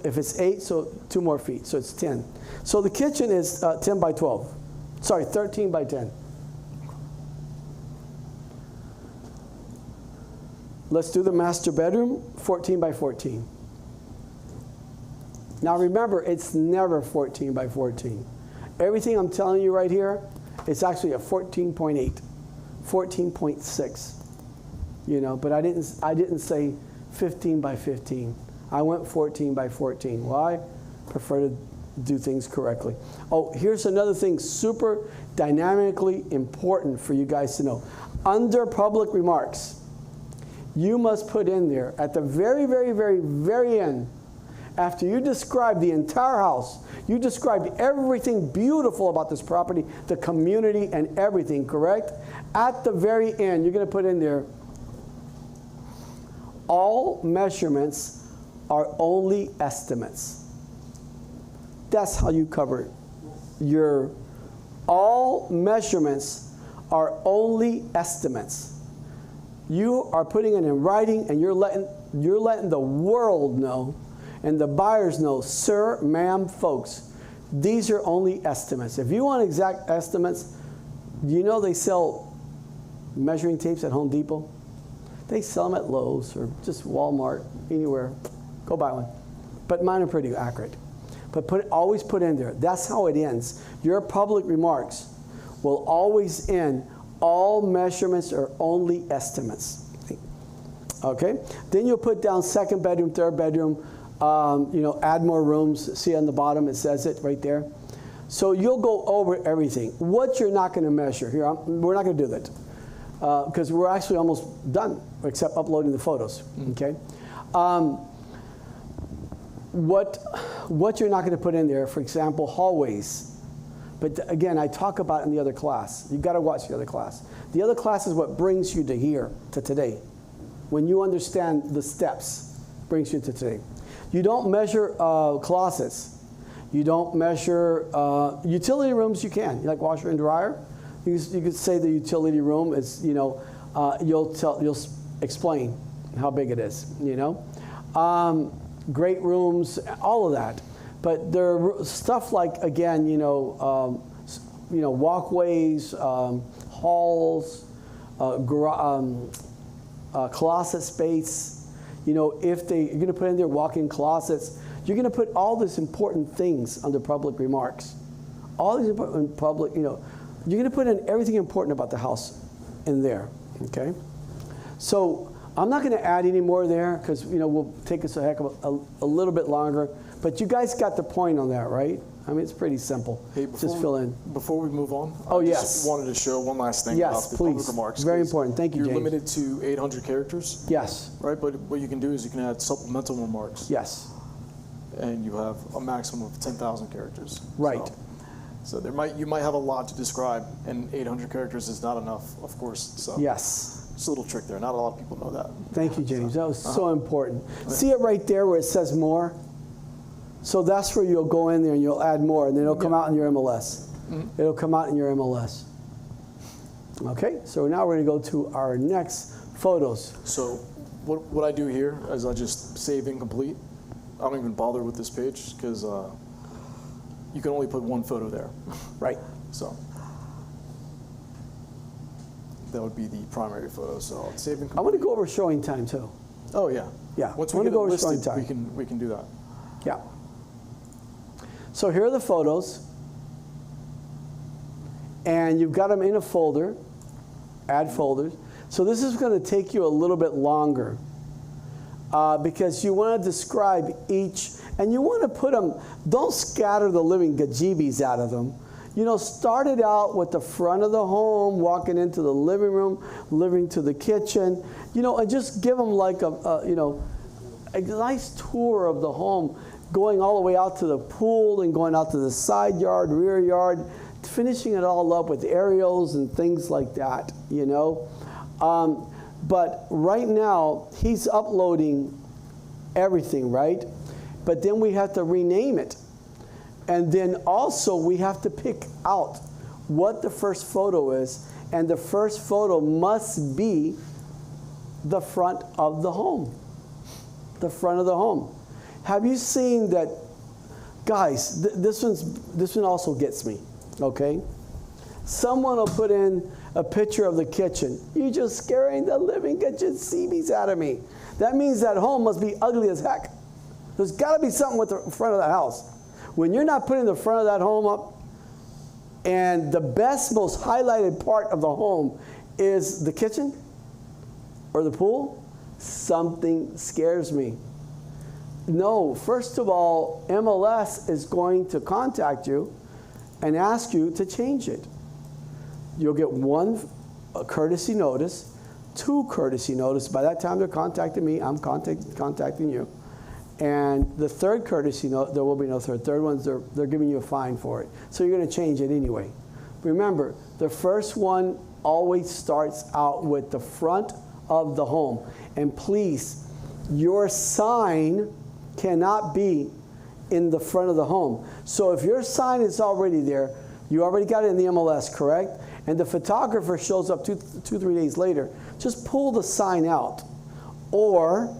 if it's 8, so 2 more feet, so it's 10. So the kitchen is 10 by 12. Sorry, 13 by 10. Let's do the master bedroom, 14 by 14. Now remember, it's never 14 by 14. Everything I'm telling you right here, it's actually a 14.8, 14.6. You know, but I didn't say 15 by 15. I went 14 by 14. Why? Prefer to do things correctly. Oh, here's another thing super dynamically important for you guys to know. Under public remarks, you must put in there at the very, very, very, very end, after you describe the entire house, you described everything beautiful about this property, the community and everything, correct? At the very end, you're going to put in there, all measurements are only estimates. That's how you cover it. All measurements are only estimates. You are putting it in writing, and you're letting the world know, and the buyers know, sir, ma'am, folks, these are only estimates. If you want exact estimates, you know they sell measuring tapes at Home Depot? They sell them at Lowe's or just Walmart, anywhere. Go buy one. But mine are pretty accurate. But always put in there. That's how it ends. Your public remarks will always end, all measurements are only estimates. Okay? Then you'll put down second bedroom, third bedroom, add more rooms. See on the bottom, it says it right there. So you'll go over everything. What you're not going to measure here, we're not going to do that because we're actually almost done, except uploading the photos. Okay. What you're not going to put in there, for example, hallways. But again, I talk about it in the other class. You've got to watch the other class. The other class is what brings you to here, to today. When you understand the steps, brings you to today. You don't measure closets. You don't measure utility rooms. You can, like washer and dryer. You could say the utility room is, you'll explain how big it is. Great rooms, all of that. But there are stuff like, again, walkways, halls, closet space. You're going to put in there walk-in closets. You're going to put all these important things under public remarks. All these important public, you're going to put in everything important about the house in there, okay? So I'm not going to add any more there because, we'll take us a little bit longer. But you guys got the point on that, right? I mean, it's pretty simple. Hey, just fill in. Before we move on, I just wanted to show one last thing about the public remarks. Very important. Thank you, You're James. limited to 800 characters. Yes. Right, but what you can do is you can add supplemental remarks. Yes. And you have a maximum of 10,000 characters. Right. So you might have a lot to describe, and 800 characters is not enough, of course. So yes. It's a little trick there. Not a lot of people know that. Thank you, James. That was so important. See it right there where it says more? So that's where you'll go in there and you'll add more, and then it'll come out in your MLS. It'll come out in your MLS. Okay, so now we're going to go to our next photos. So what I do here is I just save incomplete, I don't even bother with this page because you can only put one photo there. Right. So that would be the primary photo. So I'll save and I want to go over showing time too. Oh yeah. Yeah. Once I we wanna get go it over listed, showing time. we can do that. Yeah. So here are the photos. And you've got them in a folder, add folders. So this is going to take you a little bit longer because you want to describe each, and you want to put them, don't scatter the living gajibis out of them. You know, start it out with the front of the home, walking into the living room, living to the kitchen, you know, and just give them like you know, a nice tour of the home, going all the way out to the pool and going out to the side yard, rear yard, finishing it all up with aerials and things like that, you know. But right now, he's uploading everything, right? But then we have to rename it. And then also we have to pick out what the first photo is. And the first photo must be the front of the home. The front of the home. Have you seen that, guys, this one also gets me, okay? Someone will put in a picture of the kitchen. You're just scaring the living CBs out of me. That means that home must be ugly as heck. There's got to be something with the front of the house. When you're not putting the front of that home up, and the best, most highlighted part of the home is the kitchen or the pool, something scares me. No, first of all, MLS is going to contact you and ask you to change it. You'll get a courtesy notice, 2 courtesy notice. By that time they're contacting me, I'm contacting you. And the 3rd courtesy note, there will be no third. Third ones, they're giving you a fine for it. So you're going to change it anyway. Remember, the first one always starts out with the front of the home. And please, your sign cannot be in the front of the home. So if your sign is already there, you already got it in the MLS, correct? And the photographer shows up 2-3 days later, just pull the sign out. Or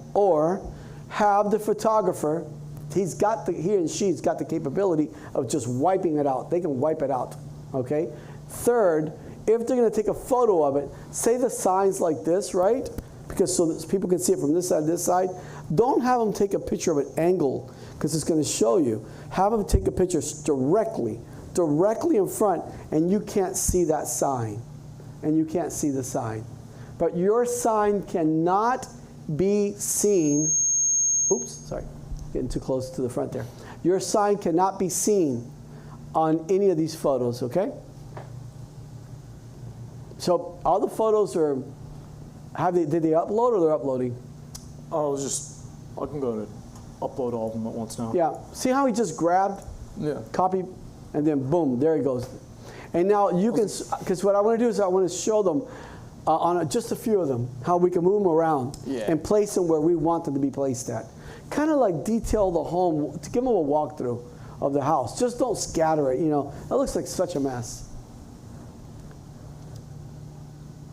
have the photographer, he and she's got the capability of just wiping it out. They can wipe it out, okay? Third, if they're gonna take a photo of it, say the sign's like this, right? Because so that people can see it from this side to this side. Don't have them take a picture of an angle, because it's gonna show you. Have them take a picture directly in front, and you can't see that sign. And you can't see the sign. But your sign cannot be seen. Oops, sorry, getting too close to the front there. Your sign cannot be seen on any of these photos, okay? So all the photos are, did they upload or they're uploading? I can go to upload all of them at once now. Yeah, see how he just grabbed, copy, and then boom, there he goes. And now you can, because what I want to do is I want to show them just a few of them, how we can move them around and place them where we want them to be placed at. Kind of like detail the home, to give them a walkthrough of the house. Just don't scatter it, you know. That looks like such a mess.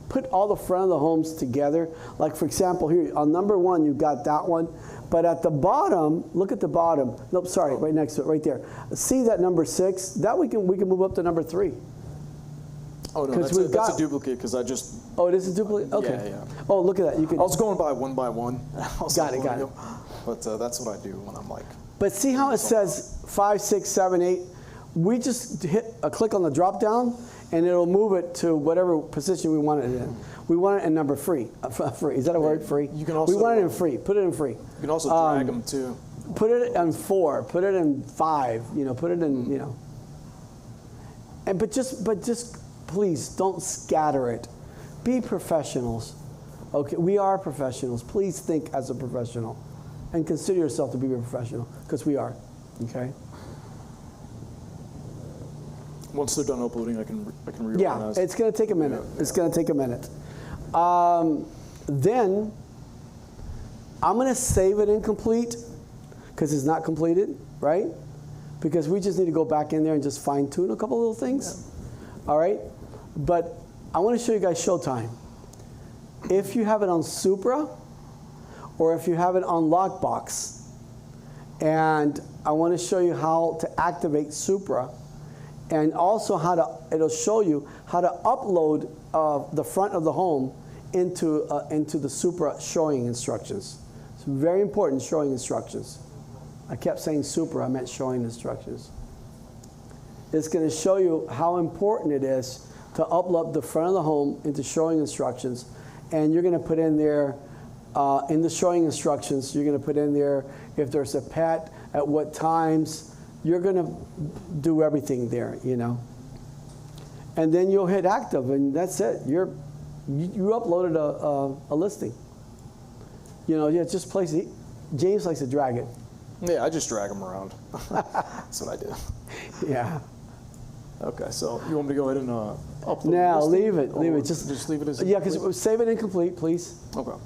Put all the front of the homes together. Like for example, here on number 1, you've got that one. But at the bottom, look at the bottom. Nope, sorry, right next to it, right there. See that number 6? That we can move up to number 3. Oh no, that's a duplicate because I just. Oh, it is a duplicate. Okay. Yeah. Oh, look at that. You can. I was going by one. Got it. But that's what I do when I'm like. But see how it says 5, 6, 7, 8. We just hit a click on the drop down, and it'll move it to whatever position we want it in. We want it in number free. Free. Is that a word? Free. You can also. We want it in free. Put it in free. You can also drag them too. Put it in 4. Put it in 5. You know. Put it in. You know. And but just please don't scatter it. Be professionals. Okay, we are professionals. Please think as a professional, and consider yourself to be a professional, because we are. Okay. Once they're done uploading, I can reorganize. Yeah, it's going to take a minute. Yeah. It's going to take a minute. Then I'm going to save it incomplete because it's not completed, right? Because we just need to go back in there and just fine tune a couple little things. Yeah. All right. But I want to show you guys Showtime. If you have it on Supra, or if you have it on Lockbox, And I want to show you how to activate Supra, and also it'll show you how to upload the front of the home into the Supra showing instructions. It's very important, showing instructions. I kept saying Supra, I meant showing instructions. It's going to show you how important it is to upload the front of the home into showing instructions, and you're going to put in there, in the showing instructions, you're going to put in there if there's a pet, at what times. You're going to do everything there, you know. And then you'll hit active, and that's it. You uploaded a listing. You know, yeah, just place it. James likes to drag it. Yeah, I just drag them around. That's what I do. Yeah. Okay, so you want me to go ahead and upload Now the listing, leave it. Leave or it. Just leave it as yeah, because incomplete? save it incomplete, please. Okay.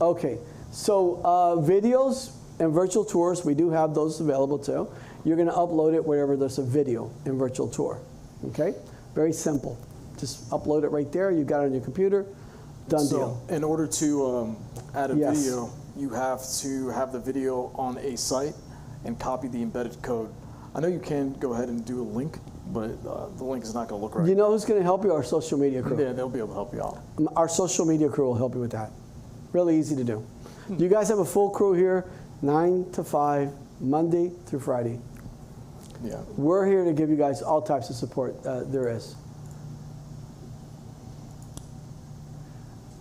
Okay. So videos and virtual tours, we do have those available too. You're going to upload it wherever there's a video and virtual tour. Okay. Very simple. Just upload it right there. You got it on your computer. Done deal. So in order to add a Yes. video, you have to have the video on a site and copy the embedded code. I know you can go ahead and do a link, but the link is not going to look right. You know who's going to help you? Our social media crew. Yeah, they'll be able to help you out. Our social media crew will help you with that. Really easy to do. You guys have a full crew here, 9 to 5, Monday through Friday. Yeah. We're here to give you guys all types of support there is.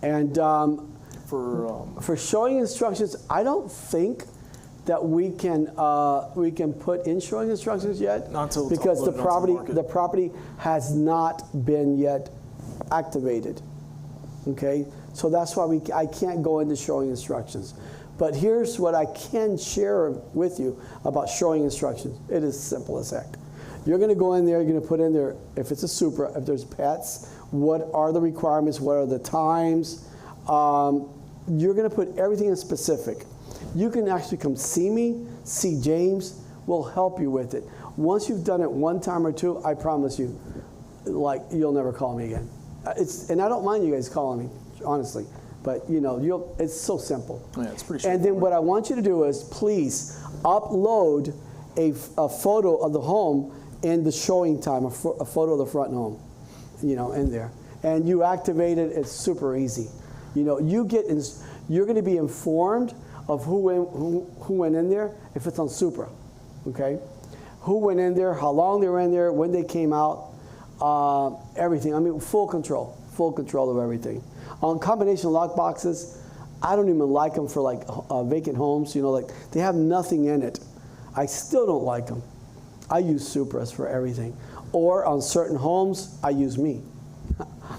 And for showing instructions, I don't think that we can put in showing instructions yet, Not until it's because the uploaded onto the market. property has not been yet activated. Okay, so that's why I can't go into showing instructions. But here's what I can share with you about showing instructions. It is simple as heck. You're going to go in there, you're going to put in there, if it's a Supra, if there's pets, what are the requirements, what are the times. You're going to put everything in specific. You can actually come see me, see James, we'll help you with it. Once you've done it one time or two, I promise you, like, you'll never call me again. And I don't mind you guys calling me, honestly. But you know, it's so simple. Yeah, it's pretty And then what I want you to do is, please upload a photo of the home in the showing time, a photo of the front home, you know, in there. And you activate it. It's super easy. You know, you're going to be informed of who went in there if it's on Supra, okay? Who went in there, how long they were in there, when they came out, everything. I mean, full control of everything. On combination lock boxes, I don't even like them for like vacant homes. You know, like they have nothing in it. I still don't like them. I use Supras for everything. Or on certain homes, I use me.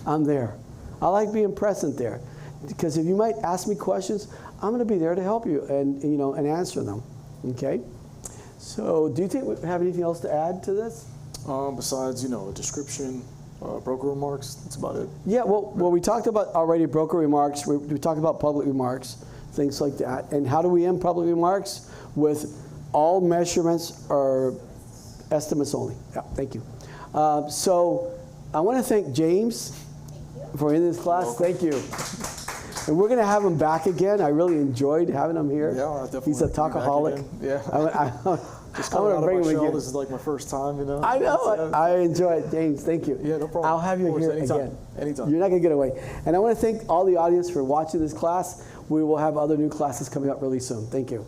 I'm there. I like being present there, because if you might ask me questions, I'm going to be there to help you and answer them. Okay. So, do you think we have anything else to add to this? Besides, a description, broker remarks, that's about it. Yeah, well, we talked about already broker remarks. We talked about public remarks, things like that. And how do we end public remarks? With all measurements are estimates only. Yeah, thank you. So I want to thank James for in this class. Thank you. And we're going to have him back again. I really enjoyed having him here. Yeah, definitely. He's a talkaholic. Yeah. Just coming out of my shell. This is like my first time, I know. I enjoy it, James. Thank you. Yeah, no problem. I'll have you here anytime. again. Anytime. You're not going to get away. And I want to thank all the audience for watching this class. We will have other new classes coming up really soon. Thank you.